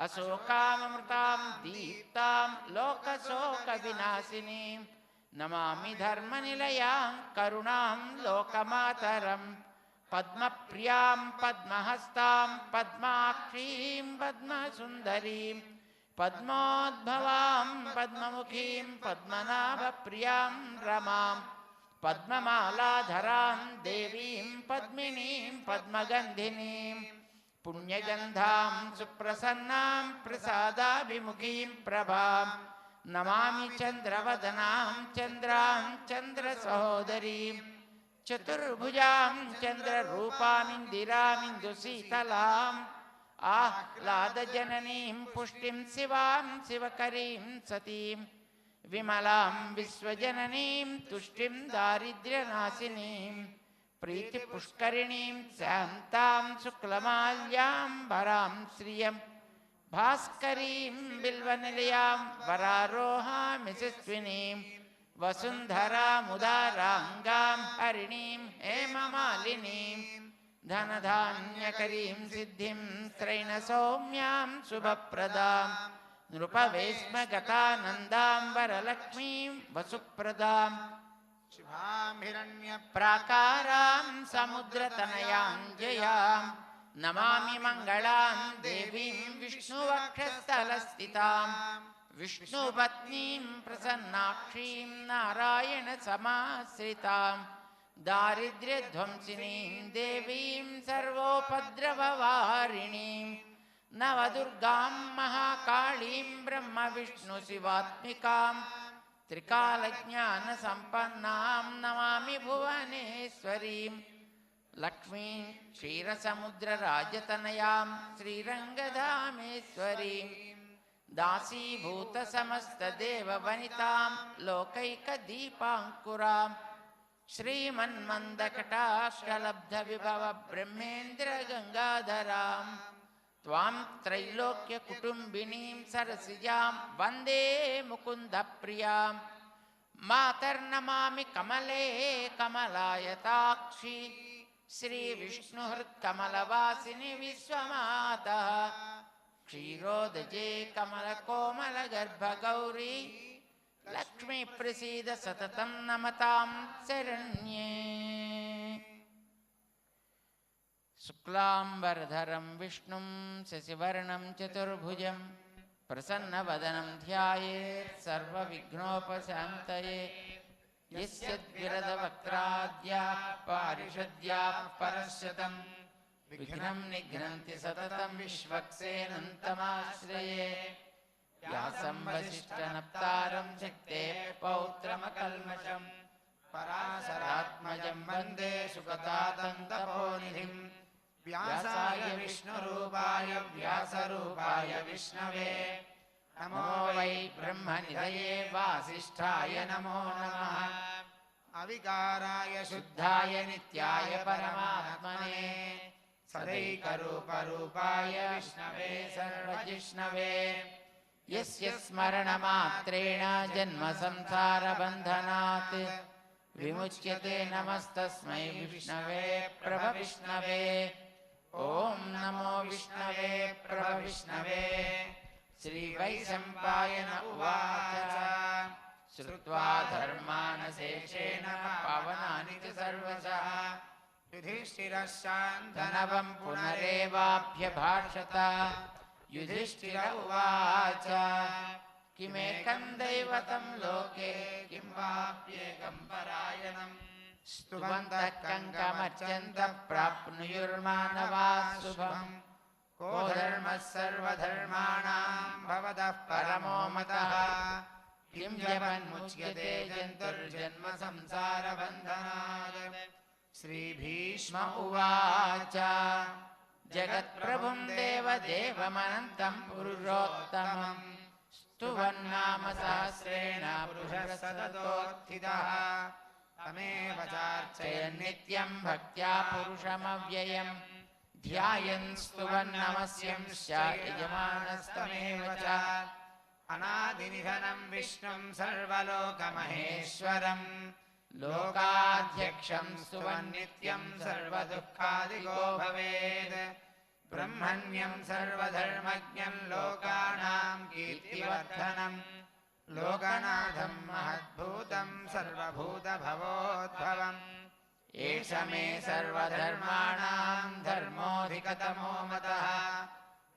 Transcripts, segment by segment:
अशोकामृतां दीप्तां लोकशोकविनाशिनीं नमामि धर्मनिलयां करुणां लोकमातरं पद्मप्रियां पद्महस्तां पद्माक्षीं पद्मसुन्दरीं पद्मोद्भवां पद्ममुखीं पद्मनाभप्रियां रमां पद्ममालाधरां देवीं पद्मिनीं पद्मगन्धिनीं पुण्यगन्धां सुप्रसन्नां प्रसादाभिमुखीं प्रभां नमामि चन्द्रवदनां चन्द्रां चन्द्रसहोदरीं चतुर्भुजां चन्द्ररूपामिन्दिरामिन्दुशीतलाम् आह्लादजननीं पुष्टिं शिवां शिवकरीं सतीं विमलां विश्वजननीं तुष्टिं दारिद्र्यनाशिनीं प्रीतिपुष्करिणीं शान्तां शुक्लमाल्यां वरां श्रियं भास्करीं बिल्वनिलयां वरारोहामि यशस्विनीं वसुन्धरामुदाराङ्गां हरिणीं हेममालिनीं धनधान्यकरीं सिद्धिं त्रैणसौम्यां शुभप्रदां नृपवेश्मगतानन्दां वरलक्ष्मीं वसुप्रदां शुभां हिरण्यप्राकारां समुद्रतनयां जयां नमामि मङ्गलां देवीं विष्णुवक्षस्थलस्थितां विष्णुपत्नीं प्रसन्नाक्षीं नारायणसमाश्रितां दारिद्र्यध्वंसिनीं देवीं सर्वोपद्रववारिणीं नवदुर्गां महाकालीं ब्रह्मविष्णुशिवात्मिकां त्रिकालज्ञानसम्पन्नां नमामि भुवनेश्वरीं लक्ष्मीं क्षीरसमुद्रराजतनयां श्रीरङ्गधामेश्वरीं दासीभूतसमस्तदेववनितां लोकैकदीपाङ्कुरां श्रीमन्मन्दकटाक्षलब्धविभवब्रह्मेन्द्रगङ्गाधरां त्वां त्रैलोक्यकुटुम्बिनीं सरसिजां वन्दे मुकुन्दप्रियां मातर्नमामि कमले कमलायताक्षी श्रीविष्णुहृत्कमलवासिनि विश्वमातः क्षीरोदजे कमलकोमलगर्भगौरी लक्ष्मी प्रसीद सततं नमतां शरण्ये शुक्लांबरधरं विष्णुं शशिवर्णं चतुर्भुजं प्रसन्नवदनं ध्यायेत् सर्वविघ्नोपशान्तये यस्य द्विरदवक्त्राद्याः पारिषद्याः परश्शतं विघ्नं निघ्नन्ति सततं विश्वक्सेनन्तमाश्रये व्यासं वसिष्ठनप्तारं शक्तेः पौत्रमकल्मषं पराशरात्मजं वन्दे सुगतादन्तपोनिधिं व्यासाय विष्णुरूपाय व्यासरूपाय विष्णवे नमो वै ब्रह्मनिधये वासिष्ठाय नमो नमः अविकाराय शुद्धाय नित्याय परमात्मने सदैकरूपरूपाय विष्णवे सर्वजिष्णवे यस्य स्मरणमात्रेण जन्मसंसारबन्धनात् विमुच्यते नमस्तस्मै विष्णवे प्रभविष्णवे ॐ नमो विष्णवे प्रभविष्णवे श्रीवैशम्पायन उवाच श्रुत्वा धर्मानशेषेण पावनानि च सर्वशः युधिष्ठिरः शान्तनवं पुनरेवाभ्यभाषत युधिष्ठिर उवाच किमेकं दैवतं लोके किं वाप्येकं परायणं स्तुवन्तः कङ्कमर्चन्तः प्राप्नुयुर्मानवाः शुभम् को धर्मः सर्वधर्माणां भवतः परमो मतः किं जपन्मुच्यते जन्तुर्जन्म संसारबन्धनात् श्रीभीष्म उवाच जगत्प्रभुं देवदेवमनन्तं पुरुषोत्तमं स्तुवन्नाम सहस्रेण पुरुषः सततोत्थितः तमेव चार्चयन् नित्यं भक्त्या पुरुषमव्ययं ध्यायन् स्तुवन्नमस्यंश्च यजमानस्तमेव च अनादिनिधनं विष्णुं सर्वलोकमहेश्वरं लोकाध्यक्षं स्तुवन् नित्यं सर्वदुःखादिको भवेत् ब्रह्मण्यं सर्वधर्मज्ञं लोकानां कीर्तिवर्धनं लोकनाथं महद्भूतं सर्वभूतभवोद्भवम् एष मे सर्वधर्माणां धर्मोऽधिकतमो मतः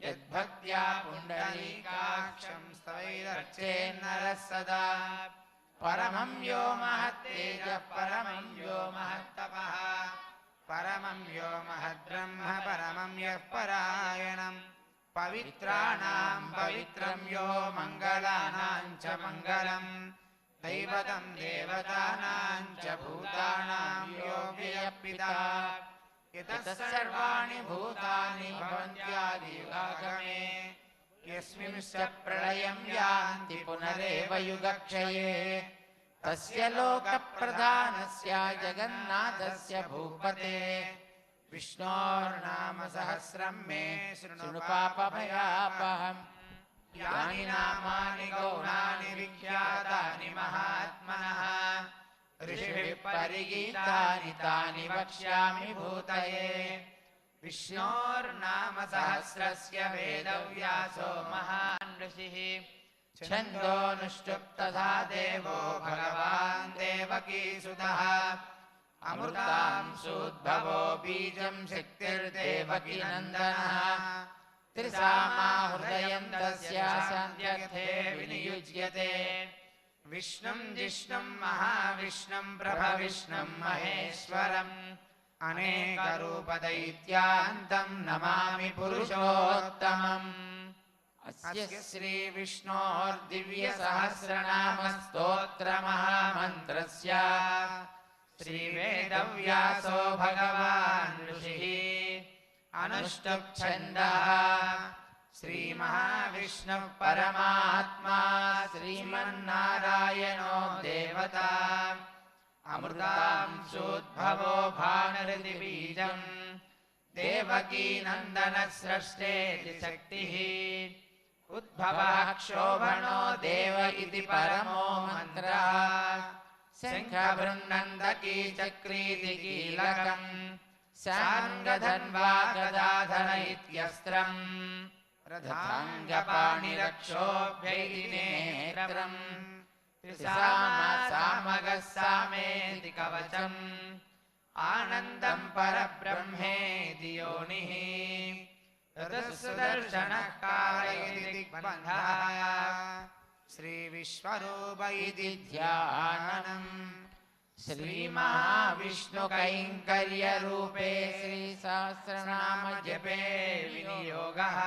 यद्भक्त्या पुण्डरीकाक्षं स्तवैरर्चेन्नरः सदा परमं यो महत्तेजः परमं यो महत्तपः परमं यो महद्ब्रह्म परमं यः परायणं पवित्राणां पवित्रं यो मङ्गलानां च मङ्गलम् दैवतं देवतानां च भूतानां यो व्ययः यतः सर्वाणि भूतानि भवन्त्यादियुगागमे यस्मिंश्च प्रलयं यान्ति पुनरेव युगक्षये तस्य लोकप्रधानस्य जगन्नाथस्य भूपते विष्णोर्नाम सहस्रं मे शृणु पापभयापहम् यानि नामानि गौणानि विख्यातानि महात्मनः ऋषिभिः परिगीतानि तानि वक्ष्यामि भूतये विष्णोर्नाम सहस्रस्य वेदव्यासो महान् ऋषिः छन्दोऽनुष्टुप् तथा देवो भगवान् देवकीसुतः अमृतांशोद्भवो बीजं शक्तिर्देवकी नन्दनः त्रिसामा हृदयं तस्य सन्ध्यर्थे विनियुज्यते विष्णुं जिष्णुं महाविष्णुं प्रभविष्णुं महेश्वरम् अनेकरूपदैत्यान्तं नमामि पुरुषोत्तमम् अस्य श्रीविष्णोर्दिव्यसहस्रनामस्तोत्रमहामन्त्रस्य श्रीवेदव्यासो भगवान् ऋषिः अनुष्टुप् छन्दः श्रीमहाविष्णुः परमात्मा श्रीमन्नारायणो देवता अमृतांशोद्भवो भानुर्दिबीजम् देवकी नन्दनस्रष्टेति शक्तिः उद्भवः क्षोभणो देव इति परमो मन्त्रः शङ्खबृन्नन्दकी चक्रीति कीलकम् साङ्गधन्वा गदाधर इत्यस्त्रम् रथाङ्गपाणिरक्षोभ्यैति नेत्रम् त्रिसामा सामगः सामेति कवचम् आनन्दं परब्रह्मेति योनिः सुदर्शनः कारयति दिग्बन्धः श्रीविश्वरूप इति ध्यानम् श्रीमहाविष्णुकैङ्कर्यरूपे श्रीसहस्रनामजपे विनियोगः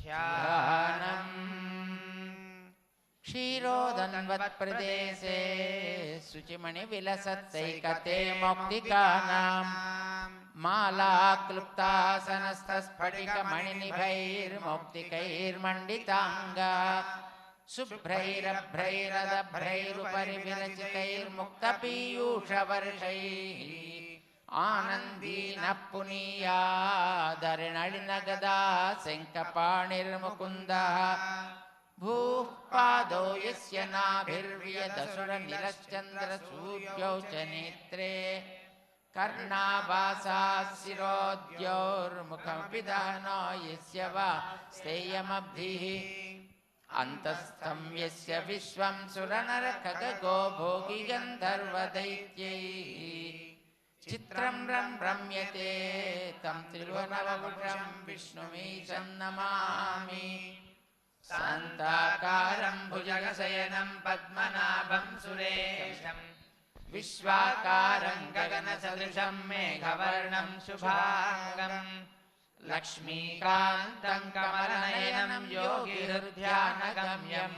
ध्यानम् क्षीरोदन्वत्प्रदेशे शुचिमणिविलसत्सैकते मौक्तिकानाम् मालाक्लुप्तासनस्थस्फटिकमणिनिभैर्मौक्तिकैर्मण्डिताङ्गा शुभ्रैरभ्रैरदभ्रैरुपरि विरचितैर्मुक्तपीयूषवर्षैः आनन्दीनः पुनीयादर्णडिनगदा शङ्खपाणिर्मुकुन्दः भूः पादौ यस्य नाभिर्वियदसुरनिलश्चन्द्रसूर्यौ च नेत्रे कर्णाभासाः शिरोद्योर्मुखमपि दहनो यस्य वा स्थेयमब्धिः अन्तस्थं यस्य विश्वं सुरनरखगो भोगी गन्धर्वदैत्यैः चित्रं रम्यते तं त्रिभुवनवपुषं विष्णुमीशं नमामि शान्ताकारं भुजगशयनं पद्मनाभं सुरेशं विश्वाकारं गगनसदृशं मेघवर्णं शुभांगम् लक्ष्मीकान्तं कमलनयनं योगिहृद्यानगम्यं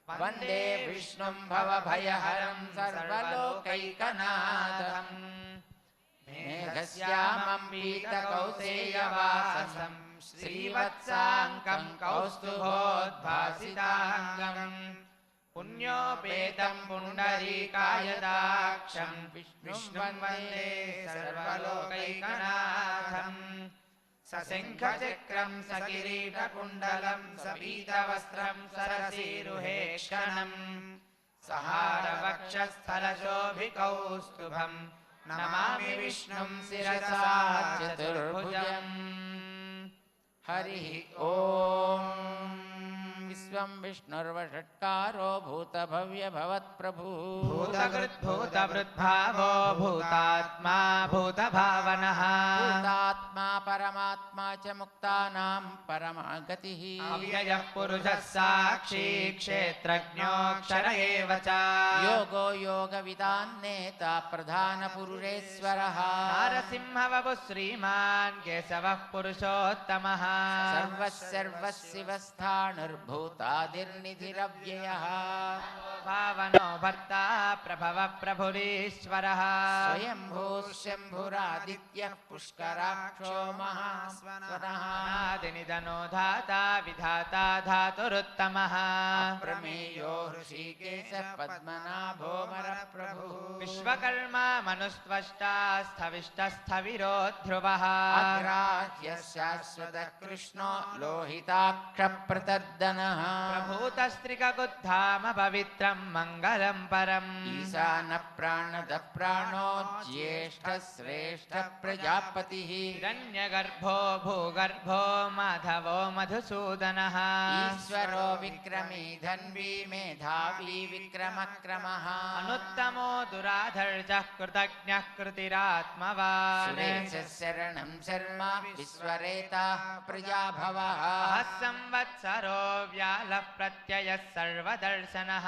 वन्दे विष्णुं भवभयहरं सर्वलोकैकनाथम् मेघश्यामं पीतकौसेयवासं श्रीवत्साङ्कं कौस्तुभोद्भासिताङ्गम् पुण्योपेतं पुण्डरीकायदाक्षं विष्णुं वन्दे सर्वलोकैकनाथम् सशङ्खचक्रं सकिरीटकुण्डलं सपीतवस्त्रं सरसीरुहेक्षणं सहारवक्षस्थलशोभिकौस्तुभं नमामि विष्णुं शिरसा चतुर्भुजम् हरिः ॐ विश्वं विष्णुर्वषट्कारो भूतभव्यभवत्प्रभुः भूतकृद्भूतभृद्भावो भूतात्मा भूतभावनः भूतात्मा परमात्मा च मुक्तानां परमा गतिः अव्ययः पुरुषः साक्षी क्षेत्रज्ञोऽक्षर एव च योगो योगविदान्नेता प्रधानपुरुषेश्वरः नरसिंहवपुः श्रीमान् केशवः पुरुषोत्तमः सर्वशिवस्थाणुर्भूतादिर्निधिरव्ययः भावनो भर्ता प्रभव प्रभुरीश्वरः स्वयंभूः शम्भुरादित्यः पुष्कराक्षो महास्वनः आदिनिधनो धाता विधाता धातुरुत्तमः प्रमेयो ऋषिकेशः पद्मनाभो वरप्रभुः विश्वकर्मा मनुस्त्वष्टा स्थविष्टस्थविरो ध्रुवः अग्राह्यः शाश्वतः कृष्णो लोहिताक्षप्रतर्दनः प्रभूतस्त्रिकगुद्धाम पवित्रं मङ्गलं परम् ईशानः प्राणदः प्राणो ज्येष्ठः श्रेष्ठः प्रजापतिः हिरण्यगर्भो भूगर्भो माधवो मधुसूदनः ईश्वरो विक्रमी धन्वी मेधावी विक्रमक्रमः अनुत्तमो दुराधर्जः कृतज्ञः कृतिरात्मवान् सुरेशः शरणं शर्म विश्वरेताः प्रजाभवः संवत्सरो व्यालः प्रत्ययः सर्वदर्शनः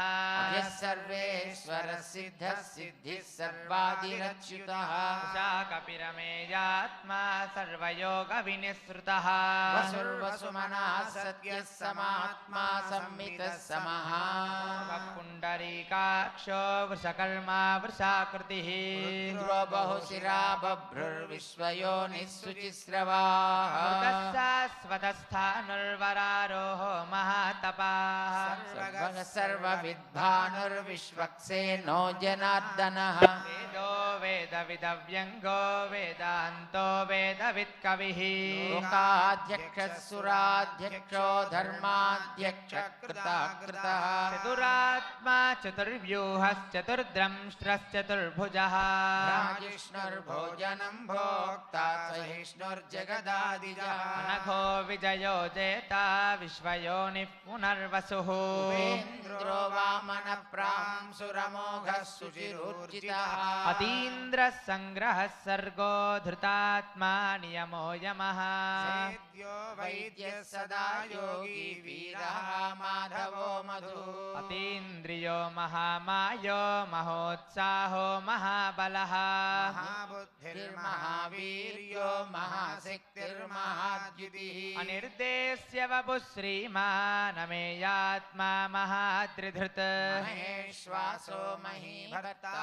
यः सर्वेश्वरः सिद्धः सिद्धिः सर्वादिरच्युतः शाकपिरमेयात्मा सर्वयोगविनिःसृतः वसुर्वसुमनः सत्यः समात्मा संमितः समः पुण्डरीकाक्षो वृषकर्मा वृषाकृतिः रुद्रो बहुशिरा बभ्रुर्विश्वयोनिः शुचिस्रवाः स्वतस्थानुर्वरारोहो महातपाः सर्वविद्भानुर्विश्वक्सेनो जनार्दनः वेदो वेदविदव्यङ्गो वेदान्तो वेदवित्कविः लोकाध्यक्षः सुराध्यक्षो धर्माध्यक्षः कृतः चतुरात्मा चतुर्व्यूहश्चतुर्द्रंष्ट्रश्चतुर्भुजः जिष्णुर्भोजनं भोक्ता सहिष्णुर्जगदादिजः अनघो विजयो जेता विश्वयोनिः पुनर्वसुः उपेन्द्रो वामन प्रांसुरमोघः सुचिरूर्जितः अतीन्द्रः सङ्ग्रहः सर्गो धृतात्मा नियमो यमः सेद्यो वैद्यः सदा योगी वीरः माधवो मधु अतीन्द्रियो महामायो महोत्साहो महाबलः महाबुद्धिर्महावीर्यो महाशक्तिर्महाद्युतिः अनिर्देश्य वपुः श्रीमानमेयात्मा महात्रिधृत् महेश्वासो महीभर्ता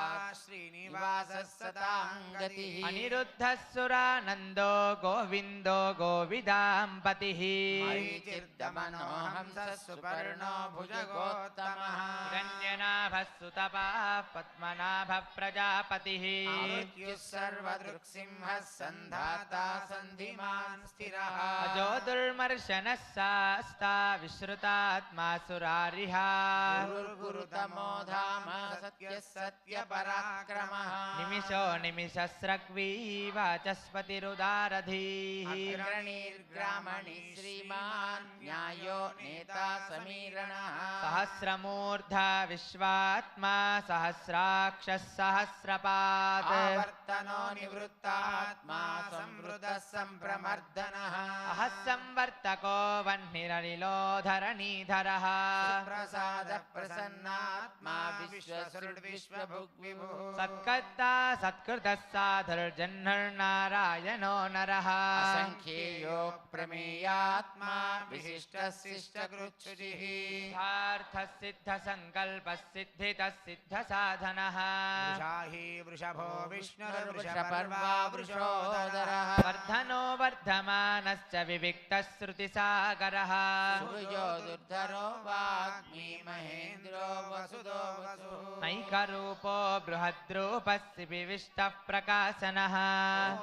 श्रीनिवासः सताङ्गतिः अनिरुद्धः सुरानन्दो गोविन्दो गोविदाम्पतिः मरीचिर्दमनो हंसः सुपर्णो भुजगोत्तमः हिरण्यनाभः सुतपाः पद्मनाभः प्रजापतिः मृत्युः सर्वदृक्सिंहः सन्धाता सन्धिमान् स्थिरः अजो दुर्मर्शनः शास्ता विश्रुतात्मा सुरारिः गुरुतमो धाम सत्यः सत्यपराक्रमः निमिषो निमिषस्रग्वी वाचस्पतिरुदारधीः अग्रणीर्ग्रामणि श्रीमान् न्यायो नेता समीरणः सहस्रमूर्धा विश्वात्मा सहस्राक्षः सहस्रपात् आवर्तनो निवृत्तात्मा संवृतः सम्प्रमर्दनः अहः संवर्तको वह्निरनिलो धरणीधरः प्रसादः प्रसन्नात्मा विश्वसृड्विश्वभुग्विभुः सत्कर्ता सत्कृतः साधुर्जह्नुर्नारायणो नरः असङ्ख्येयो प्रमेयात्मा विशिष्टः शिष्टकृच्छुचिः सार्थः सिद्धसङ्कल्पः सिद्धितः सिद्धसाधनः वृषाही वृषभो विष्णुर्वृषपर्वा वृषोदरः वर्धनो वर्धमानश्च विविक्तः श्रुतिसागरः सूर्यो दुर्धरो वाग्मी महेन्द्रो वसुदो वसुः नैकरूपो बृहद्रूपस्य विविष्टः प्रकाशनः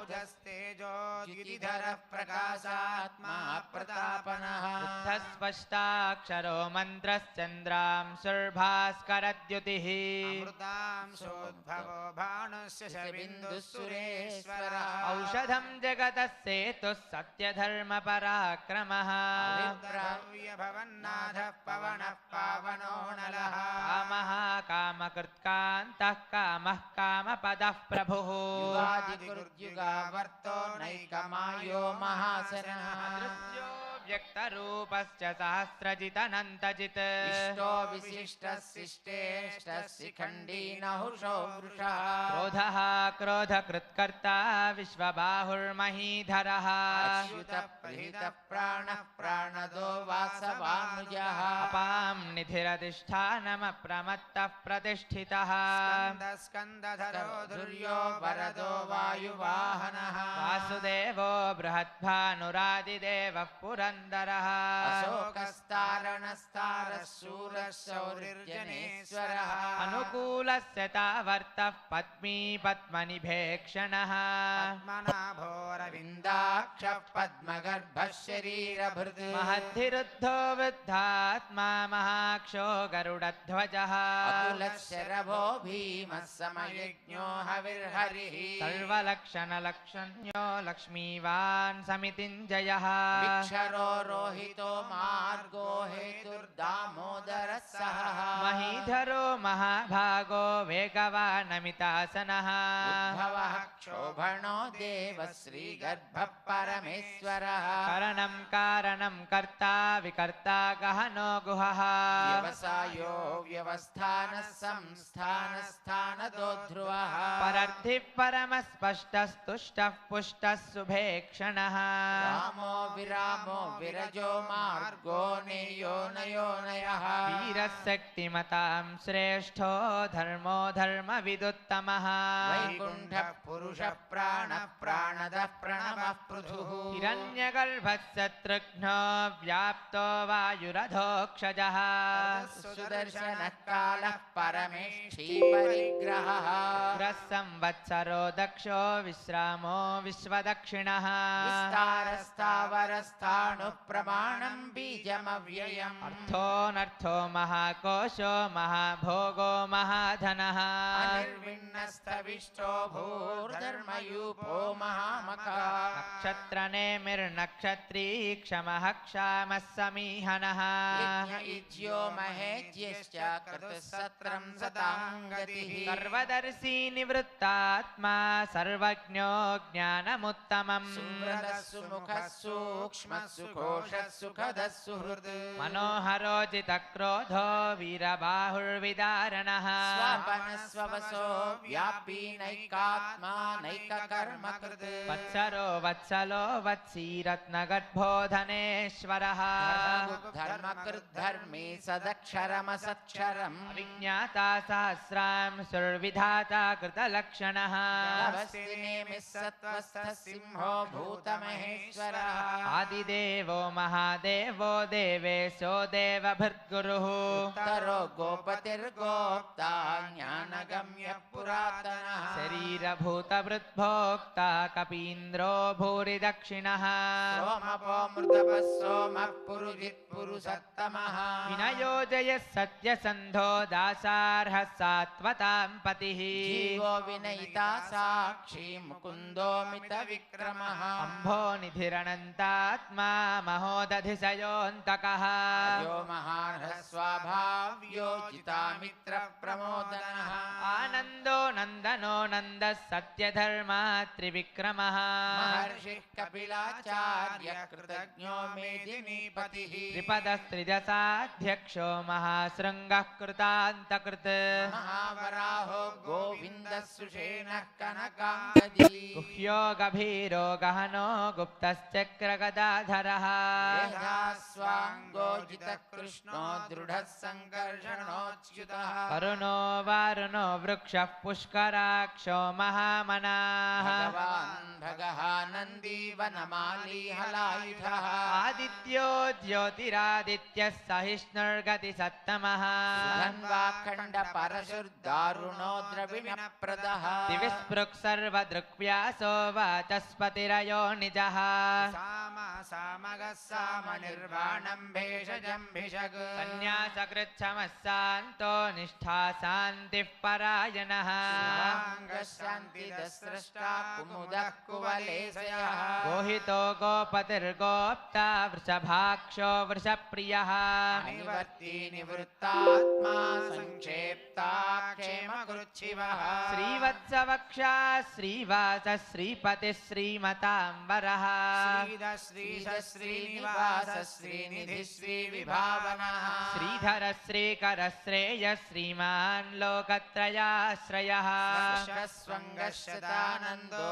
ओजस्तेजो द्युतिधरः प्रकाशात्मा प्रतापनः स्पष्टाक्षरो मन्त्रश्चन्द्रां सुर्भास्करद्युतिः अमृतांशोद्भवो भानुस्य बिन्दुः सुरेश्वरः औषधं जगतः सेतुः सत्यधर्मपराक्रमः भवन्नाथः पवनः पावनो नलः कामः कामकृत्कान्तः कामः कामपदः प्रभुः युगादिकृद्युगावर्तो नैकमायो महासनः दृश्यो व्यक्तरूपश्च सहस्रजितनन्तजित् इष्टो विशिष्टशिष्टेष्टः शिखण्डी नहुषो वृषः क्रोधः क्रोधकृत्कर्ता विश्वबाहुर्महीधरः अच्युतप्रहितः प्राणः प्राणदो वासवानुजः अपां निधिरधिष्ठानमप्रमत्तः प्रतिष्ठितः स्कन्दधरो धुर्यो वरदो वायुवाहनः वासुदेवो बृहद्भानुरादिदेवः पुरन्दरः अशोकस्तारणस्तारः शूरः शौरिर्जनेश्वरः अनुकूलस्य तावर्तः पद्मी पद्मनिभेक्षणः पद्मनाभोरविन्दाक्षः पद्मगर्भः शरीरभृत् महद्धिरुद्धो वृद्धात्मा महाक्षो गरुडध्वजः अतुलशरभो भीमः समयज्ञो हविर्हरिः सर्वलक्षणलक्षण्यो लक्ष्मीवान् समितिञ्जयः विक्षरो रोहितो मार्गो हेतुर्दामोदरः सहः महीधरो महाभागो वेगवानमितासनः उद्भवः क्षोभणो देवः श्रीगर्भः परमेश्वरः करणं कारणं कर्ता विकर्ता गहनो गुहः व्यवसायो व्यवस्थानः संस्थानस्थानदो ध्रुवः परर्थिः परमस्पष्टस्तुष्टः पुष्टः शुभेक्षणः रामो विरामो विरजो मार्गो नेयो नयो नयः वीरशक्तिमतां श्रेष्ठो धर्मो धर्मविदुत्तमः वैकुण्ठः पुरुषः प्राणः प्राणदः प्रणवः पृथुः हिरण्यगर्भः शत्रुघ्नो व्याप्तो वायुरधोक्षजः सुदर्शनः कालः परमेष्ठी परिग्रहः संवत्सरो दक्षो विश्रामो विश्वदक्षिणः विस्तारस्थावरस्थाणुः प्रमाणम् बीजमव्ययम् अर्थोऽनर्थो महाकोशो महाभोगो महाधनः अनिर्विण्णस्तविष्टो भूर्धर्मयूपो महामखः नक्षत्रनेमिर्नक्षत्री क्षमः क्षामः समीहनः यज्ञो महेज्यश्च क्रतुः सत्रम् सताम् गतिः सर्वदर्शी निवृत्तात्मा सर्वज्ञो ज्ञानमुत्तमम् सुहृदः सुमुखः सूक्ष्मः सुकोशः सुखदः सुहृत् मनोहरोजितक्रोधो वीरबाहुर्विदारणः स्वपनस्ववसो व्यापी नैकात्मा नैककर्मकृत् वत्सरो वत्सलो वत्सीरत्नगर्भोधनेश्वरः धर्मकृद्धर्मी सदक्षरमसत्क्षरम् विज्ञाता सहस्रां सुर्विधाता कृतलक्षणः नभस्तिनेमिः सत्त्वस्थः सिंहो भूतमहेश्वरः आदिदेवो महादेवो देवेशो देवभृद्गुरुः उत्तरो गोपतिर्गोप्ता ज्ञानगम्यः पुरातनः शरीरभूतभृद्भोक्ता कपीन्द्रो भूरिदक्षिणः सोमपो मृतपः सोमः पुरुजित् पुरुषत्तमः विनयो जयः सत्यसन्धो दासार्हः सात्वतां पतिः जीवो विनयिता साक्षी मुकुन्दो मितविक्रमः अम्भो निधिरनन्तात्मा महोदधिशयोऽन्तकः यो महार्हः स्वाभाव्यो जितामित्रप्रमोदनः आनन्दो नन्दनो नन्दः सत्यधर्मा त्रिविक्रमः महर्षिः कपिलाचार्य कृतज्ञो मेदिनीपतिः त्रिपदस्त्रिदशाध्यक्षो महाशृङ्गः कृतान्तकृत् महावराहो गोविन्दः सुषेणः कनकाङ्गदी गुह्यो गभीरो गहनो गुप्तश्चक्रगदाधरः स्वाङ्गो जितः कृष्णो दृढः सङ्कर्षणोच्युतः वरुणो वारुणो वृक्षः पुष्कराक्षो महामनाः भगवान् भगः नन्दी वनमाली हलायुधः आदित्यो ज्योतिरादित्यः सहिष्णुर्गतिसत्तमः धन्वाखण्ड परशुर्दारुणो द्रविणप्रदः दिविस्पृक् सर्वदृक्व्यासो वाचस्पतिरयो निजः सामगः सामनिर्वाणं भेषजं भिषग् सन्न्यासकृच्छमः शान्तो निष्ठा शान्तिः परायणः शान्तिदस्रष्टा कुमुदः कुवलेशयः गोहितो गोपतिर्गोप्ता वृषभाक्षो वृषप्रियः निवर्ती निवृत्तात्मा संक्षेप्ता क्षेमकृच्छिवः श्रीवत्सवक्षा श्रीवासः श्रीपतिः श्रीमताम्बरः श्रीनिवास श्रीनिधि श्रीविभावनः श्रीधरः श्रीकरः श्रेयः श्रीमान् लोकत्रयाश्रयः स्वङ्गशतानन्दो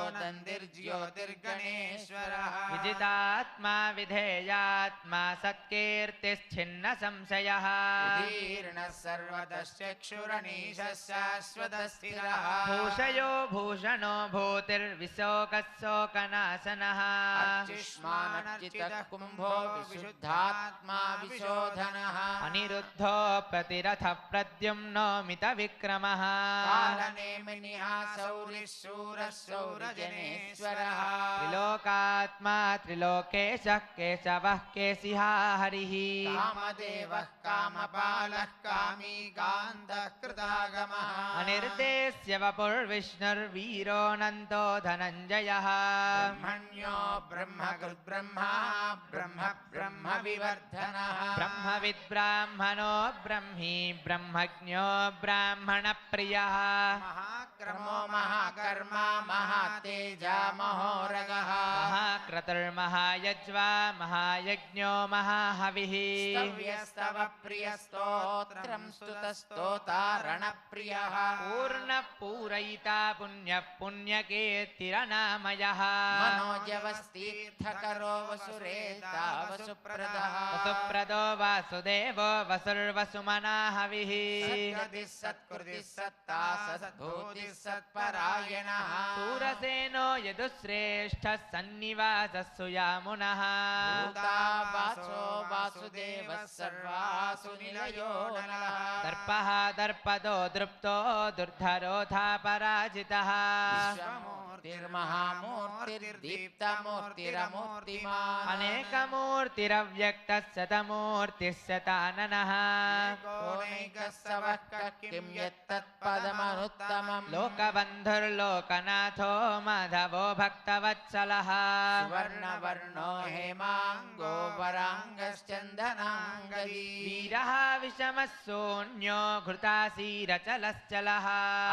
नन्दिर्ज्योतिर्गणेश्वरः विजितात्मा विधेयात्मा सत्कीर्तिश्छिन्न संशयः उदीर्णः सर्वतश्चक्षुरनीशः शाश्वतस्थिरः भूषयो भूषणो भूतिर्विशोकः शोकनाशनः अर्चिष्मानर्चितः कुम्भो विशुद्धात्मा विशोधनः अनिरुद्धो प्रतिरथः प्रद्युम्नो मितविक्रमः कालनेमिनिः शौरिः शूरः शौरजनेश्वरः त्रिलोकात्मा त्रिलोकेशः केशवः केशिहा हरिः कामदेवः कामपालः कामी गान्धः कृतागमः अनिर्देश्य वपुर्विष्णुर्वीरोऽनन्तो धनञ्जयः ब्रह्मण्यो ब्रह्मकृद्ब्रह्मा ब्रह्म ब्रह्म विवर्धनः ब्रह्मविद्ब्राह्मणो ब्रह्मी ब्रह्मज्ञो ब्राह्मणप्रियः महाक्रमो महाकर्मा महातेजा महोरगः महाक्रतुर्महायज्वा महायज्ञो महाहविः स्तव्यस्तव प्रियस्तोत्रं स्तुतस्तोतारणप्रियः पूर्णः पूरयिता पुण्यः पुण्यकीर्तिरनामयः मनोजवस्तीर्थकरो वसुरेता वसुप्रदः वसुप्रदो वासुदेवो वसुर्वसुमनाहविः सद्गतिः सत्कृतिः सत्ता सद्भूतिः सत्परायणः सूरसेनो यदुश्रेष्ठः सन्निवासः सुयामुनः भूता वासो वासुदेवः सर्वासु निलयो नलः दर्पः दर्पदो दृप्तो दुर्धरोधा पराजितः विश्वमूर्तिर्महामूर्तिर्दीप्तमूर्तिरमूर्तिमान् अनेकमूर्तिरव्यक्तः शतमूर्तिः शताननः कोनैकस्तवः किं यत्तत्पदमनुत्तमम् लोकबन्धुर्लोकनाथो माधवो भक्तवत्सलः सुवर्णवर्णो हेमाङ्गो वराङ्गश्चन्दनाङ्गदी वीरः विषमः शून्यो घृतासीरचलश्चलः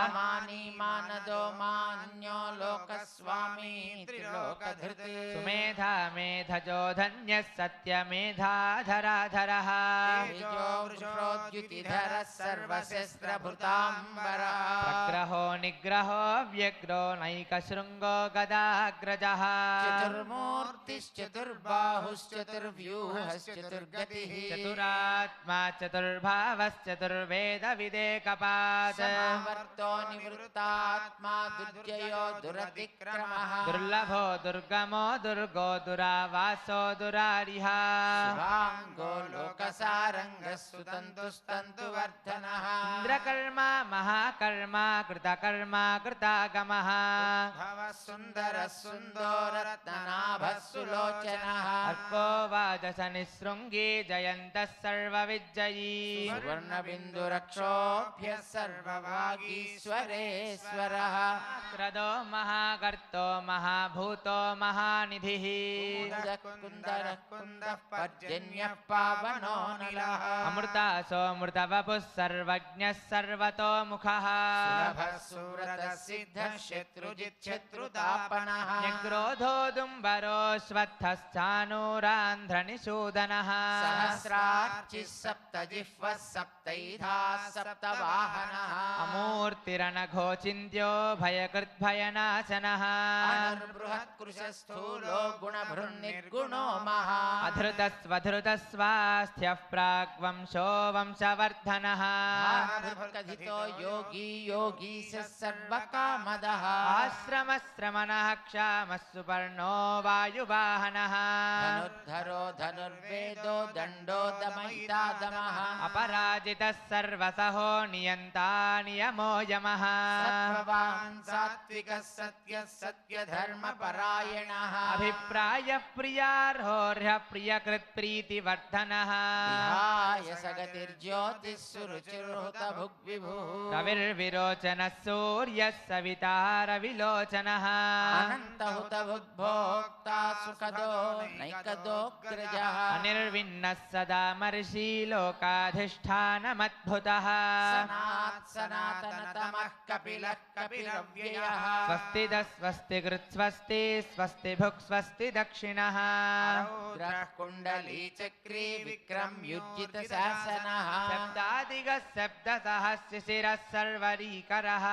अमानी मानदो मान्यो लोकस्वामी त्रिलोकधृत् सुमेधा मेधजो धन्यः सत्यमेधाधराधरः तेजो वृषोद्युतिधरः सर्वशस्त्रभृताम्बरः प्रग्रहो निग्रहो व्यग्रो नैकशृङ्गो गदाग्रजः चतुर्मूर्तिश्चतुर्बाहुश्चतुर्व्यूहश्चतुर्गतिः चतुरात्मा चतुर्भावश्चतुर्वेदविदेकपात् समावर्तो निवृत्तात्मा दुर्जयो दुरतिक्रमः दुर्लभो दुर्गमो दुर्गो दुरावासो दुरारिः शुभाङ्गो लोकसारङ्गः सुतन्तुस्तन्तुवर्धनः इन्द्रकर्मा महाकर्मा कृतकर्मा कृतागमः भवः सुन्दरः सुन्दोरत्ननाभः सुलोचनः अर्को वाजसनिशृङ्गी जयन्तः सर्वविजयी सुवर्णबिन्दुरक्षोभ्यः सर्ववागीश्वरेश्वरः क्रदो महागर्तो महाभूतो महानिधिः कुन्दः कुन्दः पर्जन्यः पावनो निलः अमृतासो मृतवपुः सर्वज्ञः सर्वतोमुखः सुलभः सुव्रतः सिद्धः शत्रुजित् शत्रुतापनः निग्रोधोदुम्बरो श्वत्थश्चानूरान्ध्रनिषूदनः सहस्रार्चिः सप्तजिह्वः सप्तैधाः सप्तवाहनः अमूर्तिरणघोचिन्त्यो भयकृद्भयनाशनः अनुर्बृहत्कृशस्थूलो गुणभृन्निर्गुणो महा अधृतस्वधृतस्वास्थ्यः प्राग्वंशो वंशवर्धनः कथितो योगी योगी स सर्वकामदः आश्रमश्रमणः क्षामः सुपर्णो वायुवाहनः धनुर्धरो धनुर्वेदो दण्डो दमयिता दमः अपराजितः सर्वसहो नियन्ता नियमो यमः सत्त्ववान् सात्विकः सत्यः सत्यधर्मपरायणः अभिप्रायः प्रियार्होर्ह्यः प्रियकृत्प्रीतिवर्धनः विहाय सगतिर्ज्योतिः सुरुचिर्हुतभुग्विभुः रविर्विरोचनः सूर्यः सविता रविलोचनः अनन्तहुतभुग्भोक्ता सुखदो नैकदोऽग्रजः अनिर्विन्नः सदा मर्षि लोकाधिष्ठानमद्भुतः सनातनतमः कपिलः कपिलव्ययः स्वस्तिदः स्वस्तिकृत् स्वस्ति स्वस्ति भुक् स्वस्ति दक्षिणः रौद्रः कुण्डली चक्री विक्रमयुज्जित शासनः शब्दादिगः शब्दसहस्रशिरः सर्वरीकरः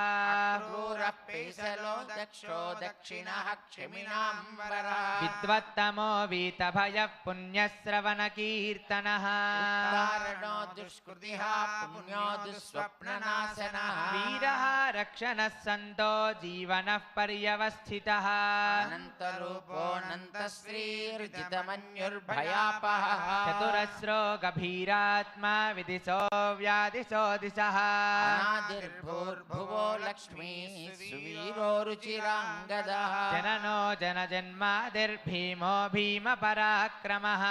क्रूरः पेशलो दक्षो दक्षिणः क्षिमिनाम्बरः विद्वत्तमो वीतभयः पुण्यश्रवणकीर्तनः कारणो दुष्कृतिः पुण्यो दुःस्वप्ननाशनः वीरः रक्षणः सन्तो जीवनः पर्यवस्थितः अनन्तरूपोऽनन्तश्रीर्जितमन्युर्भयापहः चतुरस्रो गभीरात्मा विदिशो व्यादिशो दिशः अनादिर्भूर्भुवो लक्ष्मी सुवीरो रुचिराङ्गदः जननो जनजन्मादिर्भीमो भीमपराक्रमः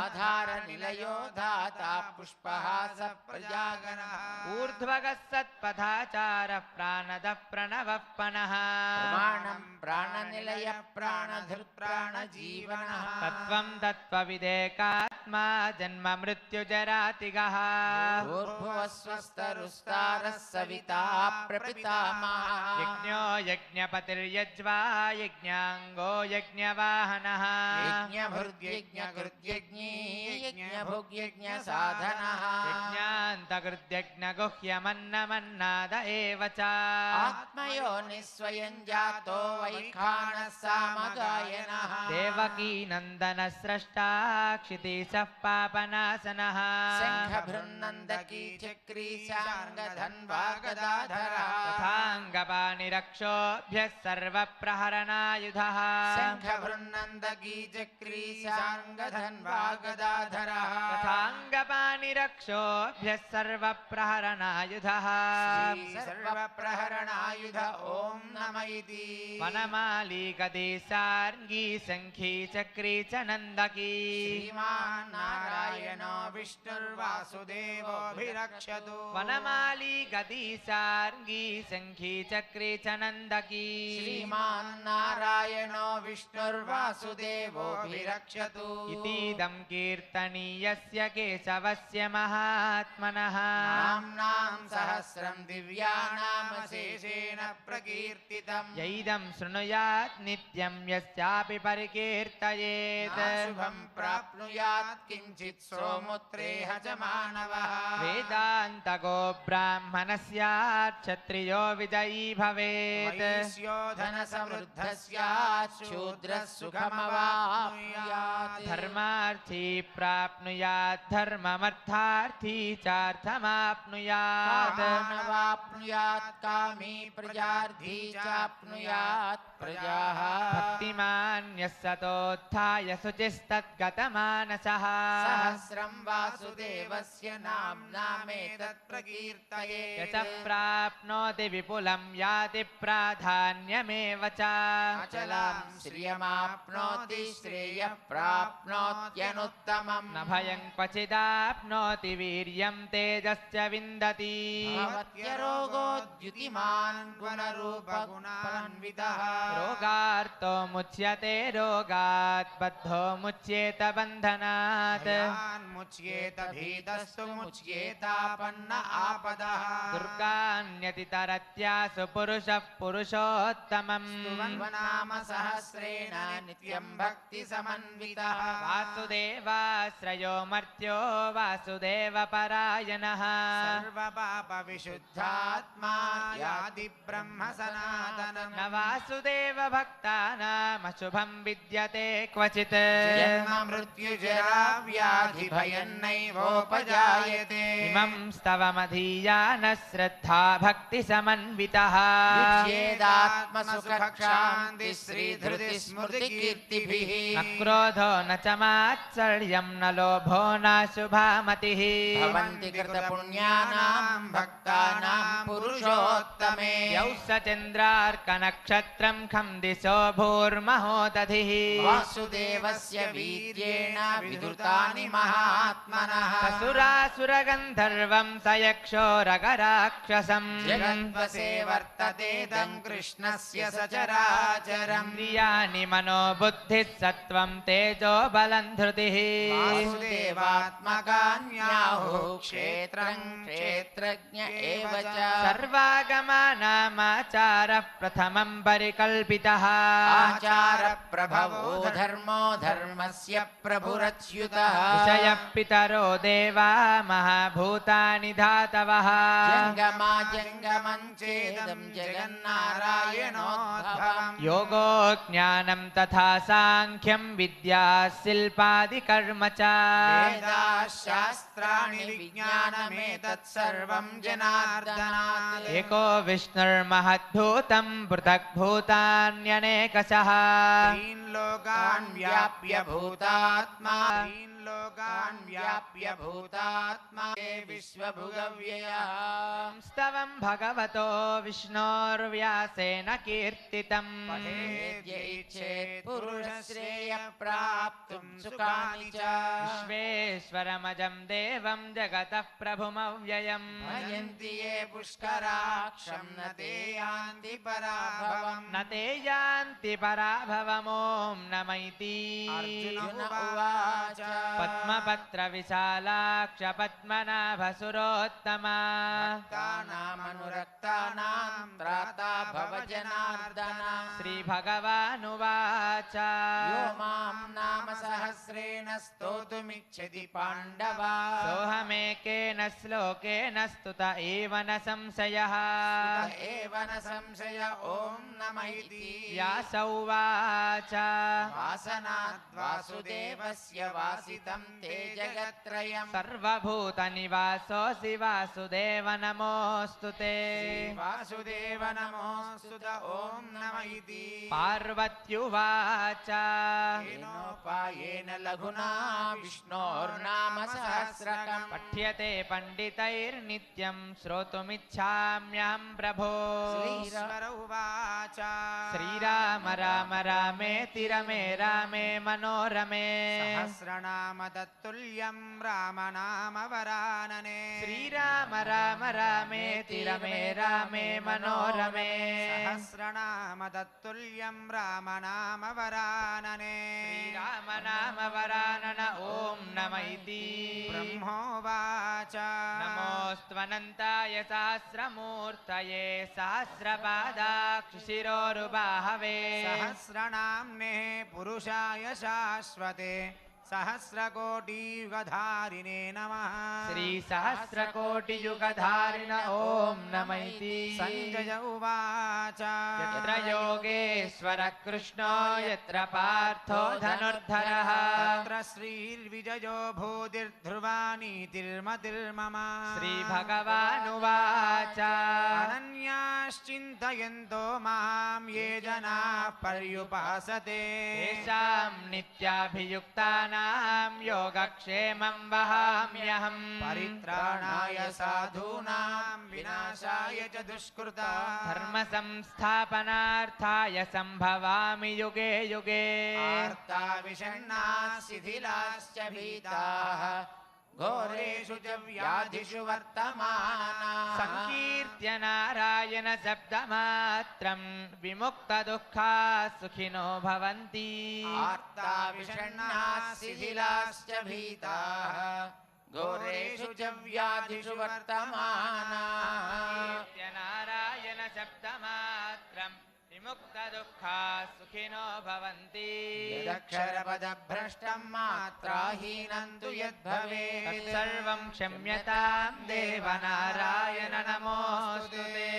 आधारनिलयो धाता पुष्पः स प्रजागणः ऊर्ध्वगः सत्पथाचारः प्राणदः प्रणवः पनः प्रमाणं प्राणनिलय प्राणधृत्प्राणजीवनः तत्त्वं तत्त्वविदेकात्मा जन्म मृत्युजरातिगः भूर्भुवः स्वस्तरुस्तारः सविता प्रपितामहः यज्ञो यज्ञपतिर्यज्वा यज्ञाङ्गो यज्ञवाहनः यज्ञभृद्यज्ञकृद्यज्ञी यज्ञभुग्यज्ञसाधनः यज्ञान्तकृद्यज्ञगुह्यमन्नमन्नाद एव च आत्मयो निःस्वयं जातो वैखानः सामगायनः देवकी नन्दन स्रष्टा क्षितिशः पापनाशनः शङ्खभृन्नन्दकी चक्री शाङ्गधन्वागदाधरः तथाङ्गपाणिरक्षोभ्यः सर्वप्रहरणायुधः शङ्खभृन्नन्दकी चक्री शाङ्गधन्वागदाधरः तथाङ्गपाणिरक्षोभ्यः सर्वप्रहरणायुधः सर्वप्रहरणायुध ॐ नम इति वनमाली गदी सार्ङ्गी शङ्खी चक्री च नन्दकी श्रीमान् नारायणो विष्णुर्वासुदेवोऽभिरक्षतु वनमाली गदी सार्ङ्गी शङ्खी चक्री च नन्दकी श्रीमान् नारायणो विष्णुर्वासुदेवोऽभिरक्षतु इतीदं कीर्तनीयस्य केशवस्य महात्मनः नाम्नां सहस्रं दिव्यानामशेषेण प्रकीर्तितम् यैदं शृणुयात् नित्यं यस्यापि परिकीर्तयेत् शुभं प्राप्नुयात् किञ्चित् सोमुत्रेह च मानवः वेदान्तको ब्राह्मणः स्यात् क्षत्रियो विजयी भवेत् वैश्यो धनसमृद्धः स्यात् शूद्रः सुखमवाप्नुयात् धर्मार्थी प्राप्नुयात् धर्ममर्थार्थी चार्थमाप्नुयात् कामानवाप्नुयात् कामी प्रजार्थी चाप्नुयात् प्रजाः भक्तिमान् यः सतोत्थाय शुचिस्तद्गतमानसः सहस्रं वासुदेवस्य नाम्नामेतत् प्रकीर्तयेत् यच प्राप्नोति विपुलं याति प्राधान्यमेव च अचलां श्रियमाप्नोति श्रेयः प्राप्नोत्यनुत्तमम् न भयं क्वचिदाप्नोति वीर्यं तेजश्च विन्दति भवत्यरोगोद्युतिमान् गुणरूपगुणान्वितः रोगार्तो मुच्यते रोगात् बद्धो मुच्येत बन्धनात् मुच्येत भीतस्तु मुच्येतापन्न आपदः दुर्गान्यतितरत्यासु पुरुषः पुरुषोत्तमम् नाम सहस्रेण नित्यं भक्ति समन्वितः वासुदेवाश्रयो मर्त्यो वासुदेवपरायणः सर्वपाप विशुद्धात्मा याति ब्रह्म सनातनम् न वासुदेव भक्तानामशुभं विद्यते क्वचित् जन्म मृत्युजरा व्याधि भयन्नैवोपजायते इमं स्तवमधीयानः श्रद्धा भक्तिसमन्वितः विच्छेदात्मसुखशान्ति श्रीधृति स्मृति कीर्तिभिः न क्रोधो न च मात्सर्यं न लोभो नाशुभामतिः भवन्ति कृतपुण्यानां भक्तानां पुरुषोत्तमे यौ स चन्द्रार्कनक्षत्रं खं दिशो भूर्महोदधिः वासुदेवस्य वीर्येण विधृतानि महात्मनः ससुरासुरगन्धर्वं स यक्षोरगराक्षसं जगन्वसे वर्तते तं कृष्णस्य सचराचरम् इन्द्रियाणि मनोबुद्धिः सत्त्वं तेजो बलं धृतिः वासुदेवात्मकान्याहुः क्षेत्रं क्षेत्रज्ञ एव च सर्वागमानामाचारः प्रथमं परिकल्पितः आचारप्रभवो धर्मो धर्मस्य प्रभुरच्युतः विषयः पितरो देवा महाभूतानि धातवः जङ्गमा जङ्गमं चेदं जगन्नारायणोद्भवम् योगो ज्ञानं तथा साङ्ख्यं विद्या शिल्पादिकर्म च वेदाशास्त्राणि विज्ञानमेतत् सर्वं जनार्दनात् एको विष्णुर्महद्भूतं पृथग्भूतान्यनेकशः त्रीन् लोकान् व्याप्य भूतात्मा त्रीन् लोकान् व्याप्य भूतात्मा विश्वभुगव्ययः स्तवं भगवतो विष्णोर्व्यासेन कीर्तितम् पठेद्यैच्छेत् पुरुषश्रेयः प्राप्तुं सुखानि च विश्वेश्वरमजं देवं जगतः प्रभुमव्ययम् भजन्ति ये पुष्कराक्षं न ते यान्ति पराभवम् न ते यान्ति पराभवमों नमैति अर्जुन उवाच पद्मपत्रविशालाक्ष पद्मनाभसुरोत्तमा भक्तानामनुरक्तानां त्राता भव जनार्दन श्रीभगवानुवाच यो मां नाम सहस्रेण स्तोतुमिच्छति पाण्डवा सोऽहमेकेन श्लोकेन स्तुत एव न संशयः एव न संशय ॐ नम इति व्यास उवाच वासनात् वासुदेवस्य वासितं ते जगत्त्रयम् सर्वभूतनिवासोऽसि वासुदेव नमोऽस्तु ते वासुदेव नमोऽस्तु ॐ नम इति पार्वत्युवाच येनोपायेन लघुना विष्णोर्नाम सहस्रकम् पठ्यते पण्डितैर्नित्यं श्रोतुमिच्छाम्यहं प्रभो श्रीश्वर उवाच श्रीराम राम रामेति रमे रामे मनोरमे सहस्रनाम तत्तुल्यं रामनाम वरानने श्रीराम राम रामेति रमे रामे मनोरमे सहस्रनाम तत्तुल्यं रामनाम वरानने श्रीराम नाम वरानन ॐ नम इति ब्रह्मोवाच नमोऽस्त्वनन्ताय सहस्रमूर्तये सहस्रपादाक्षिशिरोरुबाहवे सहस्रनाम्ने पुरुषाय शाश्वते सहस्रकोटियुगधारिणे नमः श्रीसहस्रकोटियुगधारिण ॐ नम इति सञ्जय उवाच यत्र योगेश्वर कृष्णो यत्र पार्थो धनुर्धरः तत्र श्रीर्विजयो भूतिर्ध्रुवानीतिर्मतिर्मम श्रीभगवानुवाच अनन्याश्चिन्तयन्तो मां ये जनाः पर्युपासते तेषां नित्याभियुक्तानां योगक्षेमं वहाम्यहम् परित्राणाय साधूनां विनाशाय च दुष्कृताः धर्मसंस्थापनार्थाय सम्भवामि युगे युगे आर्ता विषण्णाः शिथिलाश्च भीताः घोरे घोरेषु च व्याधिषु वर्तमाना संकीर्त्य नारायण शब्दमात्रं विमुक्तदुःखा सुखिनो भवन्ति आर्ता विषण्णाः शिथिलाश्च भीताः घोरेषु च व्याधिषु वर्तमानाः नारायण शब्दमात्रं विमुक्तदुःखा सुखिनो भवन्ति यदक्षरपदभ्रष्टं मात्राहीनं तु यद्भवेत् तत्सर्वं क्षम्यतां देव नारायण नमोऽस्तुते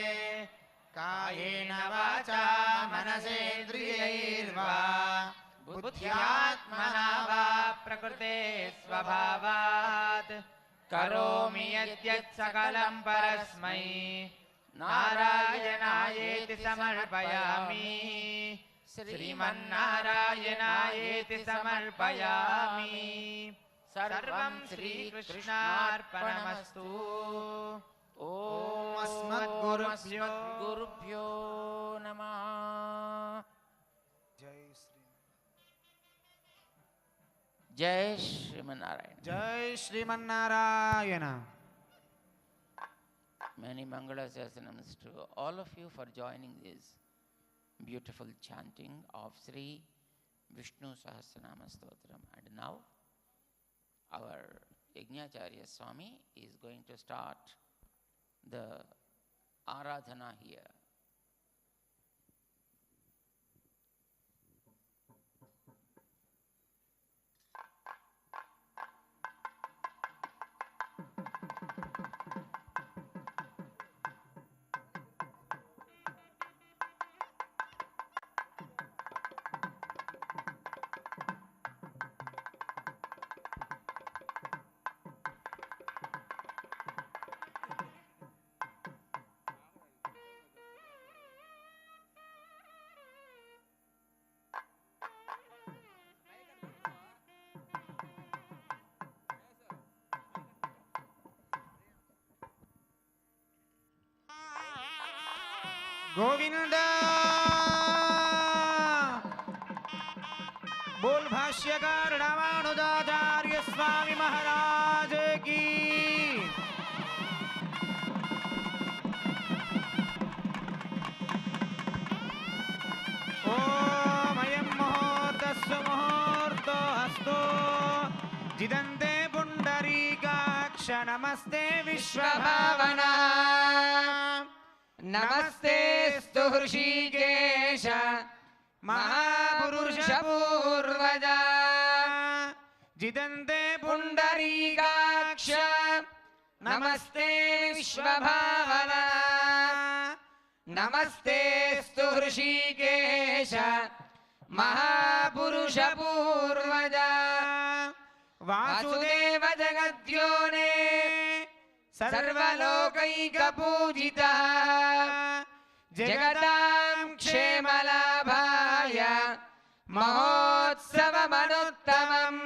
कायेन वाचा मनसेन्द्रियैर्वा बुद्ध्यात्मना वा प्रकृते स्वभावात् करोमि यद्यत् सकलं परस्मै नारायणायेति समर्पयामि श्रीमन्नारायणायेति समर्पयामि सर्वं श्रीकृष्णार्पणमस्तु ॐ अस्मद्गुरुभ्यो नमः जय श्रीमन्नारायण जय Sriman Narayana Many Mangala Sasanams to all of you for joining this beautiful chanting of Sri Vishnu Sahasranama Stotram. And now our Yajnacharya Swamy is going to start the Aradhana here. Govind बोल भाष्यकार रामानुजाचार्य स्वामी महाराज की ओम अयं मुहूर्तस्य मुहूर्तो हस्तो जिदन्ते पुण्डरीकाक्ष नमस्ते विश्वभावना नमस्ते स्तु हृषीकेश महापुरुष पूर्वजा जिदन्ते पुण्डरीकाक्ष नमस्ते विश्वभावना नमस्ते स्तु हृषीकेश महापुरुष पूर्वजा वासुदेव जगद्योने सर्वलोकैकपूजिता जगतां क्षेमलाभाय महोत्सवमनुत्तमम्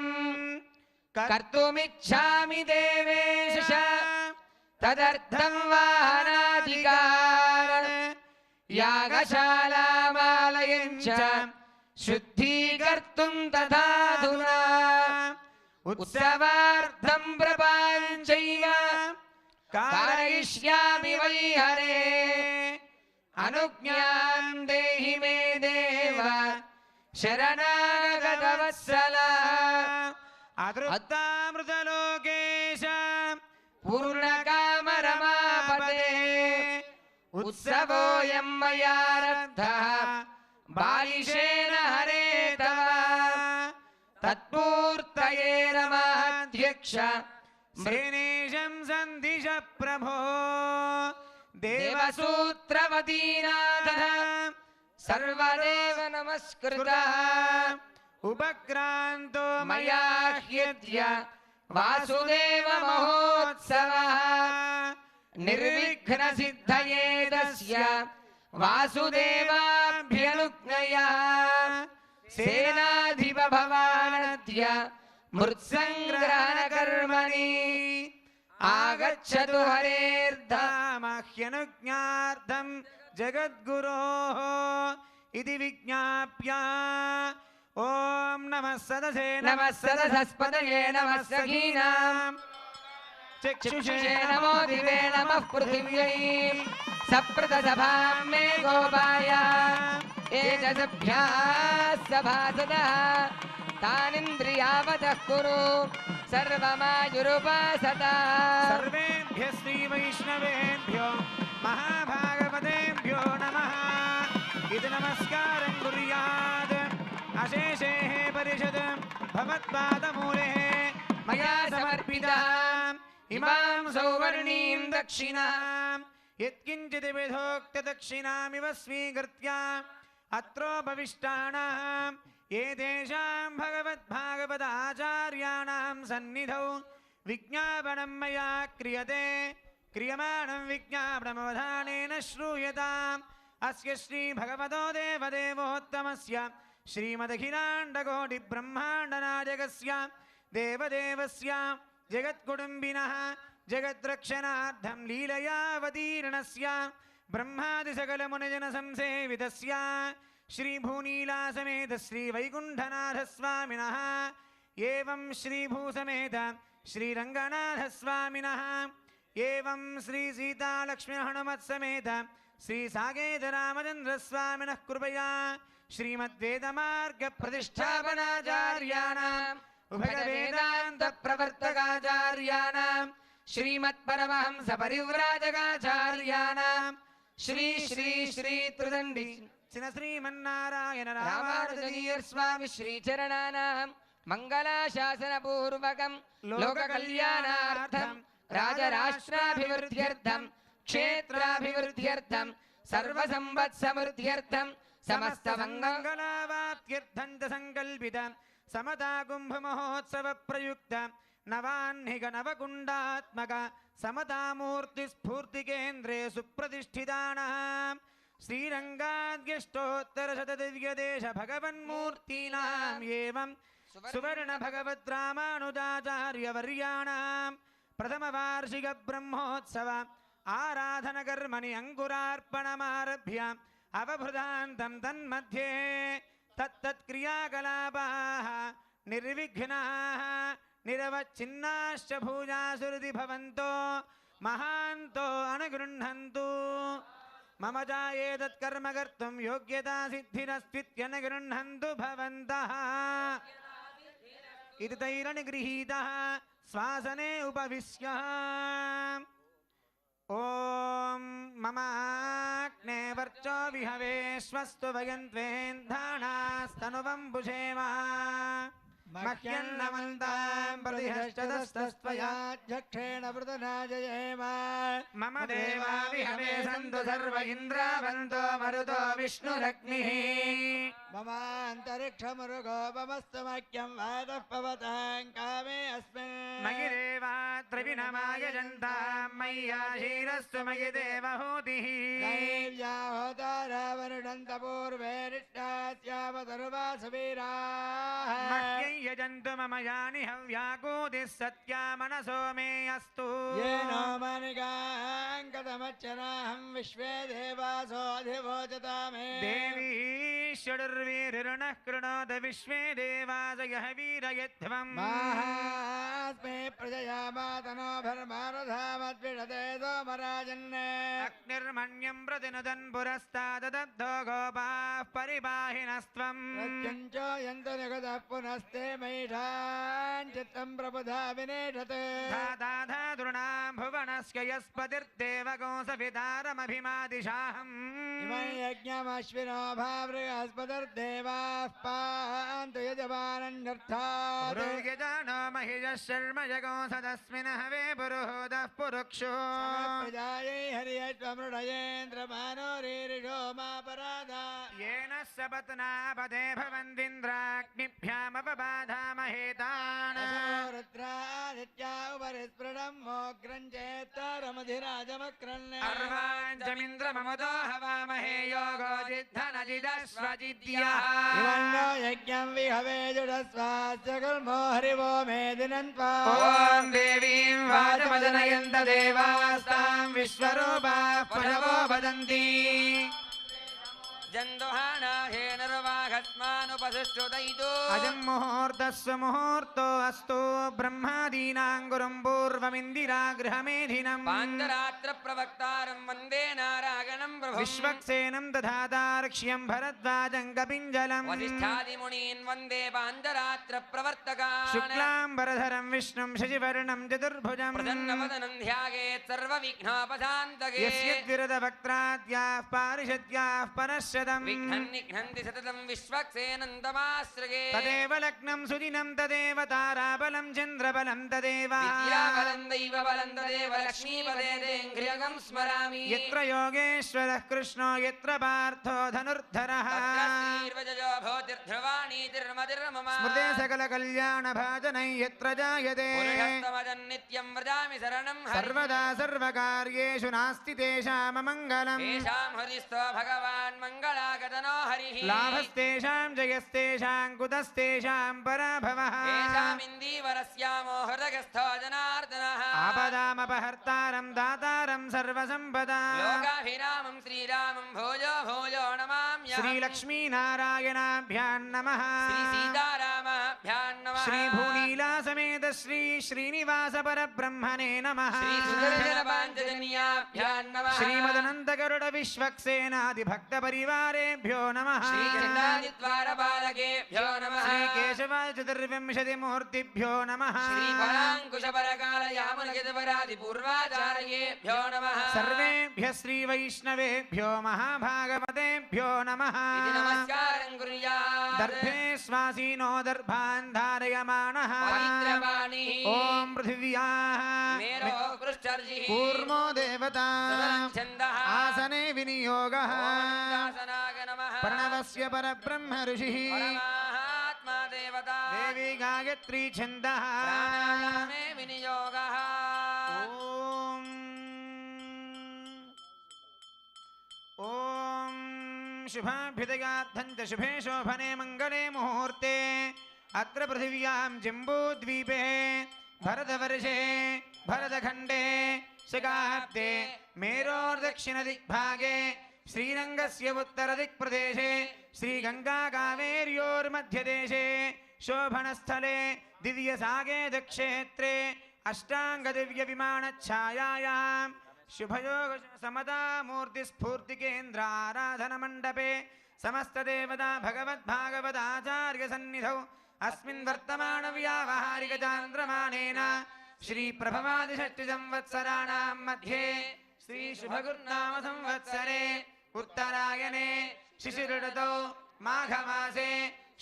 कर्तुमिच्छामि देवेश तदर्थं वाहनाधिकार यागशालामालयं च शुद्धीकर्तुं तथाधुना उत्सवार्थं प्रपञ्चैव कारयिष्यामि वै हरे अनुज्ञां देहि मे देव शरणागतवत्सल अदृत्तामृतलोकेश पूर्णकामरमापते उत्सवोऽयं मयारब्धः बालिशेन हरे तव तत्पूर्तये नमाध्यक्ष श्रीनीशं सन्दिश प्रभो देवसूत्रवतीनाथः सर्वदेव नमस्कृतः उपक्रान्तो मया ह्यद्य वासुदेव महोत्सवः निर्विघ्नसिद्धये तस्य वासुदेवाभ्यनुज्ञया सेनाधिप भवानद्य मृत्सङ्ग्रहणकर्मणि आगच्छतु हरेर्धामह्यनुज्ञार्थं जगद्गुरोः इति विज्ञाप्य ॐ नमः सदसे नमः सदसस्पतये नमः सखीनां चक्षुषे नमो दिवे नमः पृथिव्यै सप्रतसभां मे गोपाय एतदभ्याः सभासदः तानिन्द्रियावतः कुरु सर्वमायुरुपासता सर्वेभ्यः श्रीवैष्णवेभ्यो महाभागवतेभ्यो नमः इति नमस्कारं कुर्यात् अशेषेः परिषद् भवत्पादमूले मया समर्पितः इमां सौवर्णीं दक्षिणां यत्किञ्चित् विधोक्तदक्षिणामिव स्वीकृत्य अत्रोपविष्टानां एतेषां भगवद्भागवताचार्याणां सन्निधौ विज्ञापनं मया क्रियते क्रियमाणं विज्ञापनमवधानेन श्रूयताम् अस्य श्रीभगवतो देवदेवोत्तमस्य श्रीमदखिलाण्डकोटिब्रह्माण्डनायकस्य देवदेवस्य जगत्कुटुम्बिनः जगद्रक्षणार्थं लीलयावतीर्णस्य ब्रह्मादिसकलमुनिजनसंसेवितस्य श्रीभूनीलासमेत श्रीवैकुण्ठनाथस्वामिनः एवं श्रीभूसमेत श्रीरङ्गनाथस्वामिनः एवं श्रीसीतालक्ष्मीहनुमत्समेत श्रीसाकेतरामचन्द्रस्वामिनः कृपया श्रीमद्वेदमार्गप्रतिष्ठापनाचार्याणाम् उभयवेदान्तप्रवर्तकाचार्याणां श्रीमत्परमहंसपरिव्राजकाचार्याणां श्री श्री श्री त्रिदण्डी श्रीमन्नारायण रामानुजगीयर् स्वामी श्रीचरणानां मङ्गलाशासनपूर्वकं लोककल्याणार्थं राजराष्ट्राभिवृद्ध्यर्थं क्षेत्राभिवृद्ध्यर्थं सर्वसम्पत्समृद्ध्यर्थं समस्तमङ्गलावाप्त्यर्थं च संकल्पितं समता कुम्भमहोत्सव प्रयुक्त नवाह्निक नवकुण्डात्मक समतामूर्तिस्फूर्तिकेन्द्रे सुप्रतिष्ठितानां श्रीरङ्गाद्यष्टोत्तरशतदिव्यदेश भगवन्मूर्तीनाम् एवं सुवर्ण भगवद्रामानुजाचार्यवर्याणां प्रथमवार्षिक ब्रह्मोत्सव आराधनकर्मणि अङ्कुरार्पणमारभ्य अवभृतान्तं तन्मध्ये तत्तत्क्रियाकलापाः निर्विघ्नाः निरवच्छिन्नाश्च भूजासुरति भवन्तो महान्तो अनुगृह्णन्तु मम चायेतत्कर्म कर्तुं योग्यता सिद्धिरस्त्वित्यनुगृह्णन्तु भवन्तः इति तैरनुगृहीतः श्वासने उपविश्य ॐ ममाग्ने वर्चो विहवे स्वस्तु वयन्त्वेन्धानास्तनुवं पुषेम मह्यन्नमन्तां प्रतिहस्तदस्तस्त्वयाध्यक्षेण वृतनाजयेम मम देवा विहवे सन्तु सर्व इन्द्रावन्तो मरुतो विष्णुरग्निः ममान्तरिक्षमरुगोपमस्तु मह्यं वातः पवतां कामे अस्मिन् मयि देवा त्रिविनमाय जन्तां मय्याशीरस्तु मयि देवहूतिः दैव्या होतारावरुणन्त पूर्वे रिष्टास्यावतरुवासवीराः यजन्तु मम यानि हव्याकूतिः सत्या मनसो मे अस्तु येनो मनिकाङ्कतमच्चनाहं विश्वे देवासो अधिवोचता मे देवी षडुर्वीरिणः कृणोद विश्वे देवास यः वीरयध्वम् माहास्मे प्रजया मातनो भर्मारधामद्विषते सोमराजन्ने अग्निर्मण्यं प्रतिनुदन् पुरस्ताददद्धो गोपाः परिपाहिनस्त्वम् प्रत्यञ्चो यन्तो निगतः पुनस्ते मैषान् चित्तं प्रबुधा विनेषत् धाधाधृणां भुवनस्य यस्पतिर्देवगो सवितारमभिमादिशाहम् इमं यज्ञमश्विनो भावृहस्पतिर्देवाः पान्तु यजमानन्यर्थात् यजानो महिषः शर्म जगो सदस्मिन् हवे पुरुहूतः पुरुक्षो प्रजायै हरियत्वमृडयेन्द्रमानो रीरिषो मापराधा येन सपत्नापदे भवन्तीन्द्राग्निभ्यामपबाधामहेतान् रुद्रादित्या उपरिस्फुटं मोग्रं चेत्तारमधिराजमक्रन् अर्वाञ्चमिन्द्रममुदो हवामहे योगो जिद्धनजिदश्वजिद्यः इवन्नो यज्ञं विहवे जुडस्वास्य गुल्मो हरिवो मेदिनन्त्वा ॐ देवीं वाचमजनयन्त देवास्तां विश्वरूपाः पशवो वदन्ति जन्दुहानाधेनुर्वाघस्मानुपसुष्टुतैतु अजं मुहूर्तस्व मुहूर्तो अस्तु ब्रह्मादीनां गुरुं पूर्वमिन्दिरागृहमेधिनम् पाञ्चरात्र प्रवक्तारं वन्दे नारायणं प्रभुं विश्वक्सेनं दधातार्क्ष्यं भरद्वाजं कपिञ्जलम् वसिष्ठादिमुनीन् वन्दे पाञ्चरात्र प्रवर्तकान् शुक्लाम्बरधरं विष्णुं शशिवर्णं चतुर्भुजम् प्रसन्नवदनं ध्यायेत् सर्वविघ्नोपशान्तये यस्यद्विरदवक्त्राद्याः पारिषद्याः परश्शतम् विघ्नं निघ्नन्ति सततं विश्वक्सेनं तमाश्रये तदेव लग्नं सुदिनं तदेव ताराबलं चन्द्रबलं तदेव विद्याबलं दैवबलं तदेव लक्ष्मीपदे तेऽङ्घ्रियगं स्मरामि यत्र योगेश्वरः कृष्णो यत्र पार्थो धनुर्धरः श्रीर्वजयो भूतिर्ध्रुवाणीतिर्मतिर्मम स्मृते सकलकल्याणभाजनै यत्र जायते पुरुषस्तमजं नित्यं व्रजामि शरणं सर्वदा सर्वकार्येषु नास्ति तेषाममङ्गलम् येषां हरिस्तो भगवान् मङ्गलागतनो हरिः लाभस्तेषां जयस्तेषां कुतस्तेषां पराभवः येषामिन्दीवरस्यामो हृदयस्थो जनार्दनः आपदामपहर्तारं दातारं सर्वसम्पदा लोकाभिरामं श्रीरामं भोजो भोजो नमाम्यहम् श्रीलक्ष्मीनारायणाभ्यां नमः श्रीसीतारामाभ्यां नमः श्रीभूनीलासमेत श्री श्रीनिवासपरब्रह्मणे नमः श्रीसुदर्शनपाञ्चजन्याभ्यां नमः श्रीमदनन्दगरुडविश्वक्सेनादिभक्तपरिवारेभ्यो नमः श्रीचन्द्रादिद्वारपालकेभ्यो नमः श्रीकेशवाय चतुर्विंशतिमूर्तिभ्यो नमः श्रीपराङ्कुशपरकालयामुनगितपरादिपूर्वाचार्येभ्यो नमः सर्वेभ्यः श्रीवैष्णवेभ्यो महाभागवतेभ्यो नमः इति नमस्कारं कुर्यात् दर्भे श्वासीनो दर्भान् धारयमाणः पवित्रवाणिः ॐ पृथिव्याः मेरोः पृष्ठर्षिः कूर्मो देवता सदनं छन्दः आसने विनियोगः ॐ दासनाय नमः प्रणवस्य परब्रह्म ऋषिः परमात्मा देवता देवी गायत्री छन्दः प्राणायामे विनियोगः ॐ शुभाभ्युदयार्थं च शुभे शोभने मङ्गले मुहूर्ते अत्र पृथिव्यां जम्बूद्वीपे भरतवर्षे भरतखण्डे शकाब्दे मेरोर्दक्षिणदिग्भागे श्रीरङ्गस्य उत्तरदिक्प्रदेशे श्रीगङ्गाकावेर्योर्मध्यदेशे शोभनस्थले दिव्यसागे दक्षेत्रे अष्टाङ्गदिव्यविमानच्छायायां शुभयोग समतामूर्तिस्फूर्तिकेन्द्राराधनमण्डपे समस्तदेवता भगवद्भागवताचार्यसन्निधौ अस्मिन् वर्तमानव्यावहारिकचान्द्रमानेन श्रीप्रभवादिषष्टिसंवत्सराणां मध्ये श्रीशुभगुर्नाम संवत्सरे उत्तरायणे शिशिरऋतौ माघमासे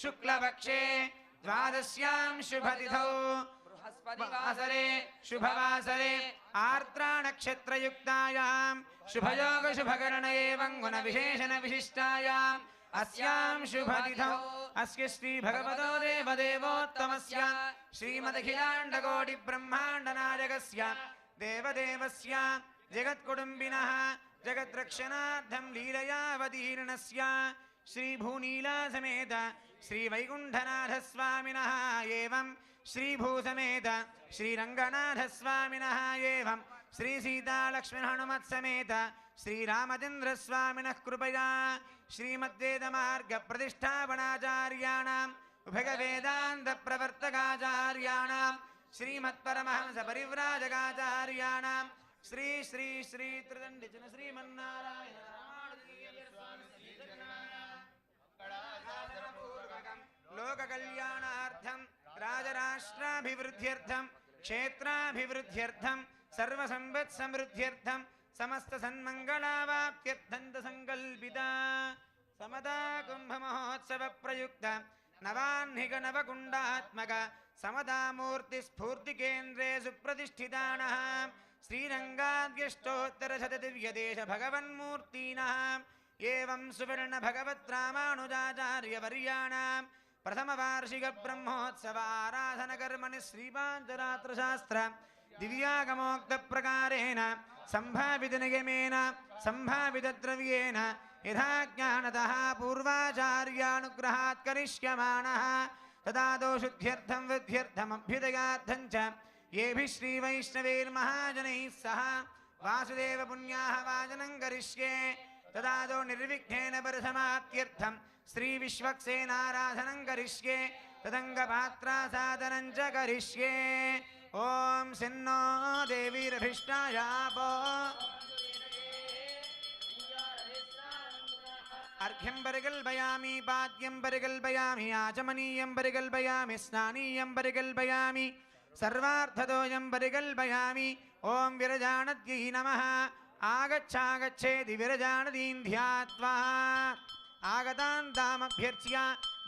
शुक्लपक्षे द्वादश्यां शुभतिथौ वासरे शुभवासरे आर्द्रानक्षत्रयुक्तायां शुभयोग शुभकरण एवं गुणविशेषण विशिष्टायाम् अस्यां शुभतिथौ अस्य श्री भगवतो देवदेवोत्तमस्य श्रीमदखिलाण्डकोटिब्रह्माण्डनायकस्य देवदेवस्य जगत्कुटुम्बिनः जगद्रक्षणार्थं लीलयावतीर्णस्य श्रीभूनीलासमेत श्रीवैकुण्ठनाथस्वामिनः एवं श्रीभूसमेत श्रीरङ्गनाथस्वामिनः एवं श्रीसीतालक्ष्मणहनुमत्समेत श्रीरामचन्द्रस्वामिनः कृपया श्रीमद्वेदमार्गप्रतिष्ठापनाचार्याणाम् उभयवेदान्तप्रवर्तकाचार्याणां श्रीमत्परमहंसपरिव्राजकाचार्याणां श्री श्री श्री त्रिदण्डिजन श्रीमन्नारायण लोककल्याणार्थं राजराष्ट्राभिवृद्ध्यर्थं क्षेत्राभिवृद्ध्यर्थं सर्वसम्पत्समृद्ध्यर्थं समस्तसन्मङ्गलावाप्त्यर्थं संकल्पिता समता कुम्भमहोत्सव प्रयुक्त नवाह्निकनवकुण्डात्मक समतामूर्तिस्फूर्तिकेन्द्रे सुप्रतिष्ठितानः श्रीरङ्गाद्यष्टोत्तरशतदिव्यदेश भगवन्मूर्तीनः एवं सुवर्ण भगवत् रामानुजाचार्यवर्याणां प्रथमवार्षिकब्रह्मोत्सव आराधनकर्मणि श्रीपाञ्चरात्रशास्त्र दिव्यागमोक्तप्रकारेण सम्भावितनिगमेन सम्भावितद्रव्येन यथा ज्ञानतः पूर्वाचार्यानुग्रहात् करिष्यमाणः तदादौ शुद्ध्यर्थं वृद्ध्यर्थमभ्युदयार्थं च येभिः श्रीवैष्णवैर्महाजनैः सह वासुदेवपुण्याः वाचनं करिष्ये तदादौ निर्विघ्नेन परिसमाप्त्यर्थं श्रीविश्वक्सेनाराधनं करिष्ये तदङ्गपात्रासादनं च करिष्ये ॐ सिन्नो देवीरभिष्टायापो अर्घ्यं परिकल्पयामि पाद्यं परिकल्पयामि आचमनीयं परिकल्पयामि स्नानीयं परिकल्पयामि सर्वार्थदोयं परिकल्पयामि ॐ विरजानद्यै नमः आगच्छागच्छेति विरजानदीं ध्यात्वा आगतान् तामभ्यर्च्य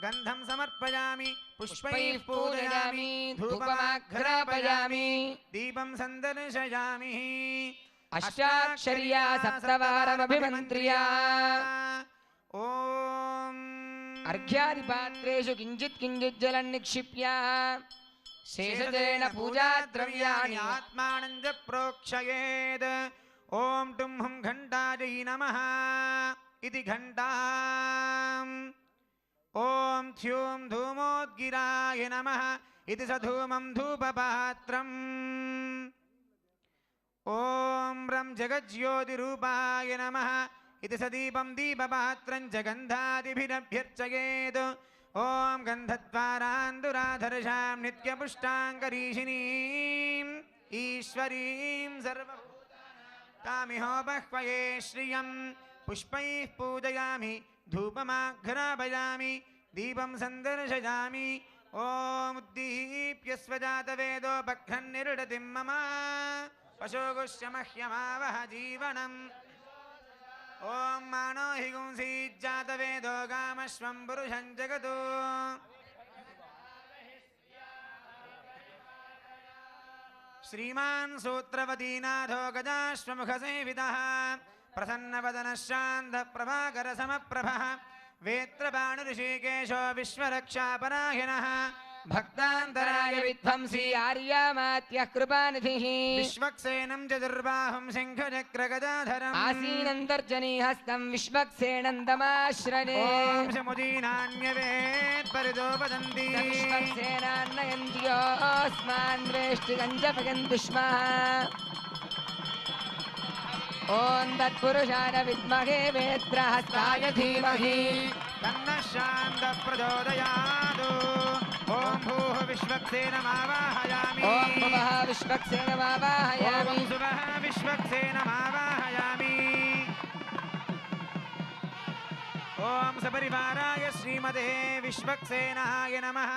गन्धं समर्पयामि पुष्पैः पूजयामि धूपमाघ्रापयामि दीपं सन्दर्शयामि अष्टाक्षर्या सप्तवारमभिमन्त्र्या ॐ अर्घ्यादिपात्रेषु किञ्चित् किञ्चित् जलं निक्षिप्य शेषजेन पूजाद्रव्याणि आत्मानं च प्रोक्षयेत् ॐ टुं हुं घण्टायै नमः इति घण्टाम् ॐ थ्यूं धूमोद्गिराय नमः इति स धूमं धूपपात्रम् ॐ रं जगज्योतिरूपाय नमः इति स दीपं दीपपात्रं च गन्धादिभिरभ्यर्चयेत् ॐ गन्धद्वारान्दुराधर्षां नित्यपुष्टाङ्गरीषिणीम् ईश्वरीं सर्वभूतामिहोपह्वये श्रियं पुष्पैः पूजयामि धूपमाघ्रापयामि दीपं सन्दर्शयामि ॐ उद्दीप्य स्वजातवेदोपघ्रन्निरुडतिं मम पशोगुश्च मह्यमावह जीवनम् ॐ मानो हि गुंसीज्जातवेदो गामश्वं पुरुषं जगतो श्रीमान् सूत्रवतीनाथो गजाश्वमुखसेवितः प्रसन्नवदनः शान्तप्रभाकरसमप्रभः वेत्रपाणिऋषिकेशो विश्वरक्षापरायणः भक्तान्तराय विध्वंसी आर्यामात्यः कृपानिधिः विश्वक्सेनं चतुर्बाहुं शङ्खचक्रगदाधरम् आसीनन्तर्जनीहस्तं विश्वक्सेनं तमाश्रये ॐ शमुदीनान्यवेत् परितो वदन्ति विश्वक्सेनान्नयन्त्योऽस्मान् वेष्टिकं च भगन्तु स्म ॐ तत्पुरुषाय विद्महे वेत्रहस्ताय धीमहि तन्नः शान्तप्रचोदयात् ॐ भूः विश्वक्सेनमावाहयामि ॐ भुवः विश्वक्सेनमावाहयामि ॐ सुवः विश्वक्सेनमावाहयामि ॐ सपरिवाराय श्रीमते विश्वक्सेनाय नमः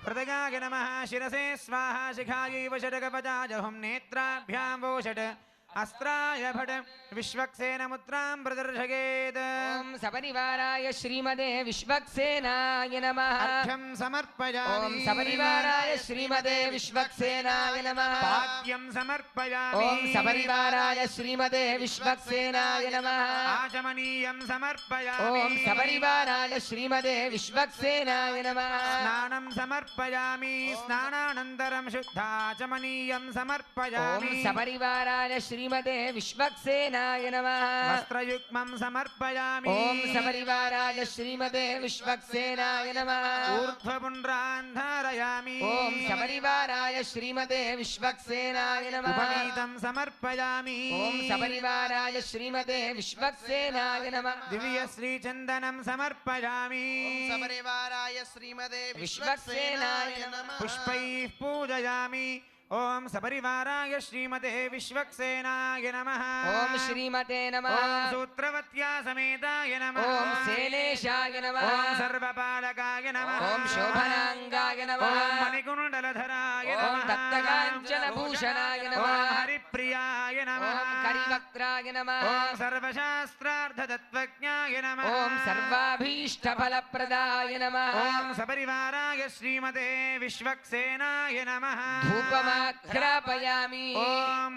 हृदयाय नमः शिरसे स्वाहा शिखायै वषट्कवचाय हुं नेत्राभ्यां वोषट् अस्त्राय भट विश्वक्सेनमुद्रां प्रदर्शयेत् ॐ सपरिवाराय श्रीमते विश्वक्सेनाय नमः अर्घ्यं समर्पयामि ॐ सपरिवाराय श्रीमते विश्वक्सेनाय नमः पाद्यं समर्पयामि ॐ सपरिवाराय श्रीमते विश्वक्सेनाय नमः आचमनीयं समर्पयामि ॐ सपरिवाराय श्रीमते विश्वक्सेनाय नमः स्नानं समर्पयामि स्नानानन्तरं शुद्धाचमनीयं समर्पयामि ॐ सपरिवाराय श्रीमते विश्वक्सेनाय नमः वस्त्रयुग्मं समर्पयामि ॐ सपरिवाराय श्रीमते विश्वक्सेनाय नमः ऊर्ध्वपुण्ड्रान् धारयामि ॐ सपरिवाराय श्रीमते विश्वक्सेनाय नमः उपवीतं समर्पयामि ॐ सपरिवाराय श्रीमते विश्वक्सेनाय नमः दिव्यश्रीचन्दनं समर्पयामि सपरिवाराय श्रीमते विश्वक्सेनाय नमः पुष्पैः पूजयामि ॐ सपरिवाराय श्रीमते विश्वक्सेनाय नमः ॐ श्रीमते नमः ॐ सूत्रवत्या समेताय नमः ॐ सेनेशाय नमः ॐ सर्वपालकाय नमः ॐ शोभनाङ्गाय नमः ॐ मणिकुण्डलधराय ॐ नमः दत्तकाञ्चनभूषणाय नमः ॐ हरिप्रियाय नमः ॐ करिवक्त्राय नमः ॐ सर्वशास्त्रार्थतत्त्वज्ञाय नमः ॐ सर्वाभीष्टफलप्रदाय नमः ॐ सपरिवाराय श्रीमते विश्वक्सेनाय नमः धूपमाघ्रापयामि ॐ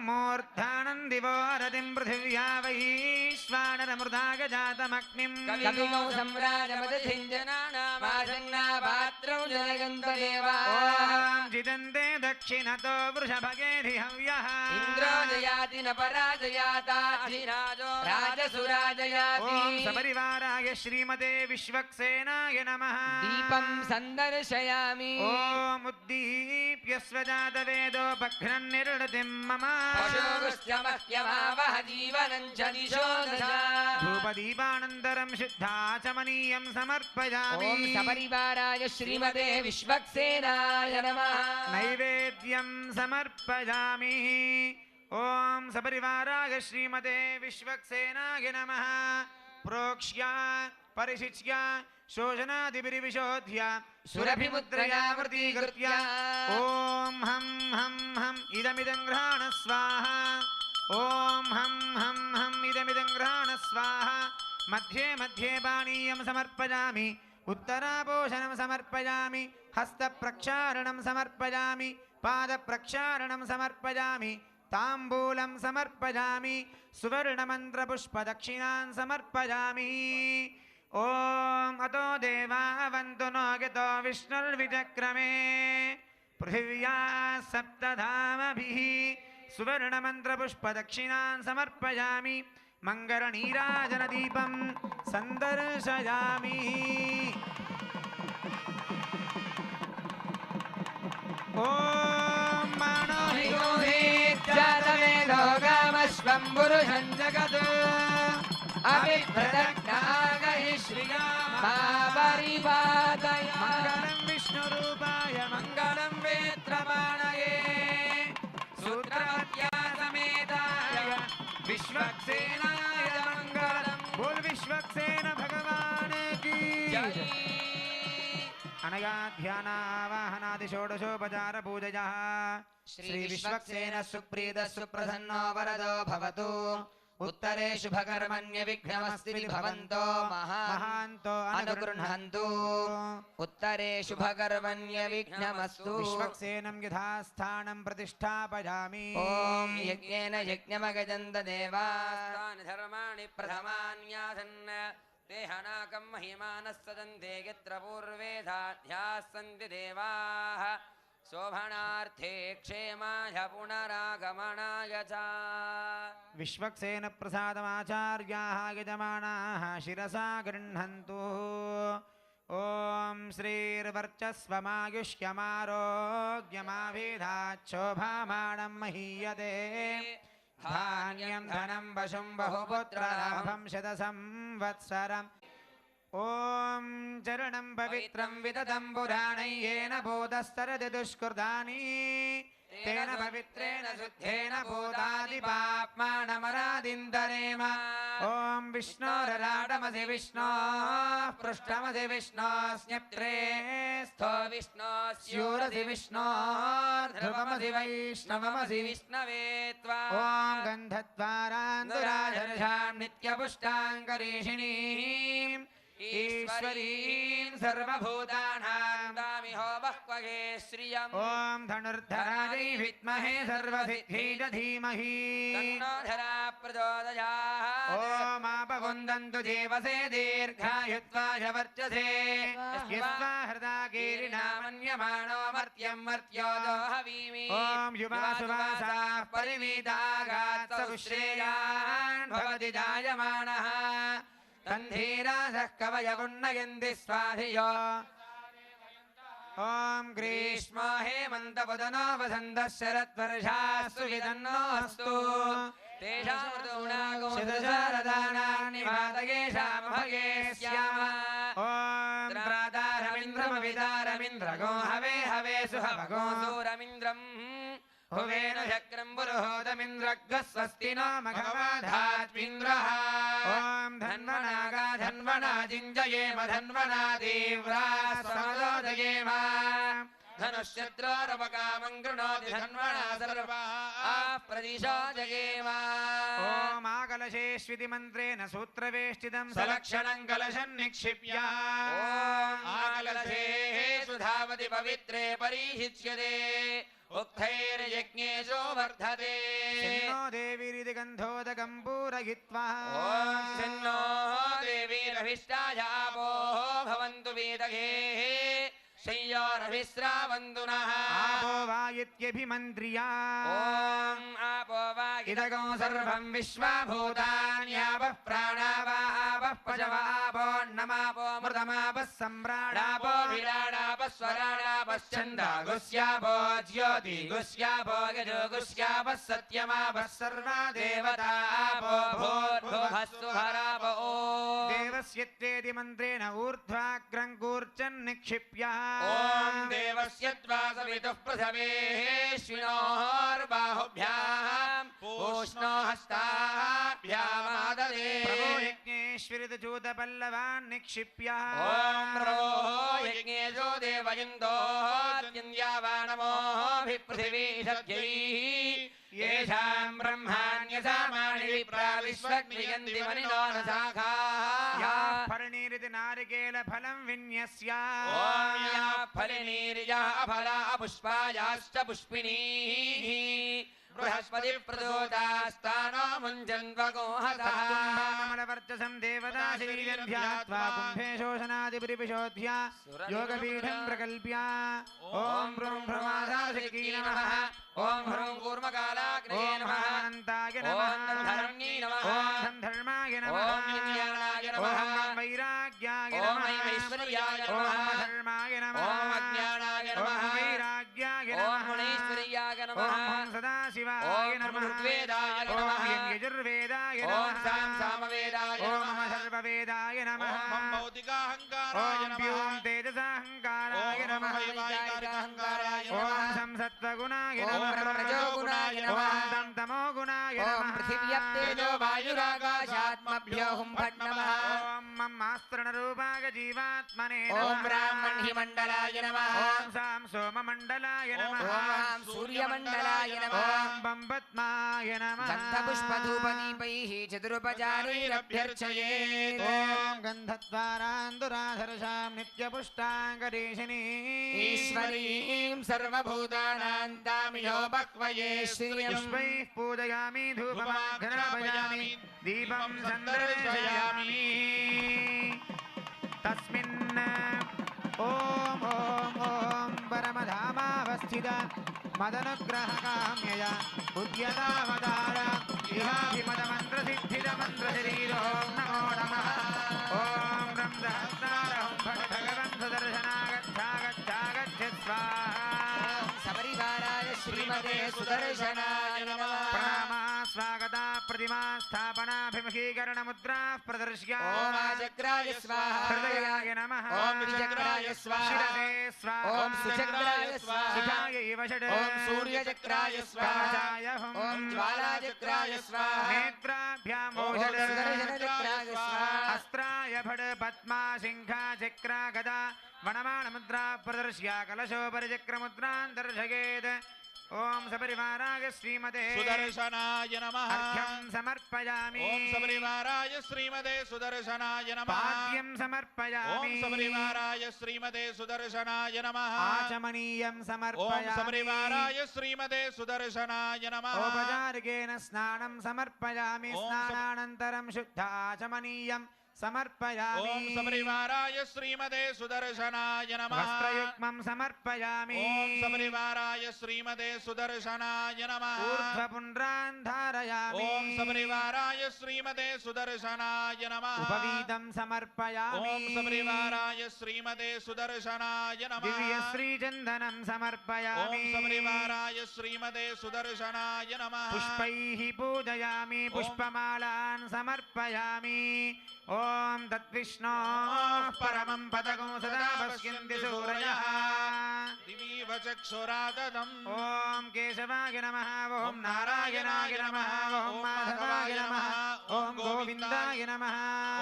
मूर्धानं दिवो रतिं पृथिव्या वैश्वानरमृदाय जातमग्निं कविगौ सम्राजमदधिञ्जनानामासन्नापात्रौ जनयन्तदेवा ॐ जिदन्ते दक्षिणतो वृषभगेधि हव्यः इन्द्रो जयाति न पराजयाताधिराजो राजसुराजयाति ॐ सपरिवाराय श्रीमते विश्वक्सेनाय नमः दीपं सन्दर्शयामि ॐ उद्दीप्य स्वजातवेदोपघ्नन्निरुडतिं मम पशोगुश्च मह्यमावह जीवनं च दिशो धूपदीपानन्तरं शुद्धाचमनीयं समर्पयामि ॐ सपरिवाराय श्रीमते विश्वक्सेनाय नमः नैवेद्यं समर्पयामि ॐ सपरिवाराय श्रीमते विश्वक्सेनाय नमः प्रोक्ष्य परिशिच्य शोषणादिभिर्विशोध्य सुरभिमुद्रया वृतीकृत्य ॐ हं हं हम् इदमिदं गृहाण स्वाहा ॐ हं हं हम् इदमिदं गृहाण स्वाहा मध्ये मध्ये पानीयं समर्पयामि उत्तरापोषणं समर्पयामि हस्तप्रक्षालनं समर्पयामि पादप्रक्षालनं समर्पयामि ताम्बूलं समर्पयामि सुवर्णमन्त्रपुष्पदक्षिणान् समर्पयामि ॐ अतो देवावन्तु नो यतो विष्णुर्विचक्रमे पृथिव्या सप्तधामभिः सुवर्णमन्त्रपुष्पदक्षिणान् समर्पयामि मङ्गलनीराजनदीपं सन्दर्शयामि ॐ जातवेदोगामश्वं पुरुषं जगत् अभिप्रदग्नागहि श्रिया मा परिपादय मङ्गलं विष्णुरूपाय मङ्गलं वेत्रपाणये सूत्रवत्या समेताय विश्वक्सेनाय मङ्गलम् बोल विश्वक्सेन भगवान की जय अनया ध्यानावाहनादि षोडशोपचार पूजयः श्री विश्वक्सेन सुप्रीत सुप्रसन्नो वरदो भवतु उत्तरे शुभकर्मण्य विघ्नमस्ति भवन्तो महान्तो अनुगृह्णन्तु उत्तरे शुभकर्मण्य विघ्नमस्तु विश्वक्सेनं यथास्थानं प्रतिष्ठापयामि ॐ यज्ञेन यज्ञमगजन्त देवास्तानि धर्माणि प्रथमान्यासन् ते हनाकं महिमानः सदन्ते यत्र पूर्वेधाध्याः सन्ति देवाः शोभनार्थे क्षेमाय पुनरागमनाय च विश्वक्सेन प्रसादमाचार्याः यजमानाः शिरसा गृह्णन्तु ॐ श्रीर्वर्चस्वमायुष्यमारोग्यमाभिधाच्छोभामानं महीयते धान्यं धनं वशुं बहुपुत्रलाभं शतसंवत्सरम् ॐ चरणं पवित्रं विदधं पुराणै येन बोधस्तरति दुष्कृतानि तेन पवित्रेण शुद्धेन भूतादिपाप्मानमरादिन्दरेम ॐ विष्णोरराडमसि विष्णोः पृष्ठमसि विष्णोस्न्यप्त्रे स्थो विष्णोस्यूरसि विष्णोर्ध्रुवमसि वैष्णवमसि विष्णवे त्वा ॐ गन्धद्वारान्दुराधर्षां नित्यपुष्टाङ्करीषिणीम् ईश्वरीं सर्वभूतानां दामिहो बह्वगे श्रियम् ॐ धनुर्धरायै विद्महे सर्वसिद्धीय धीमहि तन्नो धरा प्रचोदयात् ॐ आपवन्दन्तु देवसे दीर्घायुत्वाय वर्चसे यस्वा हृदा कीरिणामन्यमाणो मर्त्यं मर्त्योदो हवीमि ॐ युवासुवासाः परिवीतागात् सौश्रेयान् भवति जायमानः तन्धीरासः कवयगुण्णयन्ति स्वाधियो ॐ ग्रीष्मो हेमन्तवदनो वसन्तः शरद्वर्षास्तु विदन्नोऽस्तु तेषां ऋतूनागो शतशारदानान्निवातयेषामभगे स्याम ॐ त्रातारमिन्द्रमविदारमिन्द्रगो हवे हवे सुहवगो सूरमिन्द्रम् हुवेन शक्रं पुरुहोतमिन्द्रग्ः स्वस्ति नो मघवाधात्मिन्द्रः ॐ धन्वनागा धन्वना जिञ्जयेम धन्वना तीव्रा समदोदयेम धनुष्यद्रोरवकामं गृणोति धन्वना सर्वा प्रदिशो जयेम ॐ आकलशेष्विति मन्त्रेण सूत्रवेष्टितं सलक्षणं कलशं निक्षिप्य ॐ आकलशेषु धावति पवित्रे परीहिच्यते उक्थैर्यज्ञेषु वर्धते नो देवीरिति गन्धोदकं पूरयित्वा ॐ शन्नो देवीरभिष्टायापो भवन्तु वेदगे शय्योरभिस्रावन्तु नः आपो वा इत्यभिमन्त्र्या ॐ आपो वा इदगं सर्वं विश्वभूतान्यावः प्राणावाव आपः पशवापोन्नमापो मृतमापः सम्राडापो विराडापः स्वराडापश्चन्दागुस्यापो ज्योतिगुस्यापो गजोगुस्यापः सत्यमापः सर्वा देवतापो भूर्भुवस्सुहरापो देवस्येति मन्त्रेण ऊर्ध्वाग्रं कूर्चन् निक्षिप्य ॐ देवस्य त्वा सवितुः पृथिवेश्विनोर्बाहुभ्याम् पूष्णो हस्ताभ्यामाददे प्रभो यज्ञेश्वरितचूतपल्लवान् निक्षिप्य ॐ प्रभो यज्ञेशो देवयन्दोऽद्यन्द्यावानमोभिः पृथिवीषद्यैः येषां ब्रह्माण्यसामानि विप्रा विश्वग्नियन्ति मनिनो न शाखाः या फलनीरिति नारिकेलफलं विन्यस्य ॐ या फलनीर्या अफला पुष्पायाश्च पुष्पिणीः बृहस्पति प्रदोतास्तानो मुञ्जन्वगोहतः मलवर्चसं देवदाशीर्ध्यात्वा कुम्भे शोषणादिपरिपिशोध्या योगपीठं प्रकल्प्य ॐ ब्रूं भ्रमादाशिकी नमः ॐ ह्रूं कूर्मकालाग्नये नमः अनन्ताय ॐ नमः धर्म्यै नमः ॐ धर्माय नमः ॐ विज्ञानाय नमः ॐ वैराग्याय ॐ नमः ऐश्वर्याय ॐ नमः धर्माय नमः ॐ अज्ञानाय ॐ नमः वैराग्याय ॐ नमः मुनीश्वर्याय ॐ नमः सदाशिवाय ॐ नमः ऋग्वेदाय ॐ नमः यजुर्वेदाय ॐ नमः सामवेदाय ॐ नमः सर्ववेदाय नमः ॐ भौतिकाहङ्काराय ॐ प्यूं तेजसाहङ्काराय नमः वैकारिकाहङ्काराय ॐ नमः संसत्त्वगुणाय ॐ नमः ब्रह्मरजोगुणाय नमः ॐ तं तमोगुणाय ॐ नमः पृथिव्यप्तेजो वायुराकाशात्मभ्यो हुं फट् नमः ॐ मम आस्त्रणरूपाय जीवात्मने ॐ नमः ब्राह्मण्यमण्डलाय नमः ॐ सां सोममण्डलाय नमः ॐ सूर्यमण्डलाय नमः ॐ बं पद्माय नमः गन्धपुष्पधूपदीपैः चतुरुपचारैरभ्यर्चयेत् ॐ गन्धद्वारान्दुराधरसां नित्यपुष्टाङ्गरीशिनी ईश्वरीं सर्वभूतानां तामियो बह्वये श्रियम् पुष्पैः पूजयामि धूपमाघ्रापयामि दीपं सन्दर्शयामि तस्मिन् ॐ परमधामावस्थित मदनुग्रहकाम्यया उद्यतावतार इहाभिमदमन्त्रसिद्धिदमन्त्रशरीरो नमो नमः ॐ ब्रह्मसहस्रारं भगवन् सुदर्शनागच्छागच्छागच्छ स्वाहा सपरिवाराय श्रीमते सुदर्शनाय नमः प्रणामा स्वागता प्रतिमा स्थापनाभिमुखीकरणमुद्राः प्रदर्श्य ॐ आचक्राय स्वाहा हृदयाय नमः ॐ विचक्राय स्वाहा शिरसे स्वाहा ॐ सुचक्राय स्वाहा शिखाय इव षड् ॐ सूर्यचक्राय स्वाहा कवचाय हुम् ॐ ज्वालाचक्राय स्वाहा नेत्राभ्याम् ॐ षड् सुदर्शनचक्राय स्वाहा अस्त्राय फड् पद्मा सिंहा चक्रा गदा वनमानमुद्रा प्रदर्श्य कलशोपरि चक्रमुद्रान् दर्शयेत् ओम सपरिवाराय श्रीमते सुदर्शनाय नमः अर्घ्यं समर्पयामि ओम सपरिवाराय श्रीमते सुदर्शनाय नमः पाद्यं समर्पयामि ओम सपरिवाराय श्रीमते सुदर्शनाय नमः आचमनीयं ओम समर्पयामि सपरिवाराय श्रीमते सुदर्शनाय नमः औपचारिकेन स्नानं समर्पयामि ओम स्नानानन्तरं शुद्धाचमनीयं समर्पयामि ओम सपरिवाराय श्रीमते सुदर्शनाय नमः वस्त्रयुग्मं समर्पयामि ओम सपरिवाराय श्रीमते सुदर्शनाय नमः ऊर्ध्वपुण्ड्रान् धारयामि ओम सपरिवाराय श्रीमते सुदर्शनाय नमः उपवीतं समर्पयामि ओम सपरिवाराय श्रीमते सुदर्शनाय नमः दिव्यश्रीचन्दनं समर्पयामि ओम सपरिवाराय श्रीमते सुदर्शनाय नमः पुष्पैः पूजयामि पुष्पमालान् समर्पयामि ॐ तद्विष्णोः परमं पदगं सदा पश्यन्ति सूरयः दिवीव चक्षुराददम् ॐ केशवाय नमः ॐ नारायणाय नमः ॐ माधवाय नमः ॐ गोविन्दाय नमः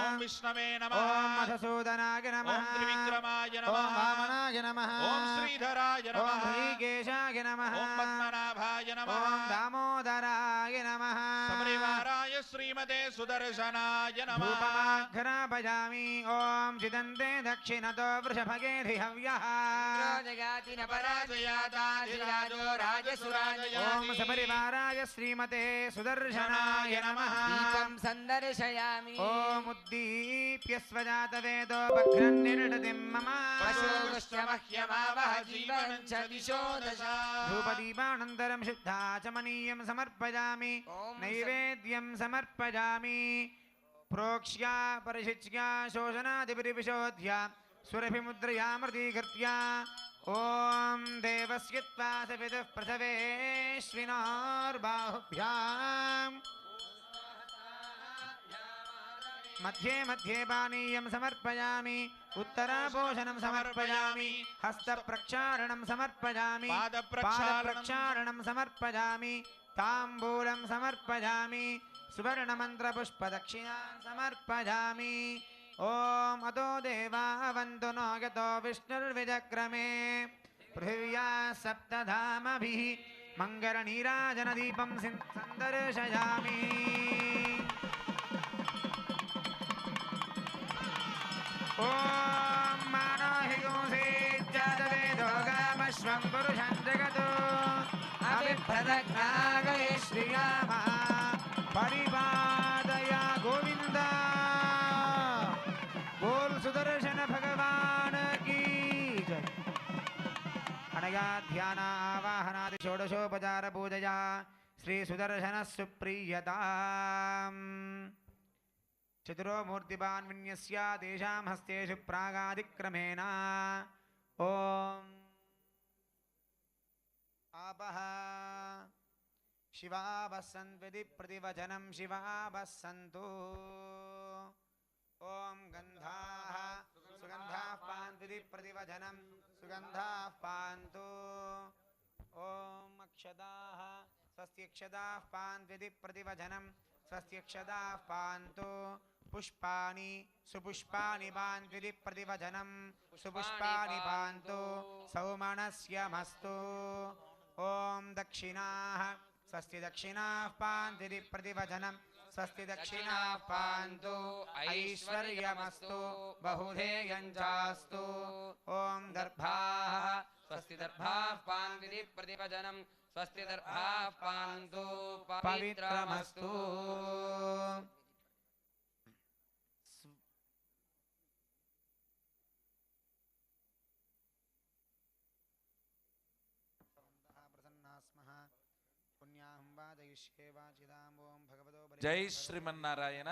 ओम विष्णवे नमः ॐ मधुसूदनाय नमः ओम त्रिविक्रमाय ॐ नमः वामनाय नमः ओम श्रीधराय ॐ नमः श्रीकेशाय नमः ओम पद्मनाभाय नमः ॐ दामोदराय नमः सपरिवाराय श्रीमते सुदर्शनाय नमः धूपमाघ्रापयामि ॐ चिदन्ते दक्षिणतो वृषभगेधि हव्यः जगाति न पराजयाताधिराजो राजसुराजयो ॐ सपरिवाराय श्रीमते सुदर्शनाय नमः दीपं सन्दर्शयामि ॐ उद्दीप्य स्वजातवेदो बघ्रन्निर्णतिं मम पशुश्च मह्यमावह जीवनं च दिशो दश धूपदीपानन्तरं शुद्धाचमनीयं समर्पयामि ॐ नैवेद्यं समर्पयामि प्रोक्ष्य परिशिच्य शोषणादिपरिविशोध्य सुरभिमुद्रयामृतीकृत्य ॐ देवस्य त्वा सवितुः प्रसवेश्विनोर्बाहुभ्याम् मध्ये मध्ये पानीयं समर्पयामि उत्तरापोषणं समर्पयामि हस्तप्रक्षालनं समर्पयामि पादप्रक्षालनं समर्पयामि ताम्बूलं समर्पयामि सुवर्णमन्त्रपुष्पदक्षिणां समर्पयामि ॐ अतो देवावन्तु नो यतो विष्णुर्विजक्रमे पृथिव्या सप्तधामभिः मङ्गलनीराजनदीपं सन्दर्शयामि ॐ मानोहिगोसेज्जातवेदोगामश्वं पुरुषं जगतो अभिप्रदग्नागये श्रीरामः परिपादया गोविन्द बोल सुदर्शन भगवान की जय। अनया ध्यान आवाहनादि षोडशोपचार पूजया श्री सुदर्शन सुप्रीयताम् चतुरो मूर्तिपान् विन्यस्य तेषां हस्तेषु प्रागादिक्रमेण ॐ आपः शिवावः सन्विधि प्रतिवचनं शिवावः सन्तु ॐ गन्धाः सुगन्धाः पान्विधि प्रतिवचनं सुगन्धाः पान्तु ॐ अक्षताः स्वस्त्यक्षताः पान्विधि प्रतिवचनं स्वस्त्यक्षताः पान्तु पुष्पाणि सुपुष्पाणि पान्विधि प्रतिवचनं सुपुष्पाणि पान्तु सौमनस्य मस्तु ॐ दक्षिणाः स्वस्ति दक्षिणाः पान्विधि प्रतिवचनं स्वस्ति दक्षिणाः पान्तु ऐश्वर्यमस्तु बहुधेयञ्चास्तु ॐ दर्भाः स्वस्ति दर्भाः पान्विधि प्रतिपदनं स्वस्ति दर्भाः पान्तु पवित्रमस्तु జై శ్రీమన్నారాయణ.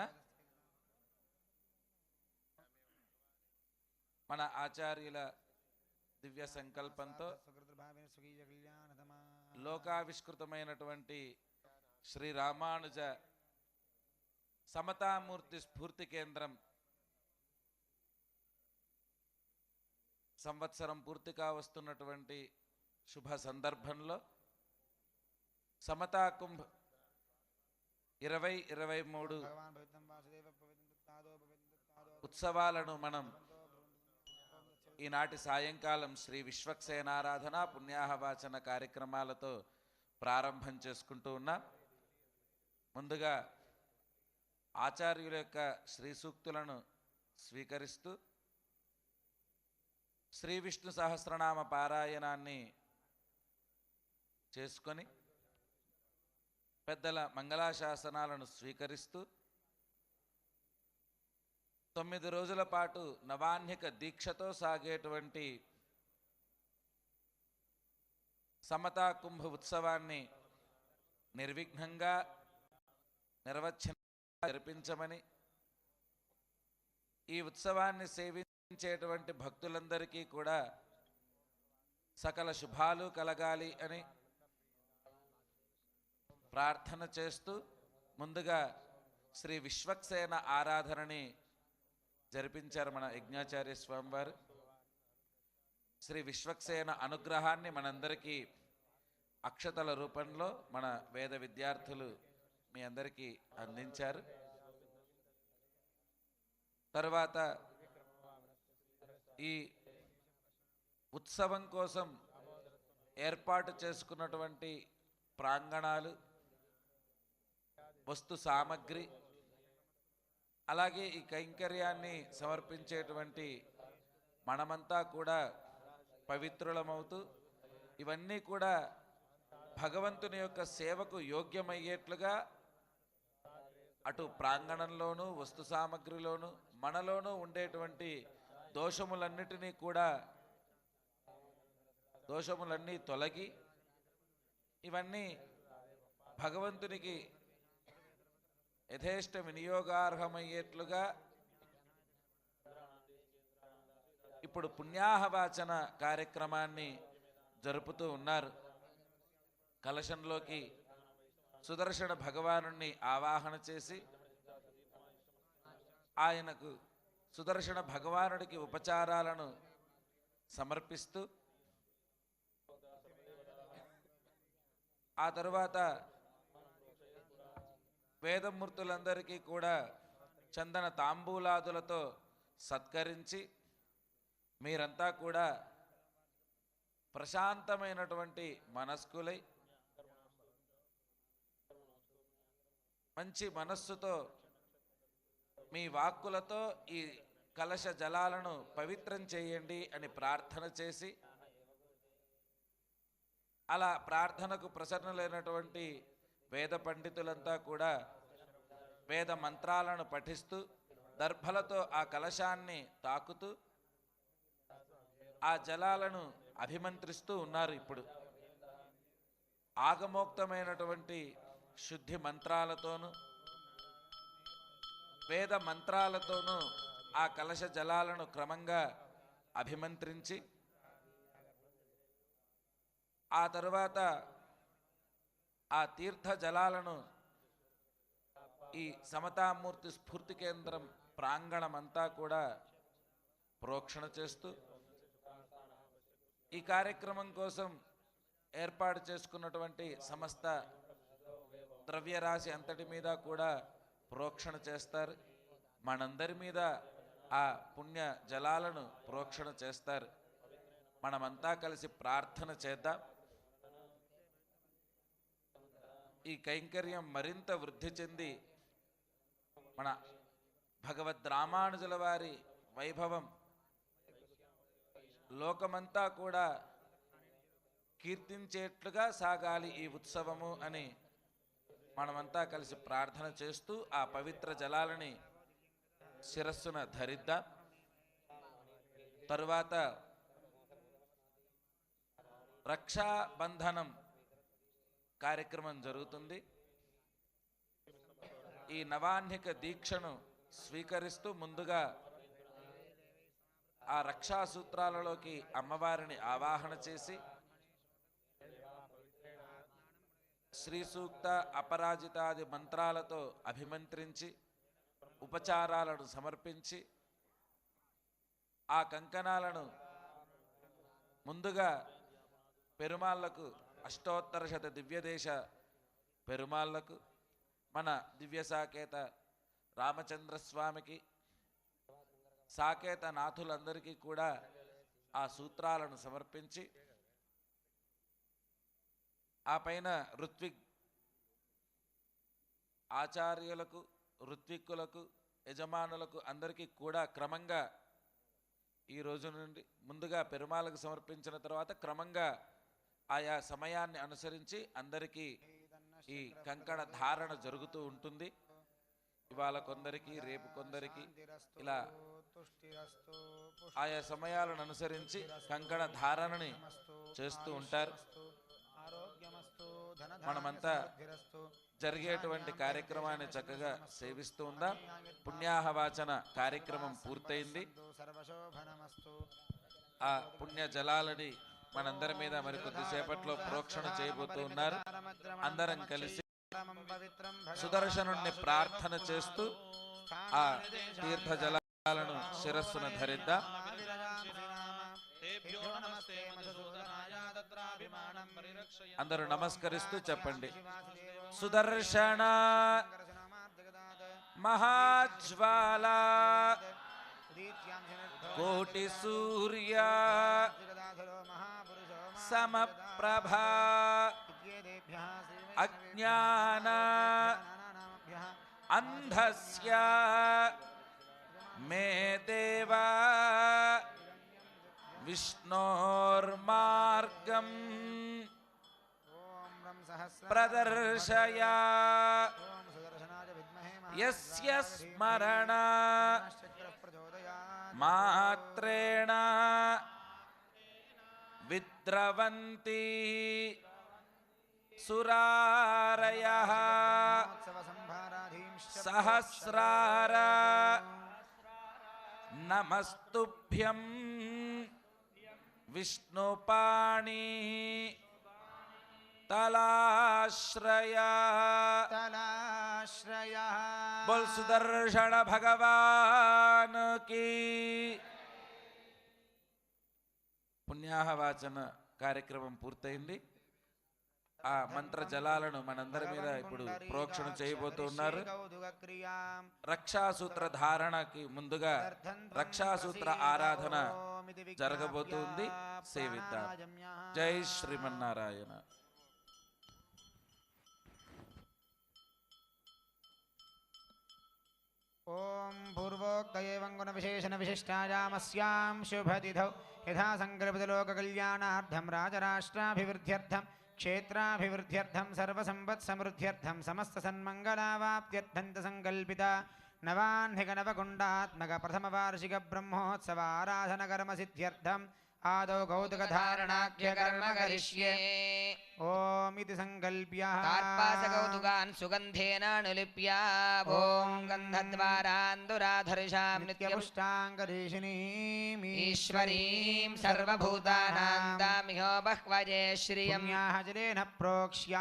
మన ఆచార్యుల దివ్య సంకల్పంతో లోకావిష్కృతమైనటువంటి శ్రీ రామానుజ సమతామూర్తి స్ఫూర్తి కేంద్రం సంవత్సరం పూర్తిగా వస్తున్నటువంటి శుభ సందర్భంలో సమతా కుంభ్ 2023 ఉత్సవాలను మనం ఈనాటి సాయంకాలం శ్రీ విశ్వక్సేనారాధన పుణ్యాహవాచన కార్యక్రమాలతో ప్రారంభం చేసుకుంటూ ఉన్నాం. ముందుగా ఆచార్యుల యొక్క శ్రీ సూక్తులను స్వీకరిస్తూ శ్రీ విష్ణు సహస్రనామ పారాయణాన్ని చేసుకొని పెద్దల మంగళాశాసనాలను స్వీకరిస్తూ 9 రోజుల పాటు నవాహ్నిక దీక్షతో సాగేటువంటి సమతా కుంభ ఉత్సవాన్ని నిర్విఘ్నంగా జరిపించమని, ఈ ఉత్సవాన్ని సేవించేటువంటి భక్తులందరికీ కూడా సకల శుభాలు కలగాలి అని ప్రార్థన చేస్తూ ముందుగా శ్రీ విశ్వక్సేన ఆరాధనని జరిపించారు మన యజ్ఞాచార్య స్వామి వారు. శ్రీ విశ్వక్సేన అనుగ్రహాన్ని మనందరికీ అక్షతల రూపంలో మన వేద విద్యార్థులు మీ అందరికీ అందించారు. తర్వాత ఈ ఉత్సవం కోసం ఏర్పాటు చేసుకున్నటువంటి ప్రాంగణాలు, వస్తు సామగ్రి, అలాగే ఈ కైంకర్యాన్ని సమర్పించేటువంటి మనమంతా కూడా పవిత్రులమవుతూ ఇవన్నీ కూడా భగవంతుని యొక్క సేవకు యోగ్యమయ్యేట్లుగా అటు ప్రాంగణంలోనూ వస్తు సామగ్రిలోనూ మనలోనూ ఉండేటువంటి దోషములన్నీ తొలగి ఇవన్నీ భగవంతునికి యథేష్ట వినియోగార్హమయ్యేట్లుగా ఇప్పుడు పుణ్యాహవాచన కార్యక్రమాన్ని జరుపుతూ ఉన్నారు. కలశంలోకి సుదర్శన భగవానుణ్ణి ఆవాహన చేసి ఆయనకు సుదర్శన భగవానుడికి ఉపచారాలను సమర్పిస్తూ ఆ తరువాత వేదమూర్తులందరికీ కూడా చందన తాంబూలాదులతో సత్కరించి మీరంతా కూడా ప్రశాంతమైనటువంటి మనస్కులై మంచి మనస్సుతో మీ వాక్కులతో ఈ కలశ జలాలను పవిత్రం చేయండి అని ప్రార్థన చేసి అలా ప్రార్థనకు ప్రసన్నలైనటువంటి వేద పండితులంతా కూడా వేద మంత్రాలను పఠిస్తూ దర్భలతో ఆ కలశాన్ని తాకుతూ ఆ జలాలను అభిమంత్రిస్తూ ఉన్నారు. ఇప్పుడు ఆగమోక్తమైనటువంటి శుద్ధి మంత్రాలతోనూ వేద మంత్రాలతోనూ ఆ కలశ జలాలను క్రమంగా అభిమంత్రించి ఆ తరువాత ఆ తీర్థ జలాలను ఈ సమతామూర్తి స్ఫూర్తి కేంద్రం ప్రాంగణమంతా కూడా ప్రోక్షణ చేస్తూ ఈ కార్యక్రమం కోసం ఏర్పాటు చేసుకున్నటువంటి సమస్త ద్రవ్యరాశి అంతటి మీద కూడా ప్రోక్షణ చేస్తారు. మనందరి మీద ఆ పుణ్య జలాలను ప్రోక్షణ చేస్తారు. మనమంతా కలిసి ప్రార్థన చేద్దాం. ఈ కైంకర్యం మరింత వృద్ధి చెంది మన భగవద్ రామానుజుల వారి వైభవం లోకమంతా కూడా కీర్తించేట్లుగా సాగాలి ఈ ఉత్సవము అని మనమంతా కలిసి ప్రార్థన చేస్తూ ఆ పవిత్ర జలాలని శిరస్సున ధరిద్దాం. తరువాత రక్షాబంధనం కార్యక్రమం జరుగుతుంది. ఈ నవాహ్నిక దీక్షను స్వీకరిస్తూ ముందుగా ఆ రక్షా సూత్రాలలోకి అమ్మవారిని ఆవాహన చేసి శ్రీ సూక్త అపరాజితాది మంత్రాలతో అభిమంత్రించి ఉపచారాలను సమర్పించి ఆ కంకణాలను ముందుగా పెరుమాళ్లకు అష్టోత్తర శత దివ్యదేశ పెరుమాళ్లకు మన దివ్య సాకేత రామచంద్రస్వామికి సాకేత నాథులందరికీ కూడా ఆ సూత్రాలను సమర్పించి ఆ పైన ఋత్విక్ ఆచార్యులకు ఋత్విక్కులకు యజమానులకు అందరికీ కూడా క్రమంగా ఈ రోజు నుండి ముందుగా పెరుమాళ్ళకు సమర్పించిన తర్వాత క్రమంగా ఆయా సమయాన్ని అనుసరించి అందరికీ ఈ కంకణ ధారణ జరుగుతూ ఉంటుంది. ఇవాళ కొందరికి రేపు కొందరికి ఇలా ఆయా సమయాలను అనుసరించి కంకణ ధారణని చేస్తూ ఉంటారు. మనమంతా జరిగేటువంటి కార్యక్రమాన్ని చక్కగా సేవిస్తూ ఉందాం. పుణ్యాహవాచన కార్యక్రమం పూర్తయింది. ఆ పుణ్య జలాలని మనందరి మీద మరి కొద్దిసేపట్లో ప్రోక్షణ చేయబోతూ ఉన్నారు. అందరం కలిసి సుదర్శనుణ్ణి ప్రార్థన చేస్తూ ఆ తీర్థ జలాలను శిరస్సును ధరిద్దాం. అందరూ నమస్కరిస్తూ చెప్పండి. సుదర్శన మహాజ్వాల కోటి సూర్య సమప్రభా అజ్ఞాన అంధస్య మే దేవా విష్ణోర్మార్గం ప్రదర్శయ యస్య స్మరణ మాత్రేణ విద్రవంతి సురారయః सहस्रार नमस्तुभ्यं विष्णुपाणि तलाश्रया बोल सुदर्शन भगवान की। పుణ్యాహవాచన కార్యక్రమం పూర్తయింది. ఆ మంత్ర జలాలను మనందరి మీద ఇప్పుడు ప్రోక్షణ చేయబోతున్నారు. రక్షాసూత్ర ధారణకి ముందుగా రక్షాసూత్ర ఆరాధన జరగబోతుంది. సేవిద్దాం. జై శ్రీమన్నారాయణ. ఓం పూర్వోక్తయేవంగుణ విశేషణ విశిష్టాయామస్యాం శుభతిథౌ యథా సంకల్పితలోకకళ్యాణార్థం రాజరాష్ట్రాభివృద్ధ్యర్థం క్షేత్రాభివృద్ధ్యర్థం సర్వసంపత్సమృద్ధ్యర్థం సమస్తసన్మంగళావాప్త్యర్థం చ సంకల్పిత నవాహ్నికనవకుండాత్మక ప్రథమవార్షిక బ్రహ్మోత్సవ ఆరాధనకర్మసిద్ధ్యర్థం ఆదౌ కౌతుకధారణాఖ్యకర్మ కరిష్యే. ఓం ఇది సంకల్ప్య కార్పాసకౌతుకాన్ సుగంధేనానులిప్య ఓం గంధద్వారాందురాధర్షాం నిత్యపుష్టాంగరీషిణీం ఈశ్వరీం సర్వభూతానాం దామిహో బహ్వజే శ్రియం పుణ్యాహజలేన ప్రోక్ష్య.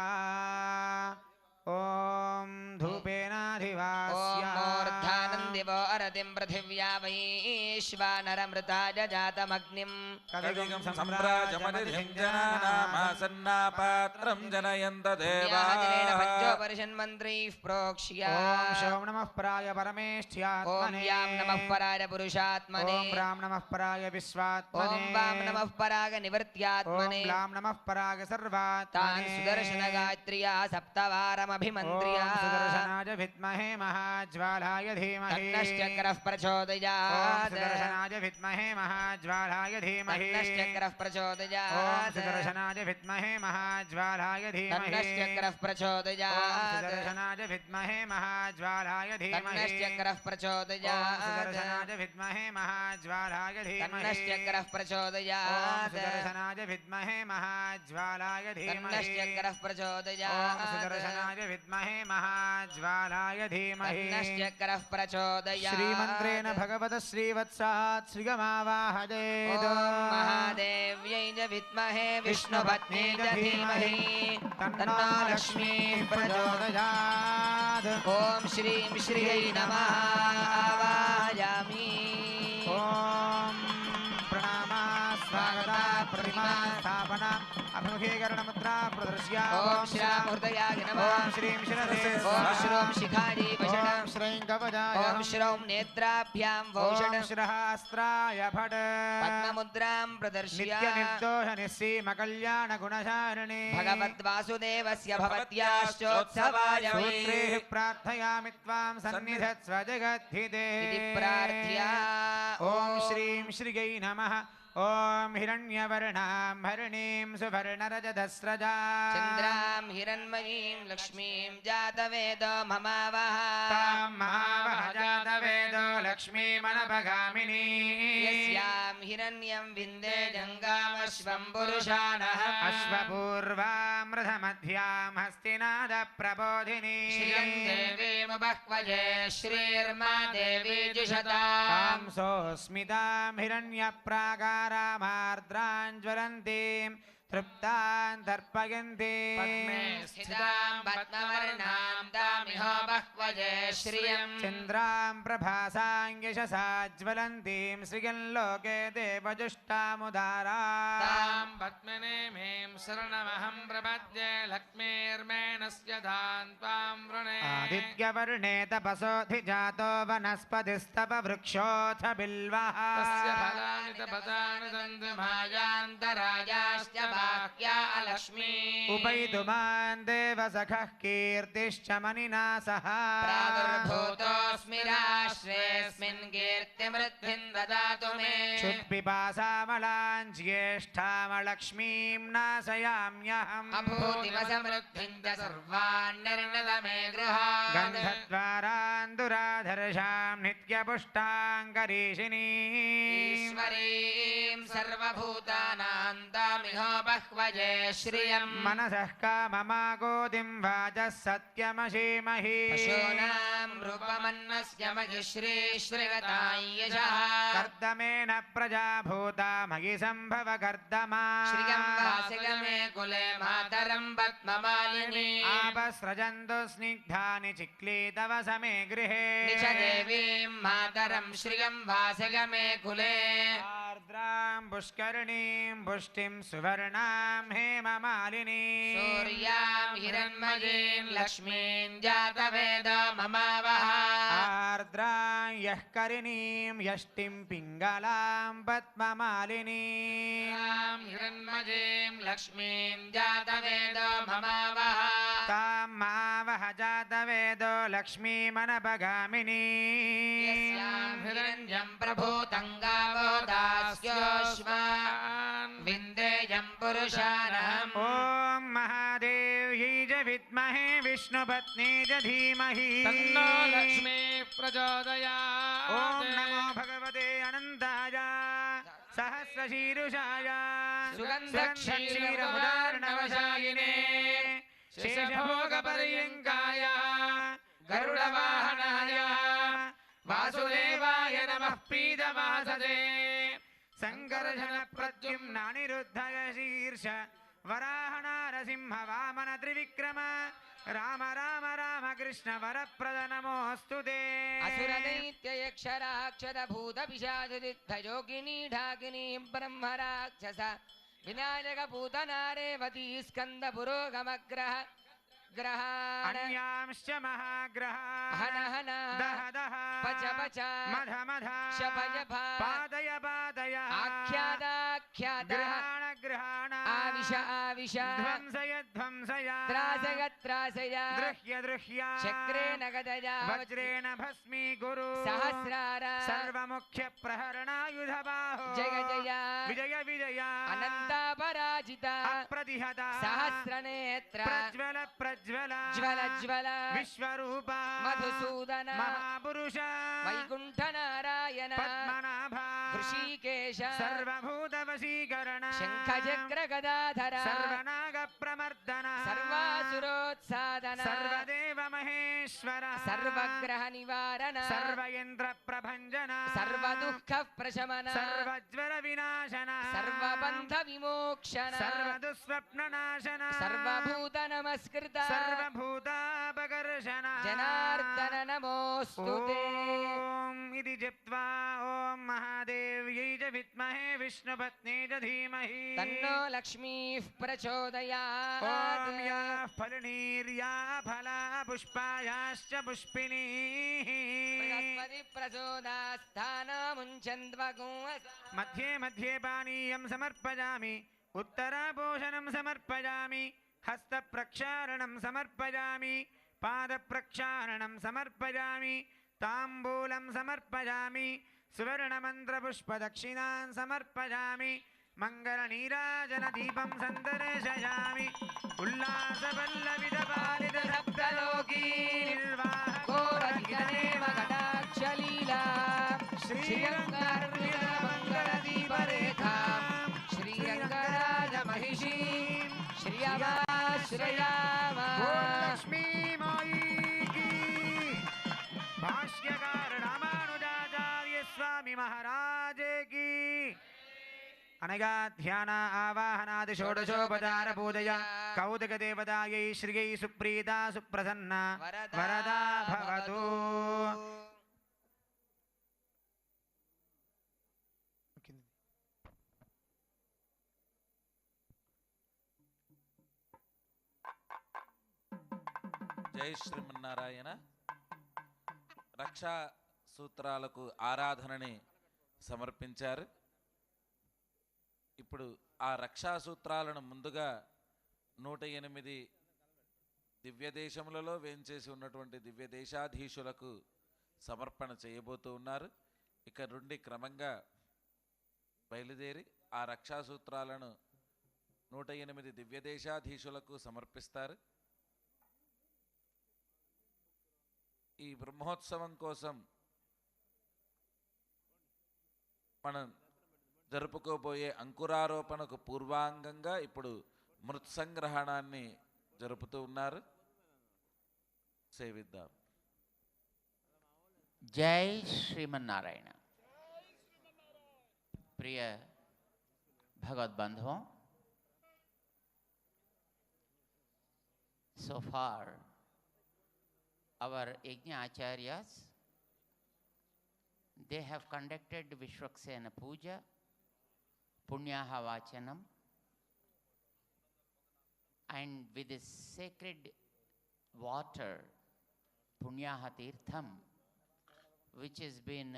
ఓం ధూపేనాధివాస్య మూర్ధానందివో అరతిం పృథివ్యా వైశ్వానరమృతాయ జాతమగ్నిం కవిగం సంభ్రాజమనిధిం జనానామాసన్నాపాత్రం జనయంత దేవాః. పంచోపనిషన్మంత్రైః ప్రోక్ష్య. ఓం శోం నమః పరాయ ఓం పరమేష్ఠ్యాత్మనే. యాం నమః పరాయ పురుషాత్మనే. ఓం రాం నమః పరాయ ఓం విశ్వాత్మనే. వాం నమః పరాగ ఓం నివర్త్యాత్మనే. లాం నమః పరాయ తాన్ సర్వాత్మనే. సుదర్శన గాయత్ర్యా సప్తవారమభిమంత్ర్యా. ఓం సుదర్శనాయ విద్మహే మహాజ్వాలాయ ధీమహి. తన్నశ్చక్రః ఓం ప్రచోదయాత్. సుదర్శనాయ విద్మహే మహాజ్వాలాయ ధీమహి. తన్నశ్చక్రః ఓం ప్రచోదయాత్. సుదర్శనాయ విద్మహే మహాజ్వాలాయ ధీమహి. తన్నశ్చక్రః ఓం ప్రచోదయాత్. సుదర్శనాయ విద్మహే మహాజ్వాలాయ ధీమహి. తన్నశ్చక్రః ఓం ప్రచోదయాత్. సుదర్శనాయ విద్మహే మహాజ్వాలాయ ధీమహి. తన్నశ్చక్రః ఓం ప్రచోదయాత్. సుదర్శనాయ విద్మహే మహాజ్వాలాయ ధీమహి. తన్నశ్చక్రః ఓం ప్రచోదయాత్. సుదర్శనాయ విద్మహే మహాజ్వాలాయ ధీమహి. తన్నశ్చక్రః ప్రచోదయాత్. శ్రీమంత్రేణ భగవత శ్రీవత్సాత్ శ్రీగమావాహయేత్. ఓం మహాదేవ్యై చ విద్మహే విష్ణుపత్న్యై చ ధీమహి తన్నో లక్ష్మీః ప్రచోదయాత్. ప్రచోదయాత్. ఓం శ్రీం శ్రీయై నమః ఆవాహయామి. ఓం ప్రణామ స్వాగత ప్రతిమా స్థాపన అభిముఖీకరణ ముద్రా ప్రదర్శ్య. ఓం శ్రామూర్తయాయ నమః. ఓం శ్రీం శిరసే ఓం శ్రోం శిఖాజీ ఓం వషడం. శ్రీం కవచాయ. ఓం శ్రౌం నేత్రాభ్యాం ఓం వౌషడం. శిరహాస్త్రాయ ఫట్. పద్మముద్రాం ప్రదర్శ్య. నిత్య నిర్దోష నిస్సీమ కళ్యాణ గుణశారిణి. భగవద్వాసుదేవస్య భవత్యాశ్చోత్సవాయ వై. సూత్రైః ప్రార్థయామి త్వాం సన్నిధత్స్వ జగద్ధితే. ఇది ప్రార్థ్య. ఓం శ్రీం శ్రీయై నమః. ఓం హిరణ్యవర్ణాం హరిణీం సువర్ణరజతస్రజా. చంద్రాం హిరణ్మయీం లక్ష్మీం జాతవేదో మమావహ. తాం మహావహ జాతవేదో లక్ష్మీమనభగామినీ. యస్యాం హిరణ్యం విందే జంగామశ్వం పురుషానః. అశ్వపూర్వామృధమధ్యాం హస్తినాద ప్రబోధినీ. శ్రియం దేవీముపహ్వజే శ్రీర్మా దేవీ జుషతా. తాం సోస్మితాం హిరణ్యప్రాకారామార్ద్రాంజ్వలంతీం తృప్తాన్ తర్పయంతీం. పద్మే స్థితాం పద్మవర్ణాం తామిహో బహ్వజే శ్రియం. చంద్రాం ప్రభాసాం యశసాజ్వలంతీం శ్రియం లోకే దేవజుష్టాముదారా. तां पद्मनेमीं शरणमहं प्रपद्ये लक्ष्मीर्मेणस्य धान् त्वां वृणे. ఆదిత్యవర్ణే తపసోధిజాతో వనస్పతిస్తపవృక్షోऽथ బిల్వః. तस्य फलानि तपतानि तन्तुमायान्तरायाश्च बाह्या अलक्ष्मी. उपैतुमान् देवसखः कीर्तिश्च मनिना सह. प्रादुर्भूतोऽस्मि राष्ट्रेऽस्मिन् कीर्तिमृद्धिं ददातु मे. क्षुत्पिपासामलां ज्येष्ठामलक्ष्मीं नाशयाम्यहम्. अभूतिमसमृद्धिं च सर्वान् निर्णद मे गृहात्. गन्धद्वारान् దురాధర్షాం నిత్యపుష్టాంగరీషిణీ ఈశ్వరీం సర్వభూతానాం తామిహో బహ్వజే శ్రియం మనసః కామమాగోదిం వాచः సత్యమశీమహి పశూనాం రూపమన్నస్య మహిశ్రీ శ్రీగతాం యశః కర్దమేన ప్రజాభూతా మయి సంభవ కర్దమా శ్రియం వాసిగమే కులే మాతరం పద్మమాలిని ఆపస్రజంతు స్నిగ్ధాని చిక్లీతవ సమే గృహే నిచ దేవీం మాతరం శ్రియం వాసిగమే కులే ఆర్ద్రాం పుష్కరిణీం పుష్టిం సువర్ణాం హేమమాలినీం సూర్యాం హిరణ్మయీం లక్ష్మీం జాతవేదో మమావహ ఆర్ద్రాం యః కరిణీం యష్టిం పింగళాం పద్మమాలినీం హిరణ్మయీం లక్ష్మీం జాతవేదో మమావహ తాం మావహ జాతవేదో లక్ష్మీమనపగామినీ యస్యాం హిరణ్యం ప్రభూతం గావో దాస్యోష్మాన్ విందేయం పురుషానహం ఓం మహాదేవ్యై చ విద్మహే విష్ణుపత్నీ చ ధీమహి తన్నో లక్ష్మీ ప్రచోదయాత్ ఓం నమో భగవతే అనంతాయ సహస్రశీరుషాయ సుగంధక్షీరముదార్ణవశాయినే శేషభోగపర్యంకాయ గరుడవాహనాయ వాసుదేవాయ నమః ప్రీతవాసదే సంకర్షణ ప్రద్యుమ్నానిరుద్ధయ శీర్ష వరాహ నారసింహ వామన త్రివిక్రమ రామ రామ రామ కృష్ణ వరప్రద నమోస్తుతే అసురదైత్యయక్షరాక్షర భూత పిశాచరిద్ధ యోగిని ఢాకిని బ్రహ్మరాక్షస వినాయక పూతనారేవతీ స్కంద పురోగమగ్రహ గ్రహాణ అన్యాంశ్చ మహాగ్రహాః హన హన దహ దహ పచ పచ మధ మధ శపయ భ పాదయ పాదయ ఆఖ్యాదాఖ్యాద గ్రహాణ గ్రహాణ ఆవిష ఆవిష ధ్వంసయ ధ్వంసయ త్రాసయ త్రాసయ దృహ్య దృహ్య చక్రేణ గదయా వజ్రేణ భస్మీ గురు సహస్రార సర్వముఖ్య ప్రహరణాయుధ బాహో జయ జయ విజయ విజయ అనంతాపరాజిత అప్రతిహత సహస్రనేత్ర ప్రజ్వల ప్రజ్వల జ్వల జ్వల విశ్వరూప మధుసూదన మహాపురుష వైకుంఠ నారాయణ పద్మనాభ హృషీకేశ సర్వభూత వశీకరణ శంఖచక్ర గదాధర సర్వనాగ ప్రమర్దన సర్వాసురోత్సాదన సర్వదేవ మహేశ్వర సర్వగ్రహ నివారణ సర్వయంత్ర ప్రభంజన సర్వదుఃఖ ప్రశమన సర్వజ్వర వినాశన సర్వబంధ విమోక్షణ సర్వదుస్వప్న నాశన సర్వభూత నమస్కృత సర్వభూతాపకర్షణ జనార్దన నమోస్తుతే ఓం ఇది జప్త్వా ఓం మహాదేవ్యై చ విద్మహే విష్ణుపత్నీ చ ధీమహి తన్నో లక్ష్మీః ప్రచోదయాత్ ఓం యా ఫలనీర్యా ఫలా పుష్పాయాశ్చ పుష్పిణీః బృహస్పతి ప్రచోదాస్థానముంచన్వగో మధ్యే మధ్యే పానీయం సమర్పయామి ఉత్తరాభూషణం సమర్పయామి హస్త ప్రక్షాళనం సమర్పయామి పాద ప్రక్షాళనం సమర్పయామి తాంబూలం సమర్పయామి సువర్ణమంత్రపుష్పదక్షిణాన్ సమర్పయామి మంగళనీరాజన దీపం సందర్శయామి ఉల్లాసపల్లవిదపాలిత సప్తలోకీ ఘోరహితనేమ కటాక్షలీలా శ్రీరంగర్వితమంగళదీపరేఖా శ్రీరంగరాజ మహిషీ శ్రియమాశ్రయామ లక్ష్మీ మాయీకి భాష్యకార రామానుజాచార్య స్వామి మహారాజకి అనగా ధ్యాన ఆవాహనాది షోడశోపచార పూజయ కౌతుక దేవతాయై శ్రియై సుప్రీత సుప్రసన్న వరదా భవతు. జై శ్రీమన్నారాయణ. రక్షా సూత్రాలకు ఆరాధనని సమర్పించారు. ఇప్పుడు ఆ రక్షా సూత్రాలను ముందుగా 108 దివ్య దేశములలో వేంచేసి ఉన్నటువంటి దివ్య దేశాధీశులకు సమర్పణ చేయబోతూ ఉన్నారు. ఇక నుండి క్రమంగా బయలుదేరి ఆ రక్షా సూత్రాలను 108 దివ్య దేశాధీశులకు సమర్పిస్తారు. ఈ బ్రహ్మోత్సవం కోసం మనం జరుపుకోబోయే అంకురారోపణకు పూర్వాంగంగా ఇప్పుడు మృత్సంగ్రహణాన్ని జరుపుతూ ఉన్నారు. సేవిద్దాం. జై శ్రీమన్నారాయణ. ప్రియ భగవద్బంధువం, so far our yajna acharyas, they have conducted Vishwaksena Puja, Punyaha Vachanam, and with the sacred water, Punyaha Tirtham, which has been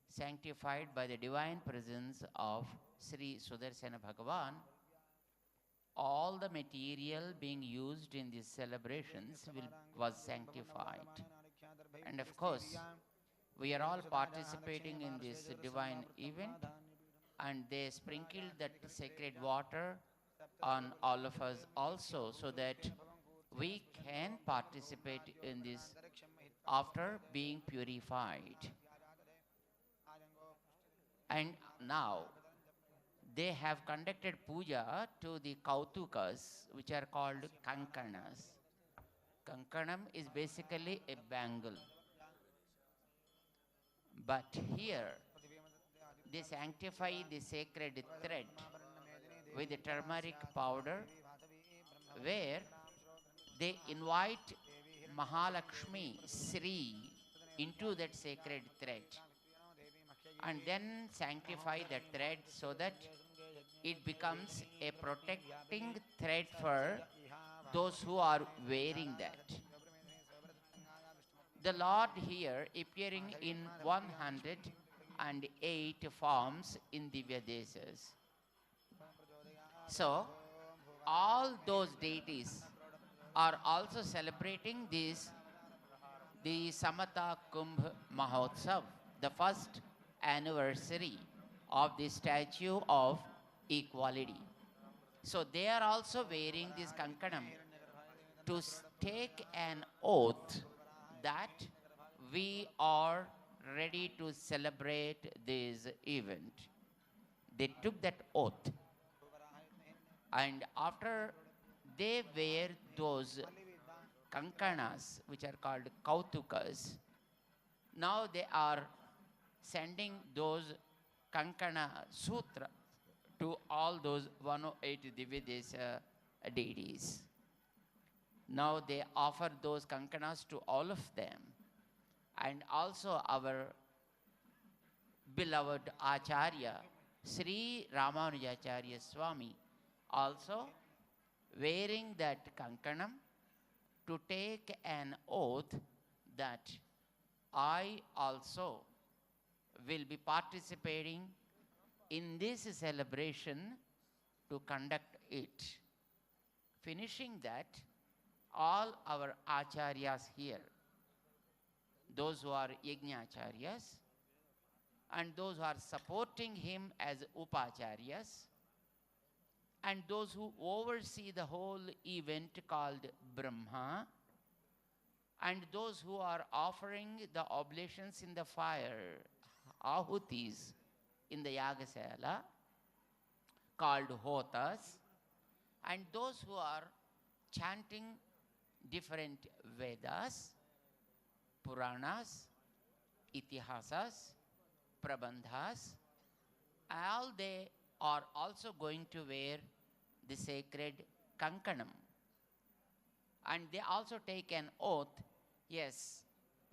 sanctified by the divine presence of Sri Sudarsana Bhagavan, all the material being used in these celebrations was sanctified. And of course, we are all participating in this divine event, and they sprinkled that sacred water on all of us also, so that we can participate in this after being purified. And now they have conducted puja to the kautukas, which are called kankanas. Kankanam is basically a bangle. But here they sanctify the sacred thread with the turmeric powder, where they invite Mahalakshmi Sri into that sacred thread, and then sanctify that thread so that it becomes a protecting thread for those who are wearing that. The Lord here appearing in 108 forms in Divya Desas. So all those deities are also celebrating this, the Samata Kumbh Mahotsav, the first anniversary of the statue of equality. So they are also wearing this kankanam to take an oath that we are ready to celebrate this event. They took that oath, and after they wear those kankanas, which are called kautukas, now they are sending those kankana sutra to all those 108 Divyadesa deities. Now they offer those kankanas to all of them. And also our beloved Acharya, Sri Ramanujacharya Swamy, also wearing that kankanam to take an oath that I also will be participating in this celebration to conduct it. Finishing that, all our acharyas here, those who are yajna acharyas and those who are supporting him as upacharyas, and those who oversee the whole event called Brahma, and those who are offering the oblations in the fire, ahutis in the yagasala called hotas, and those who are chanting different Vedas, Puranas, Itihasas, Prabandhas, all they are also going to wear the sacred kankanam. And they also take an oath, yes,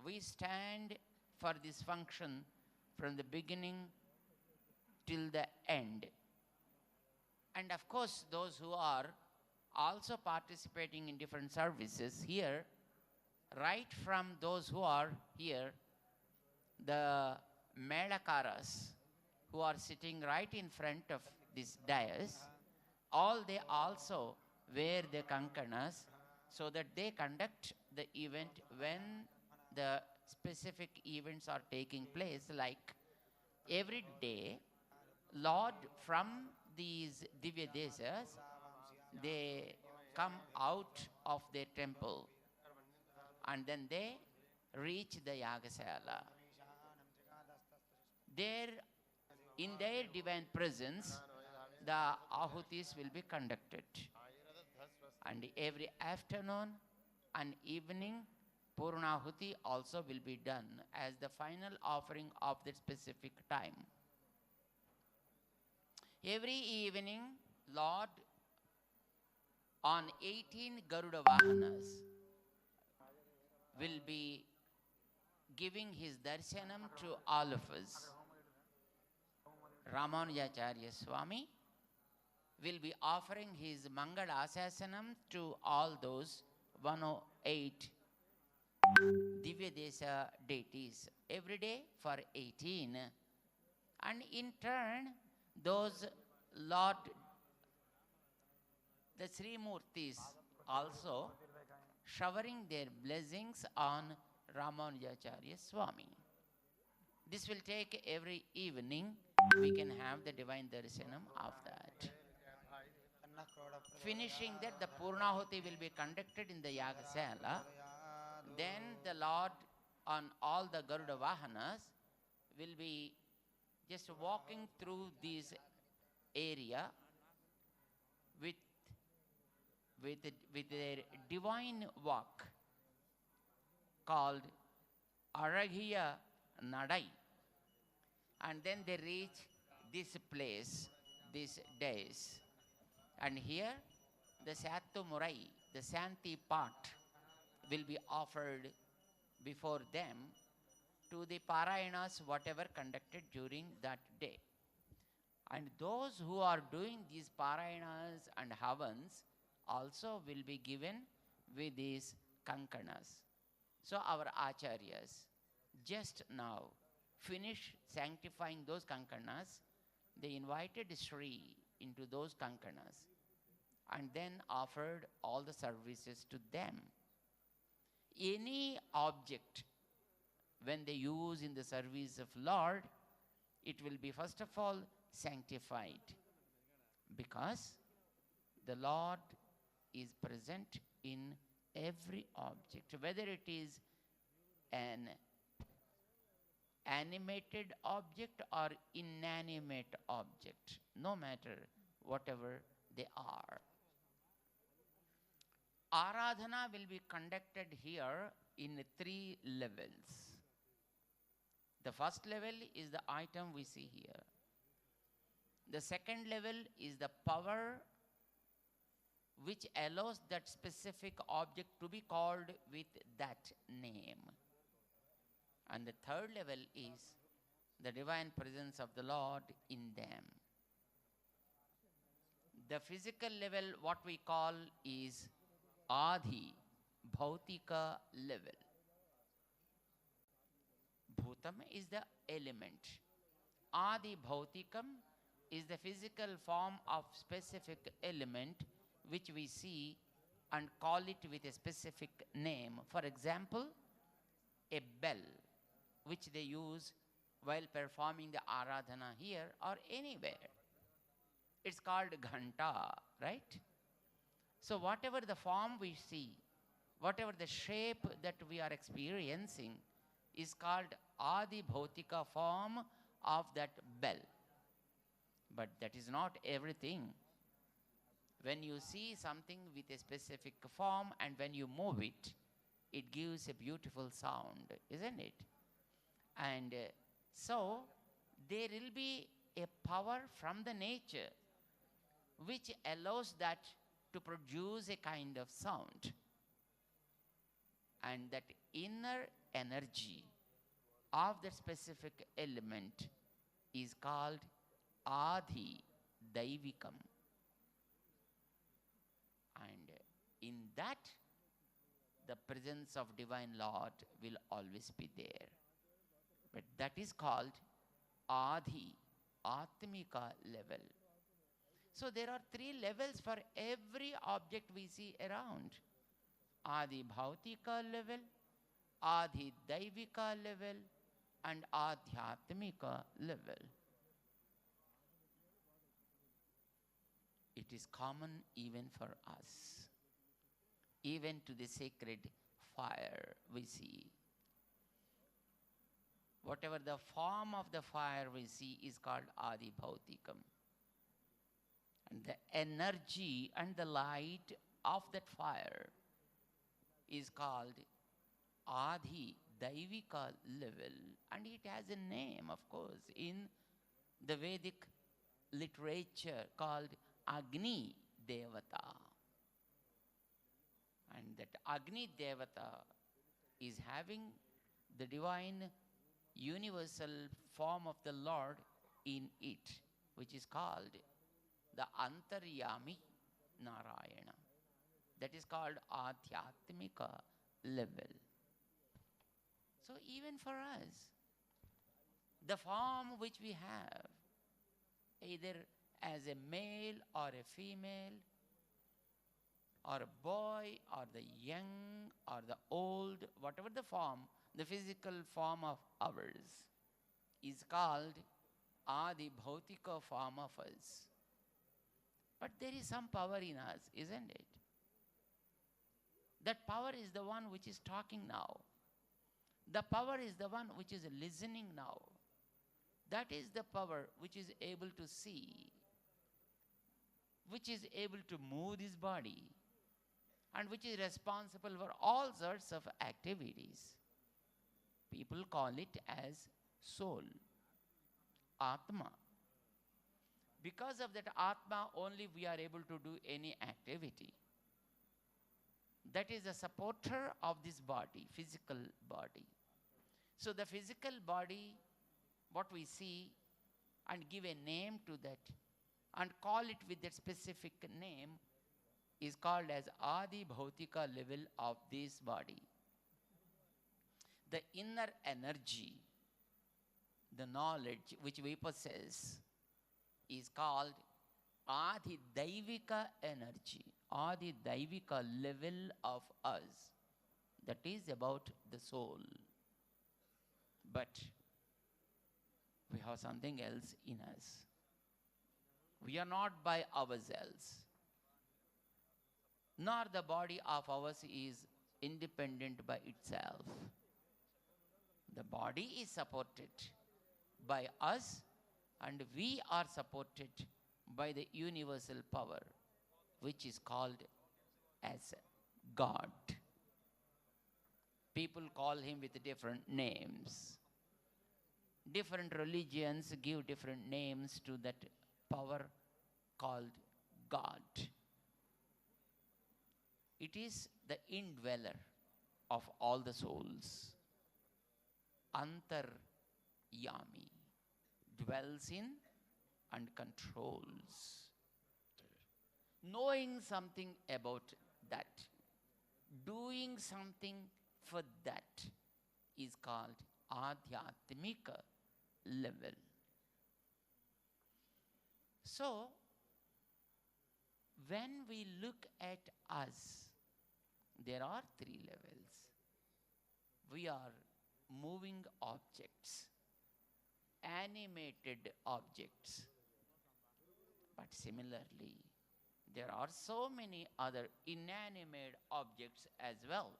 we stand for this function from the beginning till the end. And of course, those who are also participating in different services here, right from those who are here, the Medakaras who are sitting right in front of this dais, all they also wear the kankanas so that they conduct the event when the specific events are taking place. Like every day, Lord from these Divya Desas, they come out of their temple, and then they reach the Yagasala. There, in their divine presence, the ahutis will be conducted. And every afternoon and evening, Purnahuti also will be done as the final offering of that specific time. Every evening, Lord, on 18 Garuda Vahanas, will be giving his darshanam to all of us. Ramanujacharya Swamy will be offering his Mangala Asasanam to all those 108 Divya Desha deities every day for 18. And in turn, those Lord, the Sri Murtis also showering their blessings on Ramanujacharya Swamy. This will take every evening. We can have the divine darshanam of that. Finishing that, the Purnahuti will be conducted in the Yagasala. Then the Lord on all the Garuda Vahanas will be just walking through this area with their divine walk called Araghiya Nadai. And then they reach this place, these days. And here, the Sattu Murai, the Santi part, will be offered before them to the Parayanas, whatever conducted during that day. And those who are doing these Parayanas and Havans also will be given with these Kankanas. So our Acharyas just now finished sanctifying those Kankanas. They invited Sri into those Kankanas and then offered all the services to them. Any object, when they use in the service of Lord, it will be first of all sanctified, because the Lord is present in every object, whether it is an animated object or inanimate object, no matter whatever they are. Aradhana will be conducted here in 3 levels. The first level is the item we see here. The second level is the power which allows that specific object to be called with that name. And the third level is the divine presence of the Lord in them. The physical level, what we call is Adhi, Bhautika level. Bhutam is the element. Adi Bhautikam is the physical form of specific element which we see and call it with a specific name. For example, a bell which they use while performing the Aradhana here or anywhere. It's called Ghanta, right? So whatever the form we see, whatever the shape that we are experiencing is called Adi Bhautika form of that bell. But that is not everything. When you see something with a specific form and when you move it, it gives a beautiful sound, isn't it? And so there will be a power from the nature which allows that to produce a kind of sound. And that inner energy of the specific element is called Adhi Daivikam. And in that, the presence of Divine Lord will always be there. But that is called Adhi, Atmika level. So there are 3 levels for every object we see around. Adi Bhautika level, Adi Daivika level, and Adhyatmika level. It is common even for us. Even to the sacred fire we see. whatever the form of the fire we see is called Adi Bhautikam. And the energy and the light of that fire is called Adi Daivika level. And it has a name, of course, in the Vedic literature called Agni Devata. And that Agni Devata is having the divine universal form of the Lord in it, which is called the Antaryami Narayana. That is called adhyatmika level. So even for us, the form which we have, either as a male or a female, or a boy, or the young, or the old, whatever the form, the physical form of ours, is called Adi Bhautika form of us. But there is some power in us, isn't it? That power is the one which is talking now. The power is the one which is listening now. That is the power which is able to see, which is able to move this body, and which is responsible for all sorts of activities. People call it as soul, Atma. Because of that Atma, only we are able to do any activity. That is the supporter of this body, physical body. So the physical body, what we see, and give a name to that, and call it with that specific name, is called as Adi Bhautika level of this body. The inner energy, the knowledge which we possess, is called Adi Daivika energy, Adi Daivika level of us. That is about the soul. But we have something else in us. We are not by ourselves, nor the body of ours is independent by itself. The body is supported by us, and we are supported by the universal power, which is called as God. People call him with different names. Different religions give different names to that power called God. It is the indweller of all the souls. Antaryami, dwells in and controls. Knowing something about that, doing something for that, is called adhyatmika level. So, when we look at us, there are three levels. We are moving objects, animated objects. But similarly, there are so many other inanimate objects as well.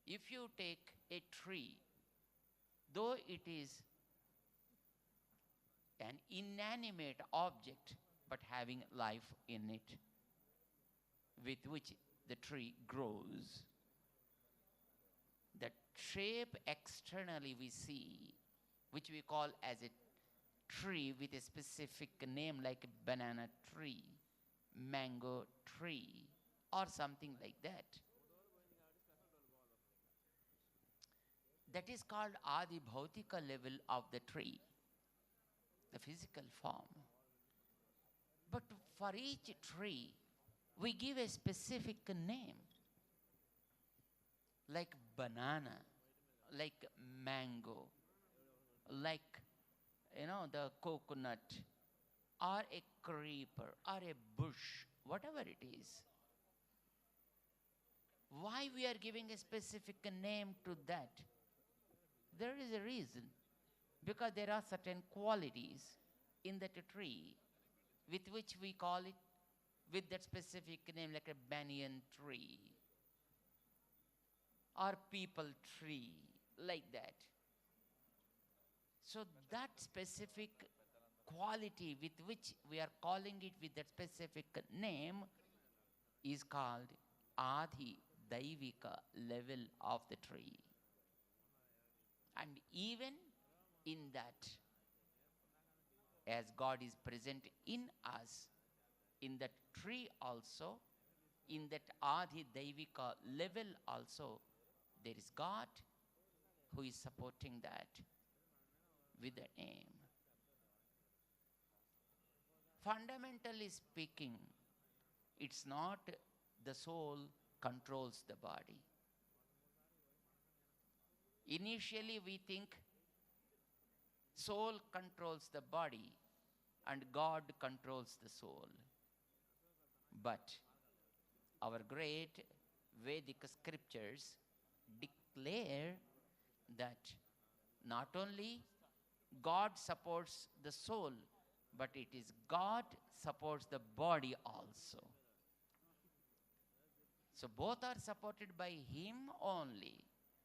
If you take a tree, though it is an inanimate object, but having life in it, with which the tree grows, the shape externally we see, which we call as a tree with a specific name like a banana tree, mango tree, or something like that. That is called Adi Bhautika level of the tree, the physical form. But for each tree, we give a specific name, like banana, like mango, like, the coconut, or a creeper, or a bush, whatever it is. Why we are giving a specific name to that? There is a reason. Because there are certain qualities in that tree with which we call it with that specific name, like a banyan tree or people tree, like that. So that specific quality with which we are calling it with that specific name is called Adi Daivika level of the tree. And even in that, as God is present in us, in that tree also, in that Adi Daivika level also, there is God who is supporting that with the aim. Fundamentally speaking, it's not the soul controls the body. Initially we think soul controls the body and God controls the soul. But our great Vedic scriptures declare that not only God supports the soul, but it is God supports the body also. So both are supported by Him only.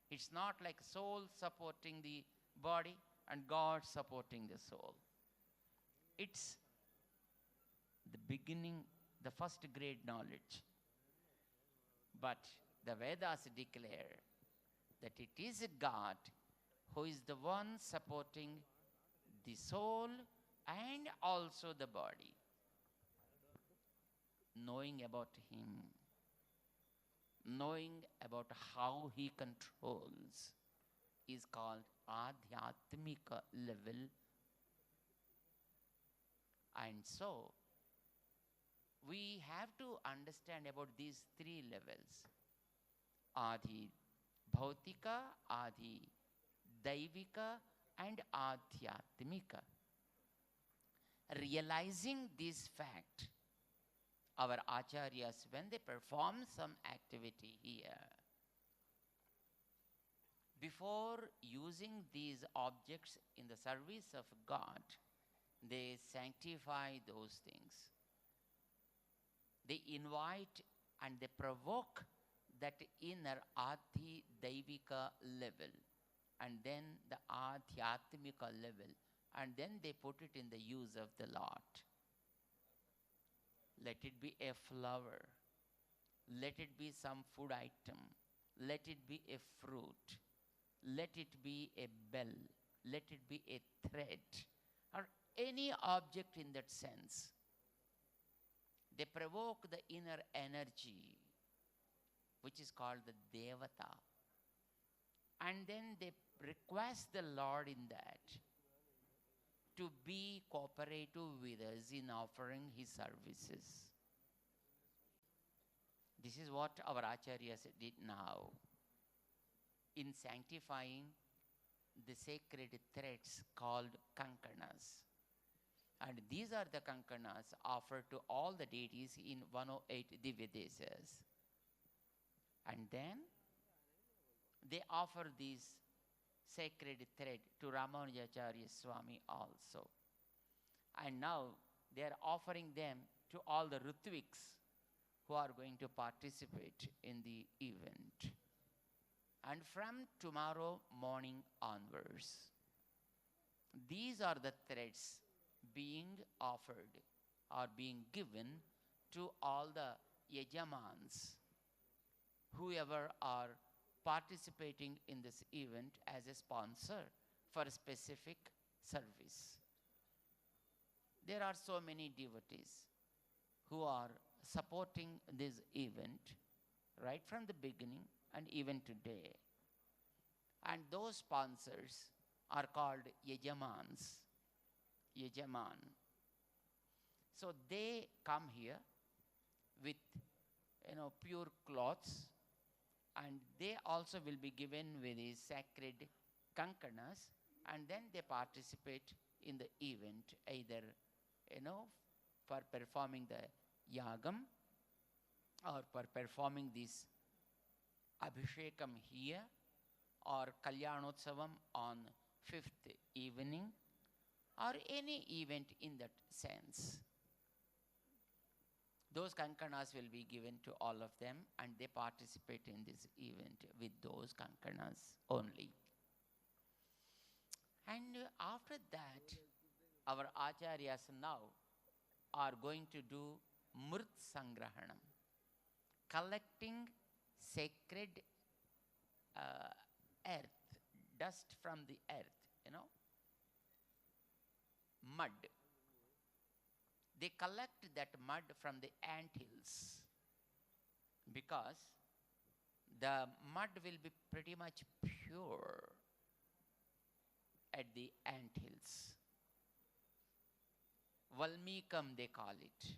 It's not like soul supporting the body and God supporting the soul. It's the beginning, the first grade knowledge. But the Vedas declare that it is God who is the one supporting the soul and also the body. Knowing about Him, knowing about how He controls is called adhyatmika level. And so, we have to understand about these three levels. Adi Bhautika, Adi Daivika and Adhyatmika. Realizing this fact, our acharyas, when they perform some activity here, before using these objects in the service of God, they sanctify those things. They invite and they provoke that inner Adi Daivika level, and then the Adhyatmika level, and then they put it in the use of the Lord. Let it be a flower, let it be some food item, let it be a fruit, let it be a bell, let it be a thread, or any object in that sense. They provoke the inner energy, which is called the Devata. And then they request the Lord in that to be cooperative with us in offering His services. This is what our acharyas did now in sanctifying the sacred threads called kankanas. And these are the kankanas offered to all the deities in 108 Divyadesas. And then they offer these sacred thread to Ramanujacharya Swamy also. And now they are offering them to all the Ritviks who are going to participate in the event. And from tomorrow morning onwards, these are the threads being offered or being given to all the yajamans, whoever are participating in this event as a sponsor for a specific service. There are so many devotees who are supporting this event right from the beginning and even today. And those sponsors are called yajamans. Yajaman. So they come here with pure cloths, and they also will be given with these sacred kankanas, and then they participate in the event, either for performing the yagam or for performing this abhishekam here or kalyanotsavam on 5th evening, or any event in that sense. Those kankanas will be given to all of them, and they participate in this event with those kankanas only. And after that, our acharyas now are going to do murt sangrahanam, collecting sacred earth, dust from the earth, mud. They collect that mud from the ant hills because the mud will be pretty much pure at the ant hills. Adhyatmikam they call it,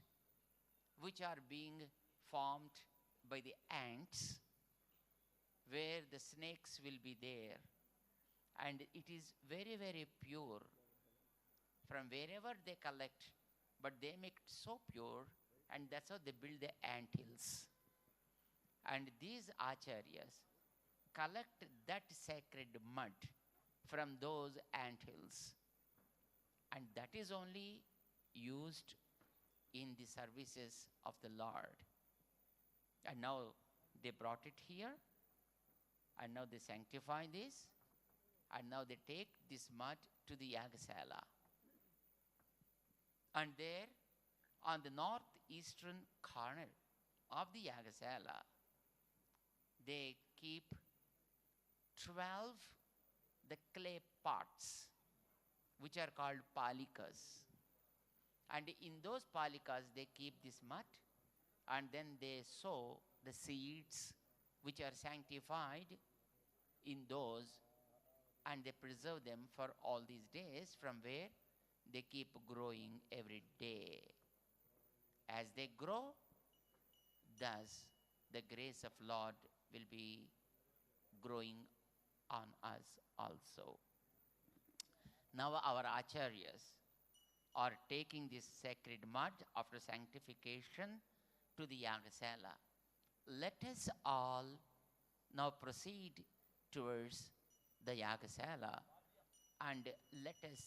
which are being formed by the ants, where the snakes will be there, and it is very, very pure from wherever they collect, but they make it so pure, and that's how they build the ant hills. And these acharyas collect that sacred mud from those ant hills, and that is only used in the services of the Lord. And now they brought it here, and now they sanctify this, and now they take this mud to the Yagasala. And there, on the northeastern corner of the Yagasala, they keep 12 the clay pots, which are called palikas. And in those palikas, they keep this mud, and then they sow the seeds which are sanctified in those, and they preserve them for all these days, from where they keep growing every day. As they grow, thus the grace of Lord will be growing on us also. Now our acharyas are taking this sacred mud after sanctification to the Yagasala. Let us all now proceed towards the Yagasala and let us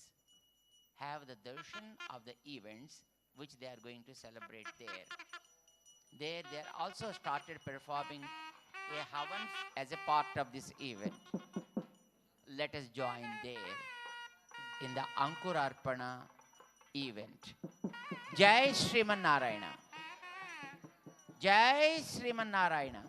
have the darshan of the events which they are going to celebrate there. There they are also started performing a havan as a part of this event. Let us join there in the Ankurarpana event. Jai Sriman Narayana. Jai Sriman Narayana.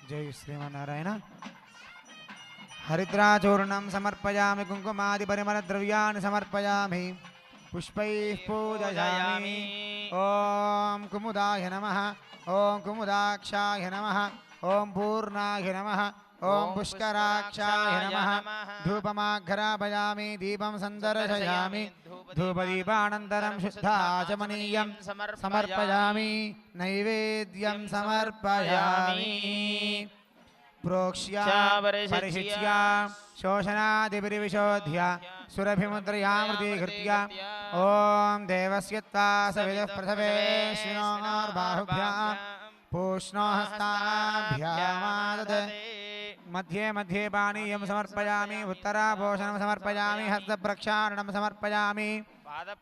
जय श्रीमन्नारायण हरिद्राचूर्णं समर्पयामि कुङ्कुमादिपरिमलद्रव्याणि समर्पयामि पुष्पैः पूजयामि ॐ कुमुदाय नमः ॐ कुमुदाक्षाय नमः ॐ पूर्णाय नमः ॐ पुष्कराक्षाय नमः धूपमाघ्रापयामि दीपं सन्दर्शयामि धूपदीपानन्तरं शुद्धाचमनीयं समर्पयामि नैवेद्यं समर्पयामि प्रोक्ष्य परिशिच्य शोषणादिपरिविशोध्य सुरभिमुद्रयामृतीकृत्य ॐ देवस्य त्वा सविदुः प्रथमेश्विनोर्बाहुभ्यां पूष्णो हस्ताभ्यामादत् मध्ये मध्ये पानीयं समर्पयामि उत्तरापोषणं समर्पयामि हस्तप्रक्षालनं समर्पयामि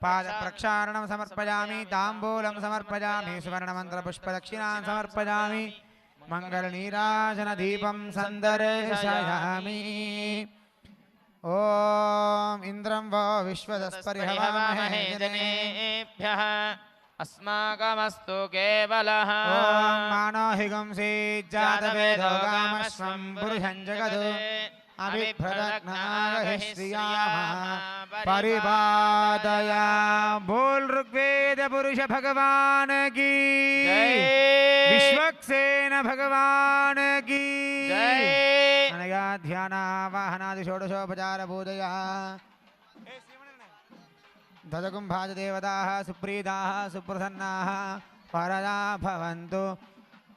पादप्रक्षालनं समर्पयामि ताम्बूलं समर्पयामि सुवर्णमन्त्रपुष्पदक्षिणां समर्पयामि मङ्गलनीराजनदीपं सन्दर्शयामि ॐ इन्द्रं वो विश्वदस्परिहवामहे जनेभ्यः अस्माकमस्तु केवलः ॐ मानो हि गुंसीज्जातवेदो गामश्वं पुरुषं जगदो अभिभ्रदग्नागहि श्रियामः परिपादया बोल ऋग्वेद पुरुष भगवान की विश्वक्सेन भगवान की अनया ध्यानावाहनादि षोडशोपचार पूजया धजकुम्भाज देवताः सुप्रीताः सुप्रसन्नाः वरदा भवन्तु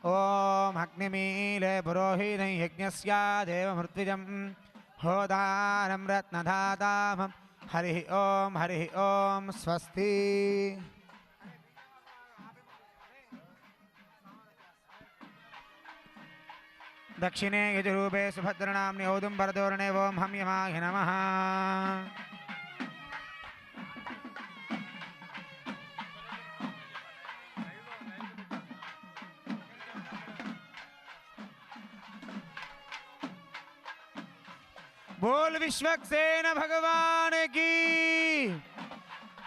ॐ अग्निमीले पुरोहितं यज्ञस्य देवमृत्युजं होदानं रत्नधातामं हरिः ॐ स्वस्ति दक्षिणे यजुरूपे सुभद्रनाम्नि औदुम्बरदोरणे ॐ हम्यमाय नमः बोल विश्वक्सेन भगवान की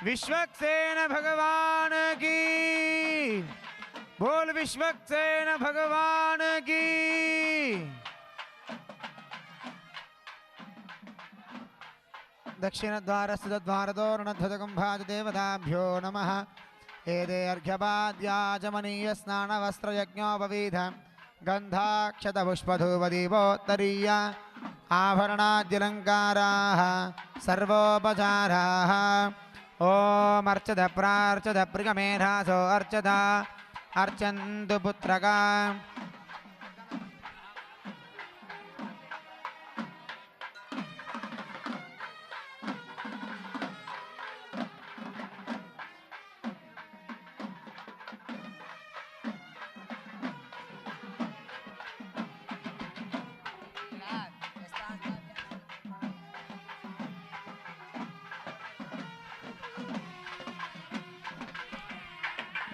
विश्वक्सेन भगवान की बोल विश्वक्सेन भगवान की दक्षिणद्वारस्थितद्वारतोरणध्वजकुम्भाज देवताभ्यो नमः एते अर्घ्यपाद्याचमनीय स्नानवस्त्रयज्ञोपवीत गन्धाक्षतपुष्पधूपदीपोत्तरीय आभरणाद्यलङ्काराः सर्वोपचाराः ॐ अर्चत प्रार्चत प्रियमेधासो अर्चत अर्चन्तु पुत्रका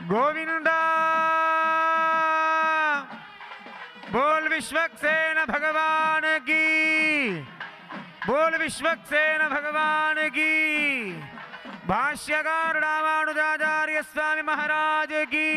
गोविंदा बोल विश्वक्सेन भगवान की बोल विश्वक्सेन भगवान की भाष्यकार रामानुजाचार्य स्वामी महाराज की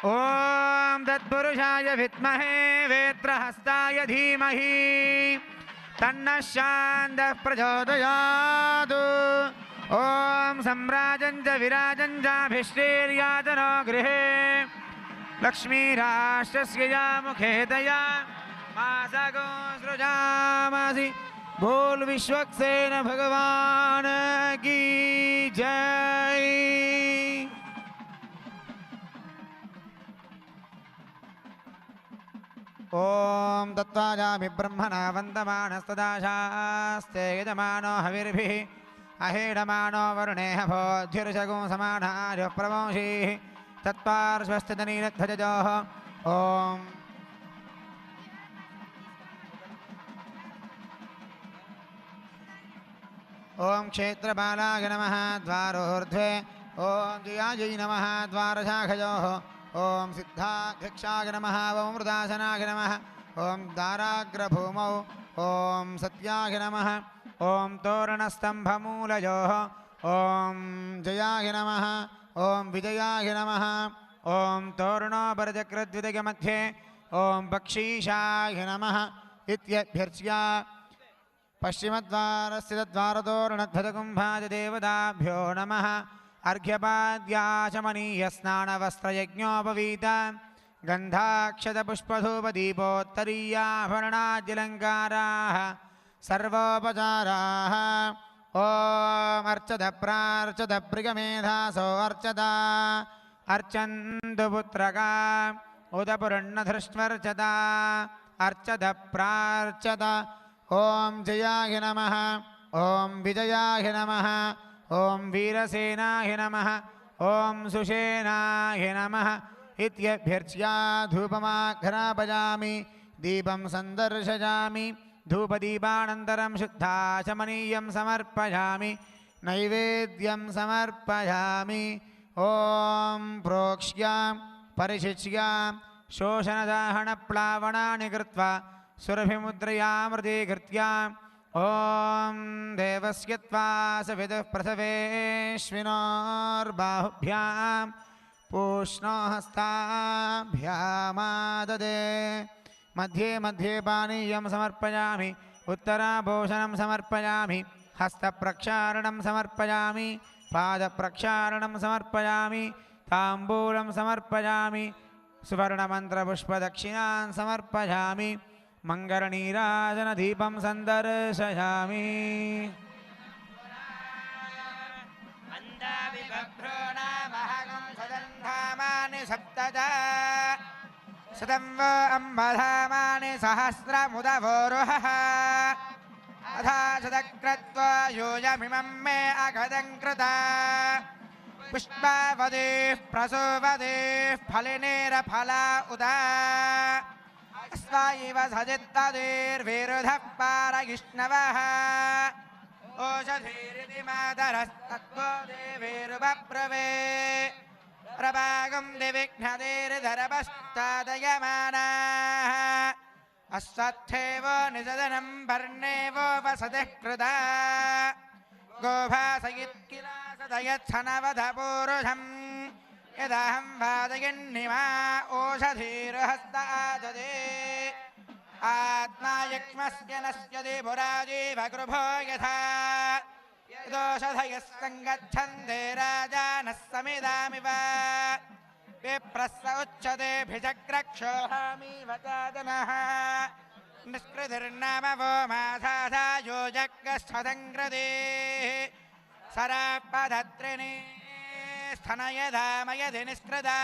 ओम तत्पुरुषाय विद्महे वेत्रहस्ताय धीमहि तन्नः शान्तः प्रचोदयात् ओम सम्राजं च विराजं चाभिष्टेर्यातनो गृहे लक्ष्मीराष्ट्रस्य या मुखे दया मासगो सृजामसि बोल विश्वक्सेन भगवान की जय। ओम तत्त्वाजामि ब्रह्मणा वन्दमानस्तदाशास्ते यजमानो हविर्भिः अहेडमानो वरुणेह भोज्युर्षगुं समानार्यः प्रवंशीः तत्पार्श्वस्थितनीलध्वजयोः ओम ओम क्षेत्रपालाय नमः द्वारोर्ध्वे ओम जयायै नमः द्वारशाखयोः ॐ सिद्धाध्यक्षाय नमः ॐ वृदासनाय नमः ॐ दाराग्रभूमौ ॐ सत्याय नमः ॐ तोरणस्तम्भमूलयोः ॐ जयाय नमः ॐ विजयाय नमः ॐ तोरणोपरचक्रद्वितयमध्ये ॐ बक्षीशाय नमः इत्यभ्यर्च्य पश्चिमद्वारस्य द्वारतोरणध्वजकुम्भाजदेवताभ्यो नमः अर्घ्यपाद्याचमनीयस्नानवस्त्रयज्ञोपवीत गन्धाक्षतपुष्पधूपदीपोत्तरीयाभरणाद्यलङ्काराः सर्वोपचाराः ॐ अर्चत प्रार्चत प्रियमेधासो अर्चता अर्चन्तु पुत्रका उदपुरन्नधृष्वर्चता अर्चत प्रार्चत ॐ जयाय नमः ॐ विजयाय नमः ॐ वीरसेनाय नमः ॐ सुषेणाय नमः इत्यभ्यर्च्य धूपमाघ्रापयामि दीपं सन्दर्शयामि धूपदीपानन्तरं शुद्धाचमनीयं समर्पयामि नैवेद्यं समर्पयामि ॐ प्रोक्ष्य परिशिच्य शोषणदाहनप्लावनानि कृत्वा सुरभिमुद्रयामृतीकृत्य ॐ देवस्य त्वा सविदुः प्रसवेश्विनोर्बाहुभ्यां पूष्णो हस्ताभ्यामाददे मध्ये मध्ये पानीयं समर्पयामि उत्तराभूषणं समर्पयामि हस्तप्रक्षालनं समर्पयामि पादप्रक्षालनं समर्पयामि ताम्बूलं समर्पयामि सुवर्णमन्त्रपुष्पदक्षिणान् समर्पयामि मङ्गलनीराजनदीपं सन्दर्शयामि सदन्धामानि सप्तजा शतं वो अम्बधामानि सहस्रमुदवोरुहः अथा शतक्रत्वा यूयमिमं मे अगदं कृता पुष्पावदेः प्रसोवदेः फलिनेरफला उदा अस्वायिव सजित्तदेर्विरुधः पारगिष्णवः ओषधीरिति मातरस्तत्त्वो देवीरुपब्रवे प्रभागं दिविघ्नदेर्धरपश्चादयमानाः अस्वत्थेवो निषदनं वर्णेवो वसतिः कृता गोभासयित्किला सदयच्छनवधपूरुषम् यदहं वादयन्निमा ओषधीर्हस्ताददे आत्मा यक्ष्मस्य नश्यति पुराजीवगृभो यथा यदोषधयः सङ्गच्छन्ते राजानः समिदामिव विप्रस्स उच्यते भिचक्रक्षोहामीव चादनः निष्कृतिर्नाम वो मासाधा योजग्रस्थदङ्कृतेः सरापधत्रिणी स्थनयधामयधि निष्कृता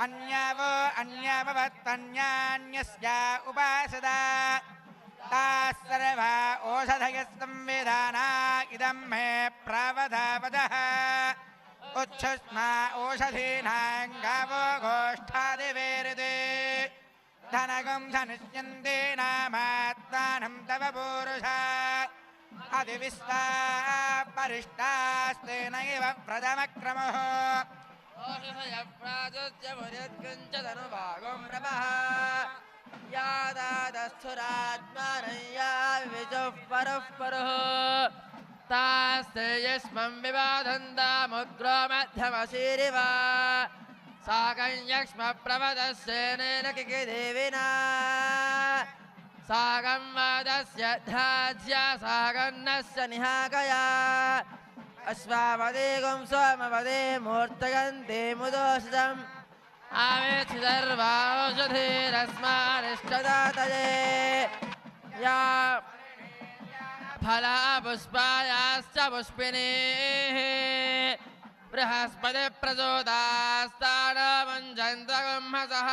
अन्यावो अन्याववत्तन्यान्यस्या उपासदा ताः सर्वा ओषधयः संविधाना इदं मे प्रावधावदः उच्छुष्मा ओषधीनां गावो गोष्ठादिवेरिते धनगं धनिष्यन्ते नामात्मानं तव पुरुषा अधिविस्ता परिष्टास्तेन इव प्रथमक्रमः ओषधयप्राजुत्यमुद्यमुद्यन्तनुभागं प्रभः यादादस्थुरात्मानय्या विजुः परुः परुः तास्ते यस्मं विबाधन्तामुग्रो मध्यमशीरिव साकं यक्ष्म प्रवदस्येनेन किकिदेविना सागं वादस्य धाज्या सागन्नस्य निहाकया अश्वावदेगं सोमवदे मूर्तयन्ते मुदोषितम् आवेत्सि सर्वा ओषधीरस्मानिष्टदातये या फला पुष्पायाश्च पुष्पिणीः बृहस्पति प्रचोदास्तानमञ्जन्तगुंहसः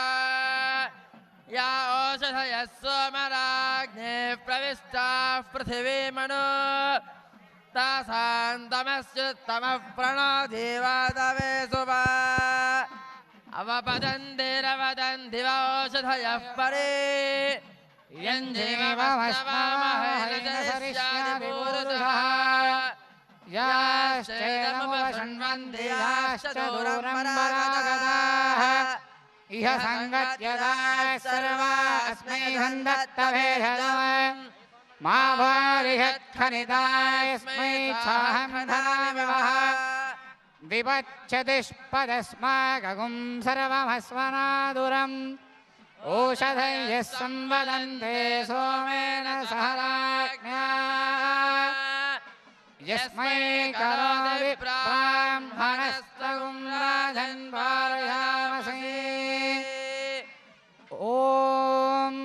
या ओषधयः सोमराज्ञे प्रविष्टाः पृथिवीमनो तासान्तमस्युत्तमः प्रणो देवादवे सुवा अवपदन्तिरवदन्ति वोषधयः परे यञ्जीवमस्मामहेन सरिष्यादिपूरुषः याश्चैनमुपशृणु शृण्वन्ति याश्च दूरम्बरागताः इह सङ्गत्यदाः सर्वास्मै सन्दत्तभेषजम् मा वारिहत्खनितास्मै चाहं धनामिवः विपच्यतिष्पदस्माकगुं सर्वमस्वनादुरम् ओषधयः संवदन्ते सोमेन सह राज्ञा यस्मै करोति ब्राह्मणस्तगुं राजन् पारयामसे ॐ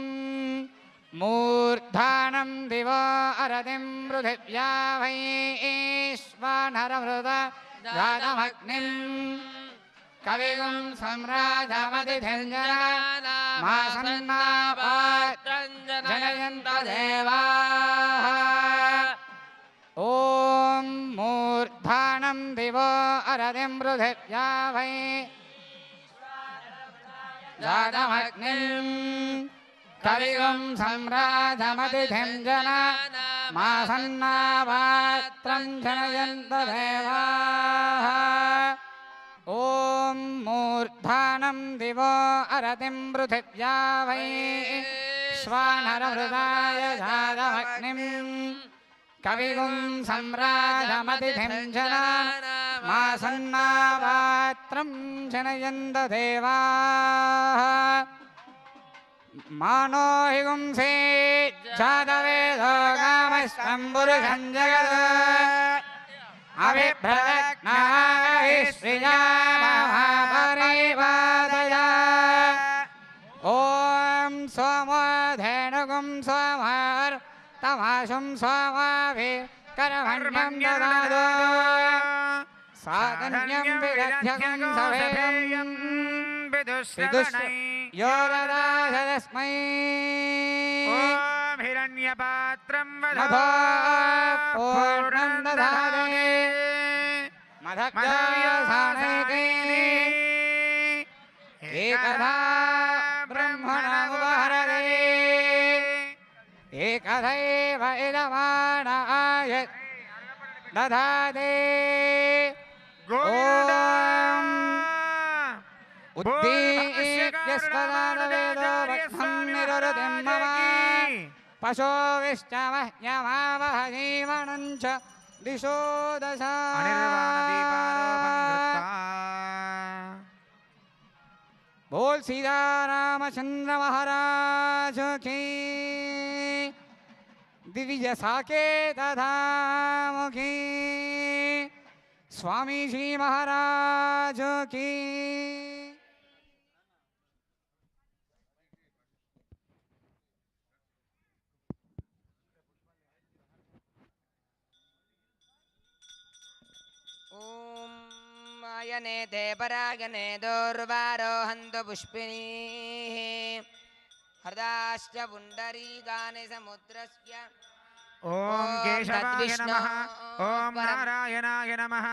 मूर्धानं दिवो अरतिं पृथिव्या वैश्वानरमृत जातमग्निम् कविगुं सम्राजमतिथिञ्जनमासन्नापात्रं जनयन्त देवाः ॐ मूर्धानं दिवो अरतिं पृथिव्या वै जातमग्निम् कविगुं सम्राजमतिथिञ्जनमासन्नापात्रं जनयन्त देवाः ॐ मूर्धानं दिवो अरतिं पृथिव्या वै श्वानरमृताय जातमग्निम् कविगुं सम्राजमतिथिञ्जनमासन्नापात्रं जनयन्त देवाः मानो हि गुंसे जातवेदो कामस्तं जगत् अभिभ्रदग्नाहि श्रिया महापरिवादया ॐ सोमो धेनुगुं सोमर्तमाशुं सोमाभिकर्मण्यं ददातु साधन्यं विदध्यं सवेयं यो ददात तस्मै ॐ हिरण्यपात्रं वदो पूर्णं ददाति मदव्यसानैकैः एकदा ब्रह्मणमुपहरति एकदैव इदमानाय ददाति उद्दीप्यस्वदानवेदो भक्तं निरृतिं मम पशो विष्टमह्यमावह जीवनं च दिशो दश बोल सीता रामचंद्र महाराज की दिव्य साकेत धाम की स्वामी जी महाराज की आयने ते परागने दोर्वारोहन्तु पुष्पिणीः हृदाश्च पुण्डरीकानि समुद्रस्य ॐ केशवाय नमः ॐ नारायणाय नमः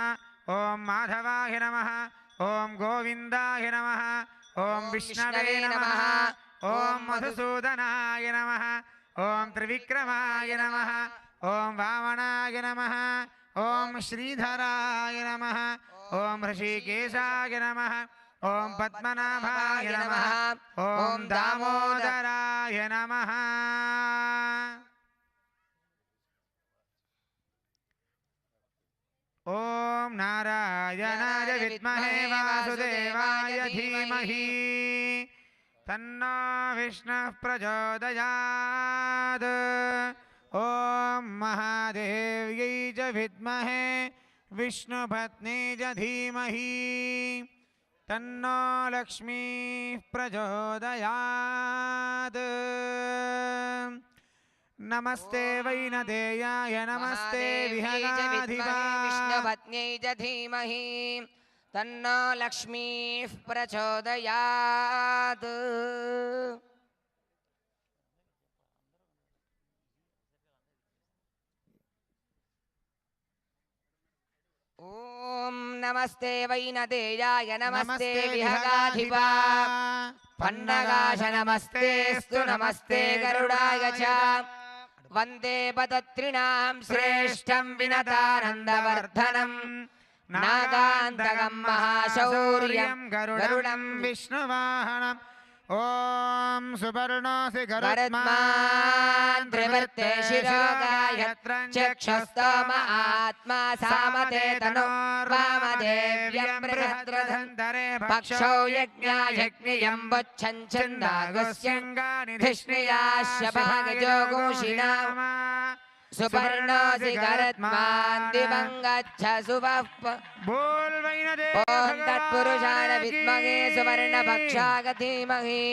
ॐ माधवाय नमः ॐ गोविन्दाय नमः ॐ विष्णवे नमः ॐ मधुसूदनाय नमः ॐ त्रिविक्रमाय नमः ॐ वामनाय नमः ॐ श्रीधराय नमः ॐ ऋषिकेशाय नमः ॐ पद्मनाभाय नमः ॐ दामोदराय नमः ॐ नारायणाय विद्महे वासुदेवाय धीमहि तन्नो विष्णुः प्रचोदयात् ॐ महादेव्यै च विद्महे विष्णुपत्नी च धीमहि तन्नो लक्ष्मीः प्रचोदयात् नमस्ते वैनदेयाय नमस्ते विहगाधिपाय विष्णुपत्न्यै च धीमहि तन्नो लक्ष्मीः प्रचोदयात् ॐ नमस्ते वैनदेयाय नमस्ते विहगाधिपाय पन्नगाश नमस्तेस्तु नमस्ते गरुडाय च वन्दे पदत्रिणां श्रेष्ठं विनतानन्दवर्धनं नागान्तकं महाशौर्यं गरुडं विष्णुवाहनम् ॐ सुपर्णोऽसि गरुत्मान् त्रिवृत्ते शिरोगायत्रं चक्षुस्तोम आत्मा सामते तनुर्वामदेव्यं बृहद्रधन्तरे पक्षौ यज्ञायज्ञयं बुच्छं छन्दागुस्यङ्गानिधिष्णियाश्च भागजोगुषिणाम् सुपर्णोऽसि गरुत्मान् दिवं गच्छ शुभः ॐ तत्पुरुषाय विद्महे सुवर्णभक्षाय धीमहि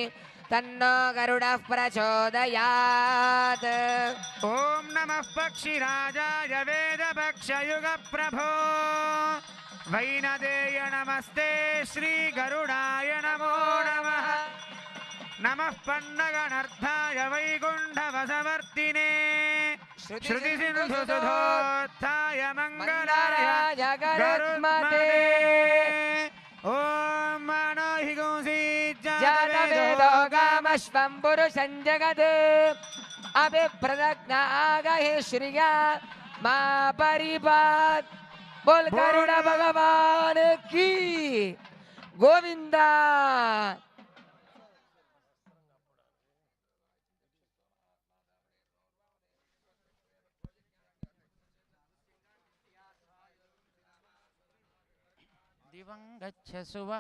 तन्नो गरुडः प्रचोदयात् ॐ नमः पक्षिराजाय वेदपक्षयुगप्रभो वैनदेय नमस्ते श्रीगरुडाय नमो नमः नमः पन्नगणर्थाय वैकुण्ठवसवर्तिने श्रुतिसिन्धुसुधोत्थाय मङ्गलाय गरुत्मते ॐ मानो हि जानवेदोगामश्वं पुरुषं जगत् अभिप्रदग्न आगहि श्रिया मा परिपात् बोल गरुड़ भगवान की गोविंदा दिवंगच्छ सुवा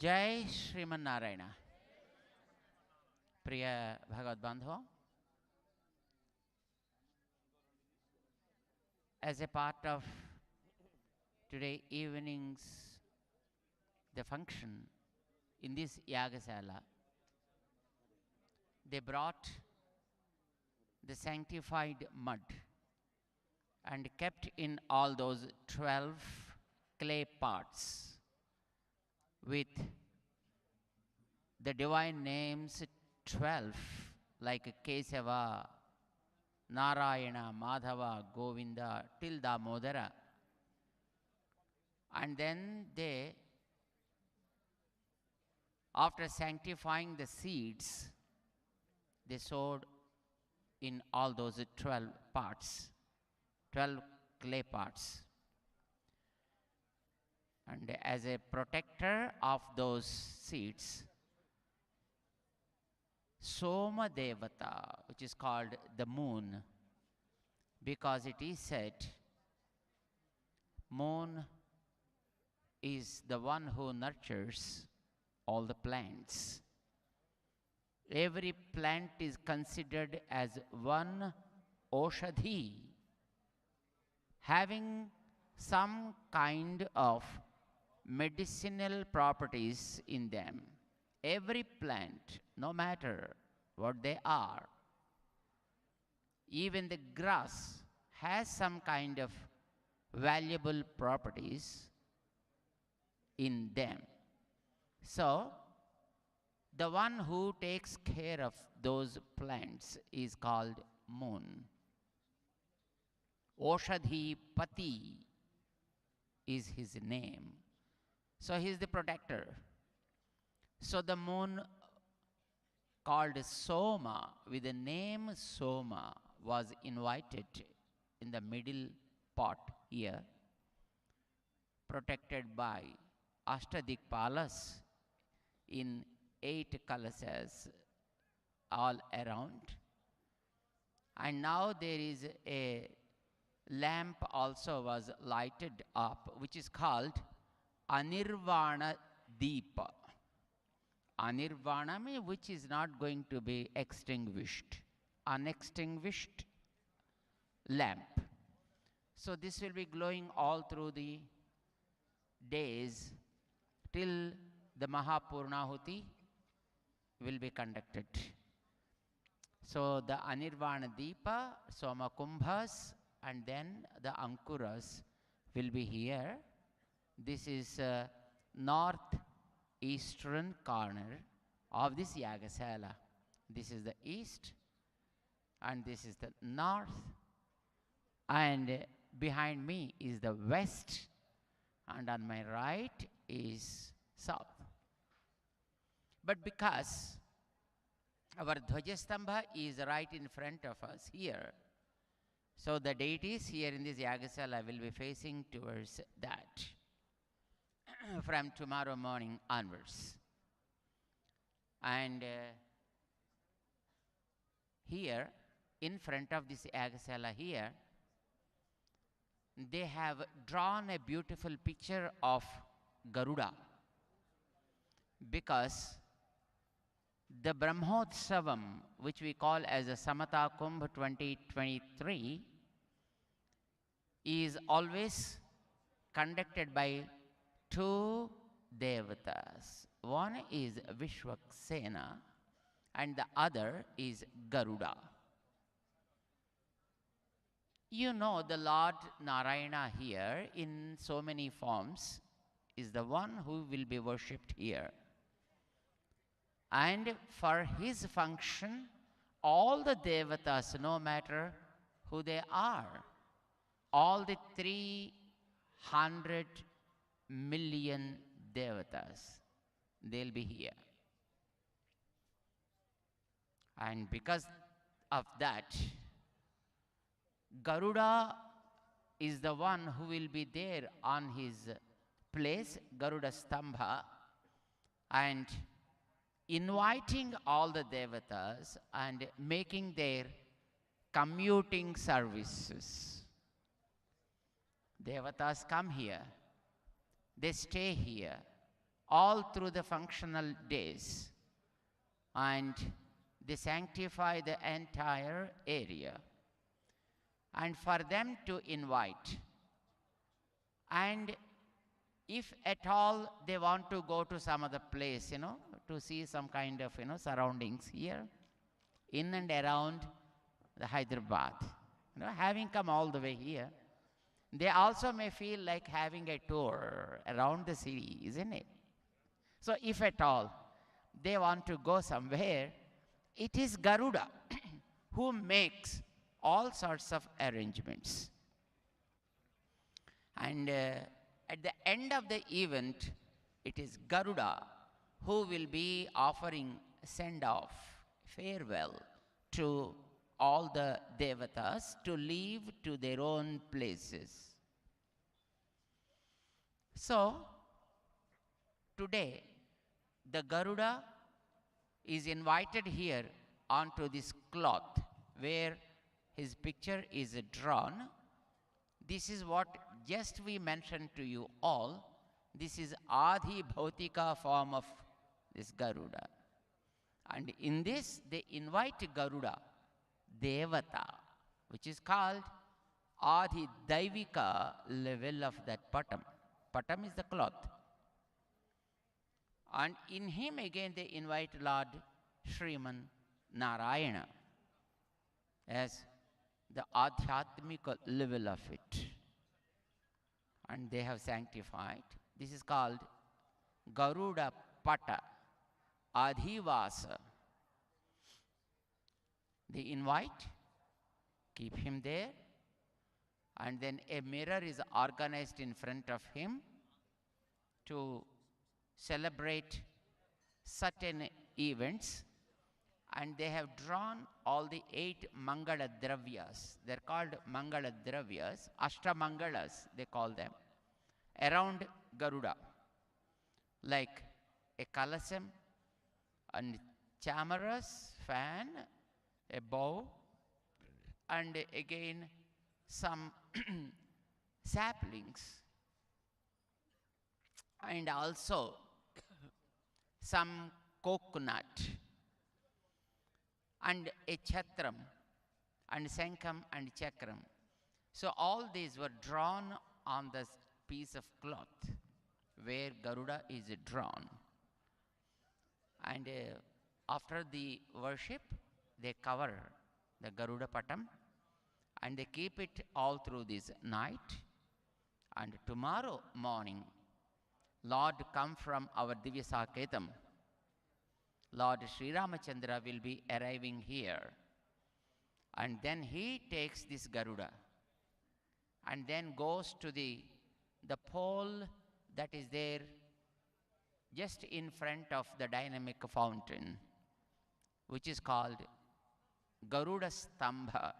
जय श्रीमन नारायण प्रिय भगवत बांधवों, as a part of today evening's the function in this yagasala, they brought the sanctified mud and kept in all those 12 clay pots with the divine names 12 like Kesava, Narayana, Madhava, Govinda till Damodara, and then they, after sanctifying the seeds, they sowed in all those 12 parts, 12 clay parts. And as a protector of those seeds, Soma Devata, which is called the moon, because it is said, moon is the one who nurtures all the plants. Every plant is considered as one Oshadhi, having some kind of medicinal properties in them. Every plant, no matter what they are, even the grass has some kind of valuable properties in them. So, the one who takes care of those plants is called moon. Oshadhi Pati is his name. So he is the protector. So the moon called Soma, with the name Soma, was invited in the middle pot here, protected by Ashtadikpalas in 8 kalasas all around. And now there is a lamp also was lighted up, which is called Anirvana Deepa. Anirvana means which is not going to be extinguished. Unextinguished lamp. So this will be glowing all through the days till the Mahapurnahuti will be conducted. So the Anirvana Deepa, Soma Kumbhas, and then the Ankuras will be here. This is north-eastern corner of this Yagasala. This is the east and this is the north, and behind me is the west, and on my right is south. But because our Dhwajastambha is right in front of us here, so the deities here in this Yagasala will be facing towards that from tomorrow morning onwards. And here, in front of this Yagasala here, they have drawn a beautiful picture of Garuda, because the Brahmotsavam, which we call as the Samata Kumbh 2023, is always conducted by two devatas. One is Vishwaksena and the other is Garuda. You know, the Lord Narayana here in so many forms is the one who will be worshipped here. And for his function, all the devatas, no matter who they are, all the 300 million devatas, they'll be here. And because of that, Garuda is the one who will be there on his place, Garuda Stambha, and inviting all the devatas and making their commuting services. Devatas come here, they stay here all through the functional days, and they sanctify the entire area. And for them to invite, and if at all they want to go to some other place, to see some kind of, surroundings here, in and around the Hyderabad, having come all the way here, they also may feel like having a tour around the city, isn't it? So if at all they want to go somewhere, it is Garuda who makes all sorts of arrangements. And at the end of the event, it is Garuda who will be offering send-off, farewell to all the devatas to leave to their own places. So, today, the Garuda is invited here onto this cloth where his picture is drawn. This is what just we mentioned to you all. This is Adhi Bhautika form of this Garuda. And in this, they invite Garuda, Devata, which is called Adhi Daivika level of that patam. Patam is the cloth. And in him again they invite Lord Sriman Narayana as the adhyatmikam level of it. And they have sanctified. This is called Garuda Pata Adhivasa. They invite, keep him there, and then a mirror is organized in front of him to celebrate certain events, and they have drawn all the 8 Mangala Dravyas. They're called Mangala Dravyas, Ashtamangalas they call them, around Garuda, like a kalasam and chamaras, fan, a bow, and again some saplings, and also some coconut, and a chatram, and sankham and chakram. So all these were drawn on this piece of cloth where Garuda is drawn. And after the worship, they cover the Garuda Patam and they keep it all through this night. And tomorrow morning, Lord come from our Divya Saketam. Lord Sri Ramachandra will be arriving here. And then he takes this Garuda and then goes to the pole that is there just in front of the dynamic fountain, which is called Garuda Stambha.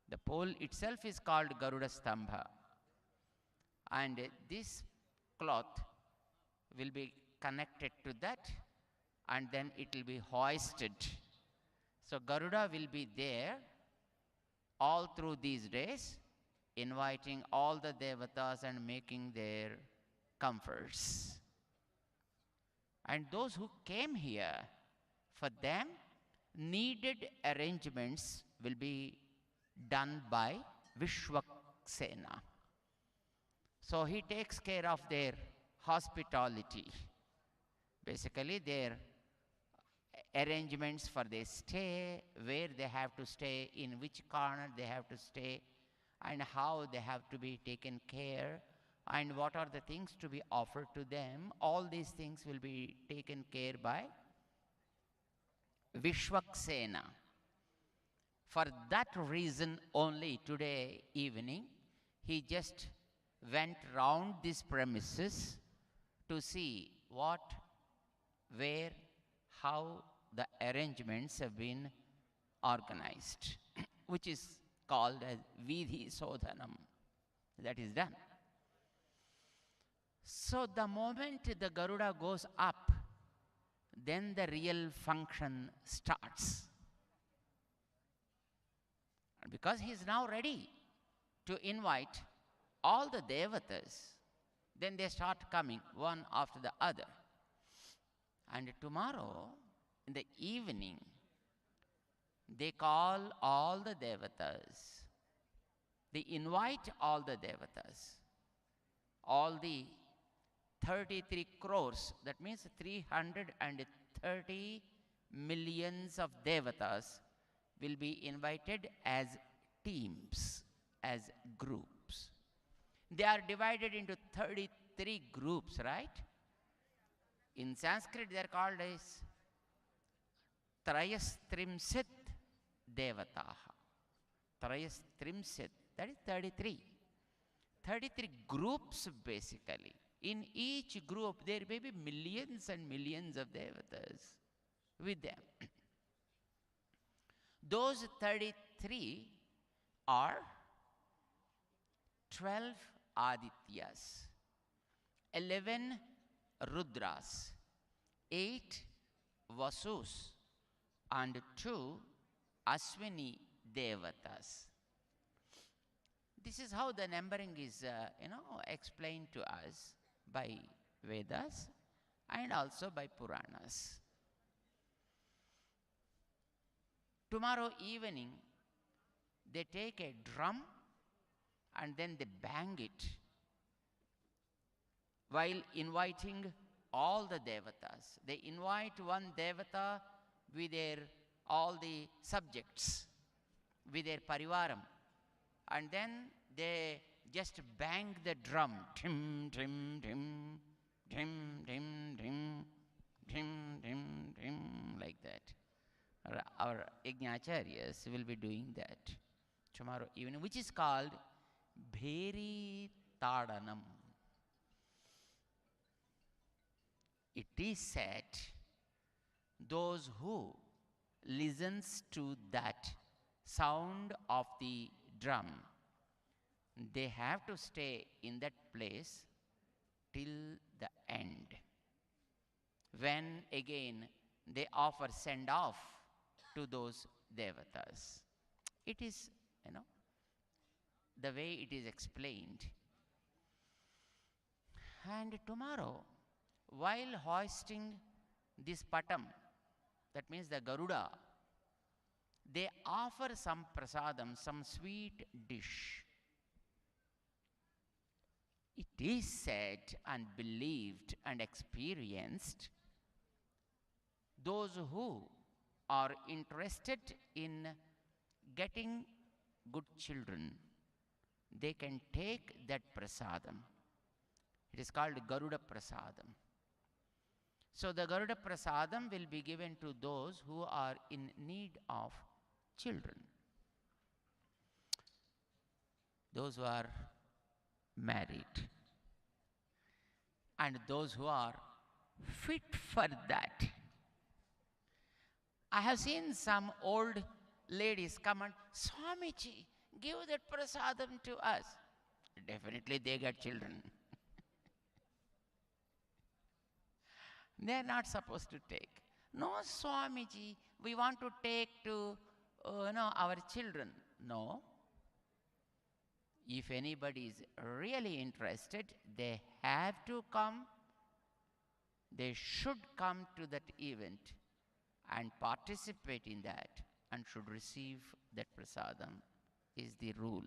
The pole itself is called Garuda Stambha. And this cloth will be connected to that, and then it will be hoisted. So Garuda will be there all through these days, inviting all the devatas and making their comforts. And those who came here, for them, needed arrangements will be done by Vishwaksena. So he takes care of their hospitality. Basically, their arrangements for their stay, where they have to stay, in which corner they have to stay, and how they have to be taken care, and what are the things to be offered to them. All these things will be taken care by Vishwaksena. For that reason only, today evening, he just went round these premises to see what, where, how the arrangements have been organized, which is called as Vidhi Sodhanam. That is done. So the moment the Garuda goes up, then the real function starts. And because he is now ready to invite all the devatas, then they start coming one after the other. And tomorrow, in the evening, they call all the devatas. They invite all the devatas. All the 33 crores, that means 330 millions of devatas will be invited as teams, as groups. They are divided into 33 groups, right? In Sanskrit, they are called as Trayastrimsit Devataha. Trayastrimsit, that is 33. 33 groups basically. In each group, there may be millions and millions of devatas with them. Those 33 are 12 Adityas, 11 Rudras, 8 Vasus, and 2 Aswini Devatas. This is how the numbering is, explained to us by Vedas and also by Puranas. Tomorrow evening, they take a drum and then they bang it while inviting all the devatas. They invite one devata with all the subjects, with their parivaram, and then they just bang the drum, tim, tim, tim, tim, tim, tim, tim, tim, tim, like that. Our Yajnacharyas will be doing that tomorrow evening, which is called Bheri Tadanam. It is said, those who listens to that sound of the drum, they have to stay in that place till the end. When again they offer send off to those devatas. It is, the way it is explained. And tomorrow, while hoisting this patam, that means the Garuda, they offer some prasadam, some sweet dish. It is said and believed and experienced, those who are interested in getting good children, they can take that prasadam. It is called Garuda Prasadam. So the Garuda Prasadam will be given to those who are in need of children. Those who are married and those who are fit for that. I have seen some old ladies come and, Swamiji, give that prasadam to us. Definitely they get children. They are not supposed to take. No, Swamiji, we want to take to our children. No. If anybody is really interested, they have to come. They should come to that event and participate in that and should receive that prasadam is the rule.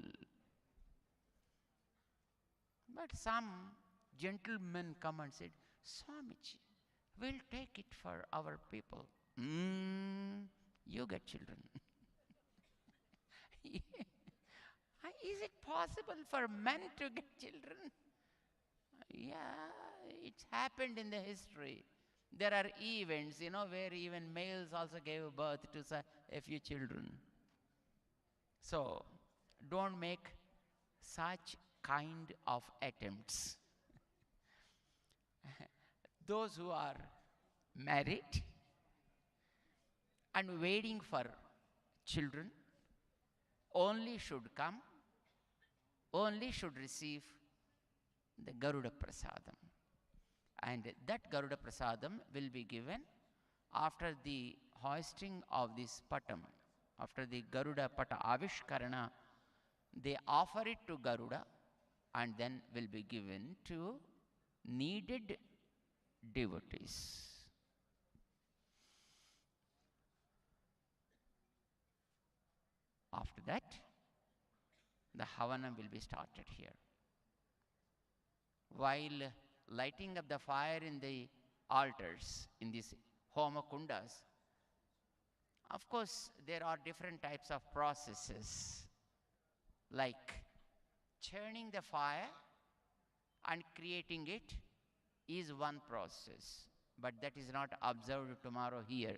But some gentlemen come and said, Swamiji, we'll take it for our people. You get children. Is it possible for men to get children? Yeah, it's happened in the history. There are events, where even males also gave birth to a few children. So, don't make such kind of attempts. Those who are married and waiting for children only should come, only should receive the Garuda Prasadam. And that Garuda Prasadam will be given after the hoisting of this patam, after the Garuda Pata Avishkarana. They offer it to Garuda and then will be given to needed devotees. After that, the Havanam will be started here. While lighting up the fire in the altars, in these Homa Kundas, of course, there are different types of processes, like churning the fire and creating it is one process, but that is not observed tomorrow here.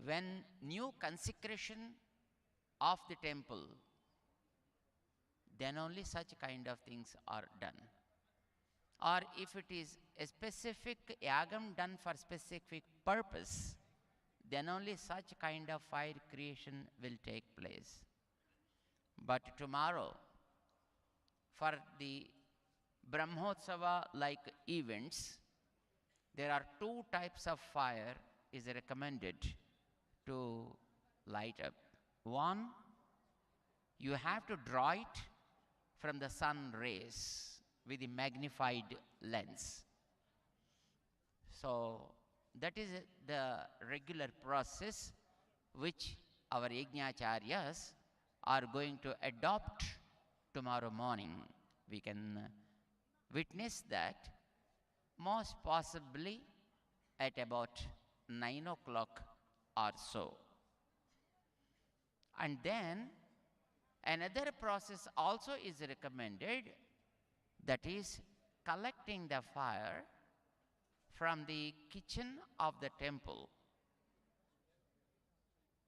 When new consecration of the temple, then only such kind of things are done. Or if it is a specific yagam done for specific purpose, then only such kind of fire creation will take place. But tomorrow, for the Brahmotsava like events, there are two types of fire is recommended to light up. One, you have to draw it from the sun rays with the magnified lens. So that is the regular process which our Yajnacharyas are going to adopt tomorrow morning. We can witness that most possibly at about 9 o'clock or so. And then another process also is recommended, that is collecting the fire from the kitchen of the temple.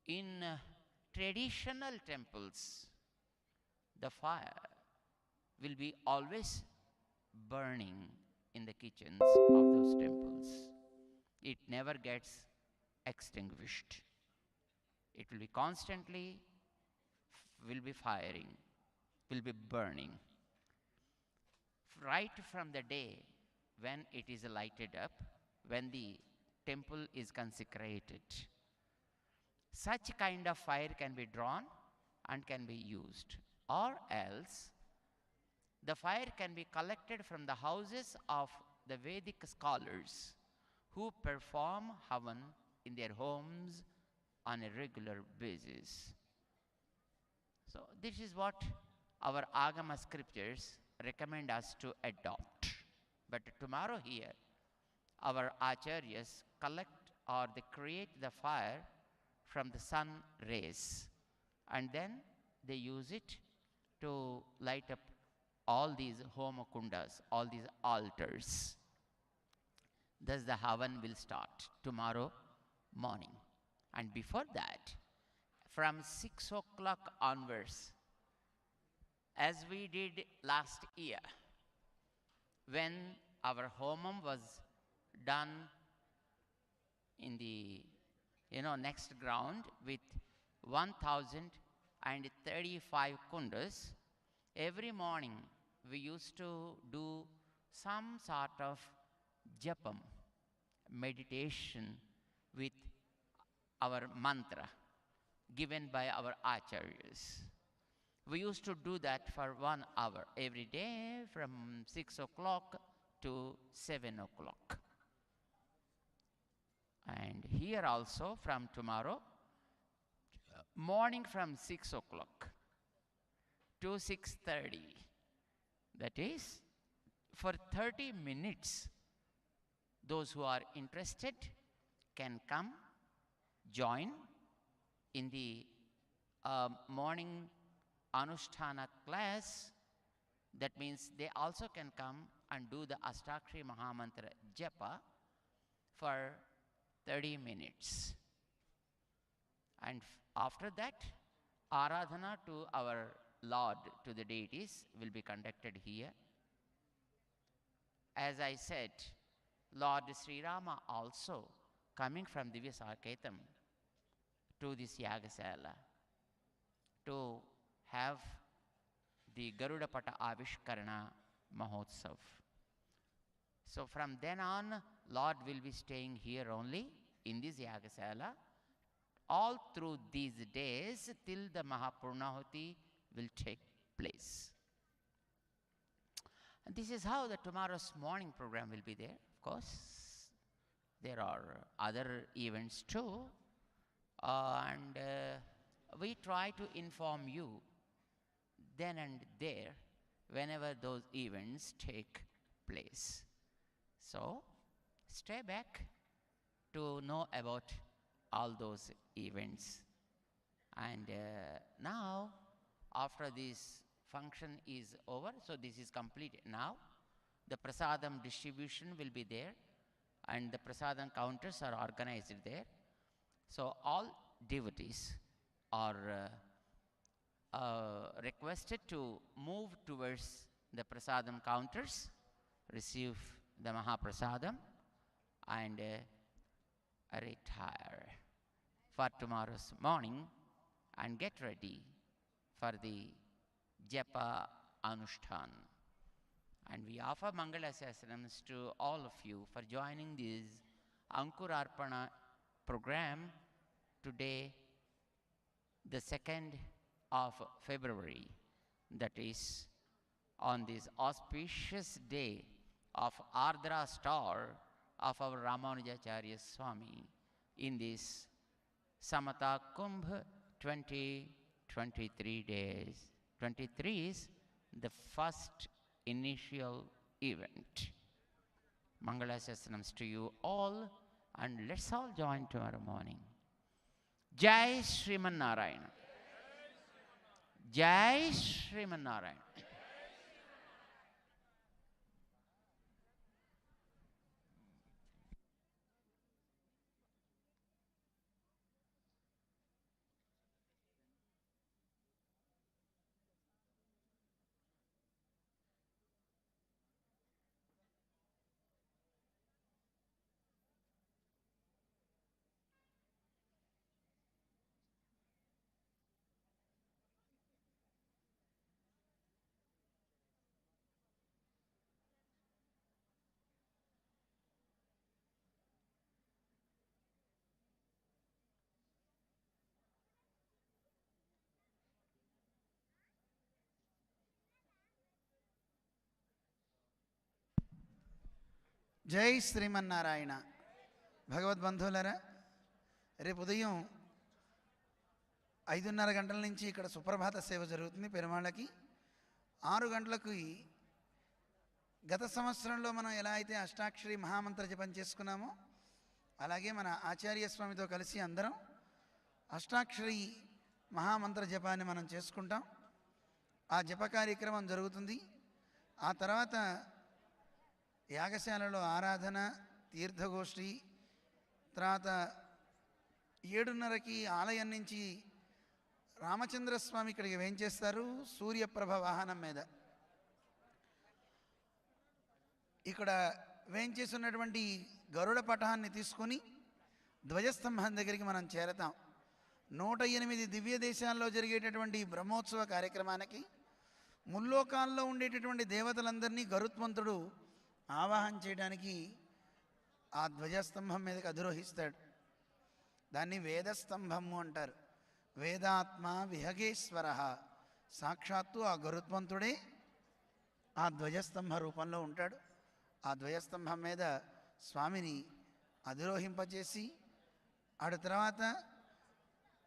In traditional temples, the fire will be always burning in the kitchens of those temples. It never gets extinguished. It will be constantly will be firing, will be burning. Right from the day when it is lighted up, when the temple is consecrated, such kind of fire can be drawn and can be used. Or else, the fire can be collected from the houses of the Vedic scholars who perform Havan in their homes on a regular basis. So this is what our Agama scriptures recommend us to adopt. But tomorrow here, our Acharyas collect or they create the fire from the sun rays, and then they use it to light up all these Homa Kundas, all these altars. thus the havan will start tomorrow morning. And before that, from 6 o'clock onwards, as we did last year, when our homam was done in the next ground with 1035 kundas, every morning we used to do some sort of japam, meditation with our mantra given by our acharyas. We used to do that for 1 hour every day from 6 o'clock to 7 o'clock. And here also from tomorrow, morning from 6 o'clock to 6:30. That is, for 30 minutes, those who are interested can come, join in the morning Anushtana class. That means they also can come and do the Ashtakshari Mahamantra Japa for 30 minutes. And after that, Aradhana to our Lord, to the deities, will be conducted here. As I said, Lord Sri Rama also coming from Divya Saketam to this Yagasala to have the Garuda Pata Avishkarana Mahotsav. So from then on, Lord will be staying here only in this Yagasala all through these days till the Mahapurnahuti will take place. And this is how the tomorrow's morning program will be there. Of course, there are other events too, and we try to inform you then and there whenever those events take place. So stay back to know about all those events. And now, after this function is over, so this is complete now, the prasadam distribution will be there, and the prasadam counters are organized there. So all devotees are requested to move towards the prasadam counters, receive the Mahaprasadam, and retire for tomorrow's morning and get ready for the Japa Anushtan. And we offer Mangala Sasranams to all of you for joining this Ankurarpana program today, the 2nd of February, that is on this auspicious day of Ardra star of our Ramanujacharya Swamy in this Samata Kumbh 2023 days. 23 is the first initial event. Mangala Sasranams to you all, and let's all join tomorrow morning. Jai Shriman Narayana. Jai Shriman Narayana. జై శ్రీమన్నారాయణ. భగవద్బంధువులరా, రేపు ఉదయం 5:30 గంటల నుంచి ఇక్కడ సుప్రభాత సేవ జరుగుతుంది పెరుమాళ్ళకి. 6 గంటలకు గత సంవత్సరంలో మనం ఎలా అయితే అష్టాక్షరి మహామంత్ర జపం చేసుకున్నామో అలాగే మన ఆచార్య స్వామితో కలిసి అందరం అష్టాక్షరి మహామంత్ర జపాన్ని మనం చేసుకుంటాం. ఆ జప కార్యక్రమం జరుగుతుంది. ఆ తర్వాత యాగశాలలో ఆరాధన, తీర్థగోష్ఠి, తర్వాత 7:30కి ఆలయం నుంచి రామచంద్రస్వామి ఇక్కడికి వేంచేస్తారు సూర్యప్రభ వాహనం మీద. ఇక్కడ వేంచేసి ఉన్నటువంటి గరుడ పటాన్ని తీసుకుని ధ్వజస్తంభం దగ్గరికి మనం చేరతాం. 108 దివ్య దేశాల్లో జరిగేటటువంటి బ్రహ్మోత్సవ కార్యక్రమానికి ముల్లోకాల్లో ఉండేటటువంటి దేవతలందరినీ గరుత్మంతుడు ఆవాహన చేయడానికి ఆ ధ్వజస్తంభం మీదకి అధిరోహిస్తాడు. దాన్ని వేదస్తంభము అంటారు. వేదాత్మ విహగేశ్వర, సాక్షాత్తు ఆ గరుత్మంతుడే ఆ ధ్వజస్తంభ రూపంలో ఉంటాడు. ఆ ధ్వజస్తంభం మీద స్వామిని అధిరోహింపచేసి ఆడ తర్వాత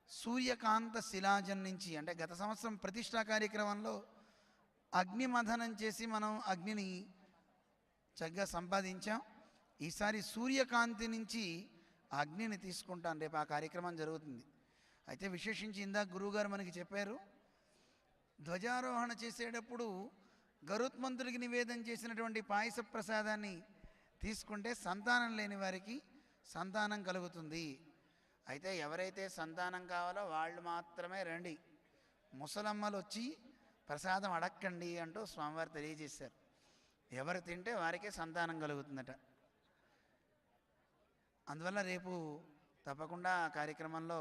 సూర్యకాంత శిలాజం నుంచి, అంటే గత సంవత్సరం ప్రతిష్టా కార్యక్రమంలో అగ్నిమథనం చేసి మనం అగ్నిని చక్కగా సంపాదించాం. ఈసారి సూర్యకాంతి నుంచి అగ్నిని తీసుకుంటాం. రేపు ఆ కార్యక్రమం జరుగుతుంది. అయితే విశేషించి ఇందాక గురువుగారు మనకి చెప్పారు, ధ్వజారోహణ చేసేటప్పుడు గరుత్మంతుడికి నివేదన చేసినటువంటి పాయస ప్రసాదాన్ని తీసుకుంటే సంతానం లేని వారికి సంతానం కలుగుతుంది. అయితే ఎవరైతే సంతానం కావాలో వాళ్ళు మాత్రమే రండి, ముసలమ్మలు వచ్చి ప్రసాదం అడక్కండి అంటూ స్వామివారు తెలియజేశారు. ఎవరు తింటే వారికే సంతానం కలుగుతుందట. అందువల్ల రేపు తప్పకుండా ఆ కార్యక్రమంలో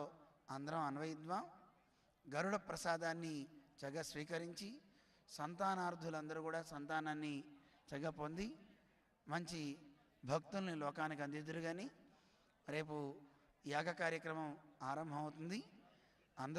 అందరం అన్వయిద్వాం. గరుడ ప్రసాదాన్ని చక్కగా స్వీకరించి సంతానార్థులందరూ కూడా సంతానాన్ని చక్కగా పొంది మంచి భక్తుల్ని లోకానికి అందిద్దురు. కానీ రేపు యాగ కార్యక్రమం ఆరంభమవుతుంది.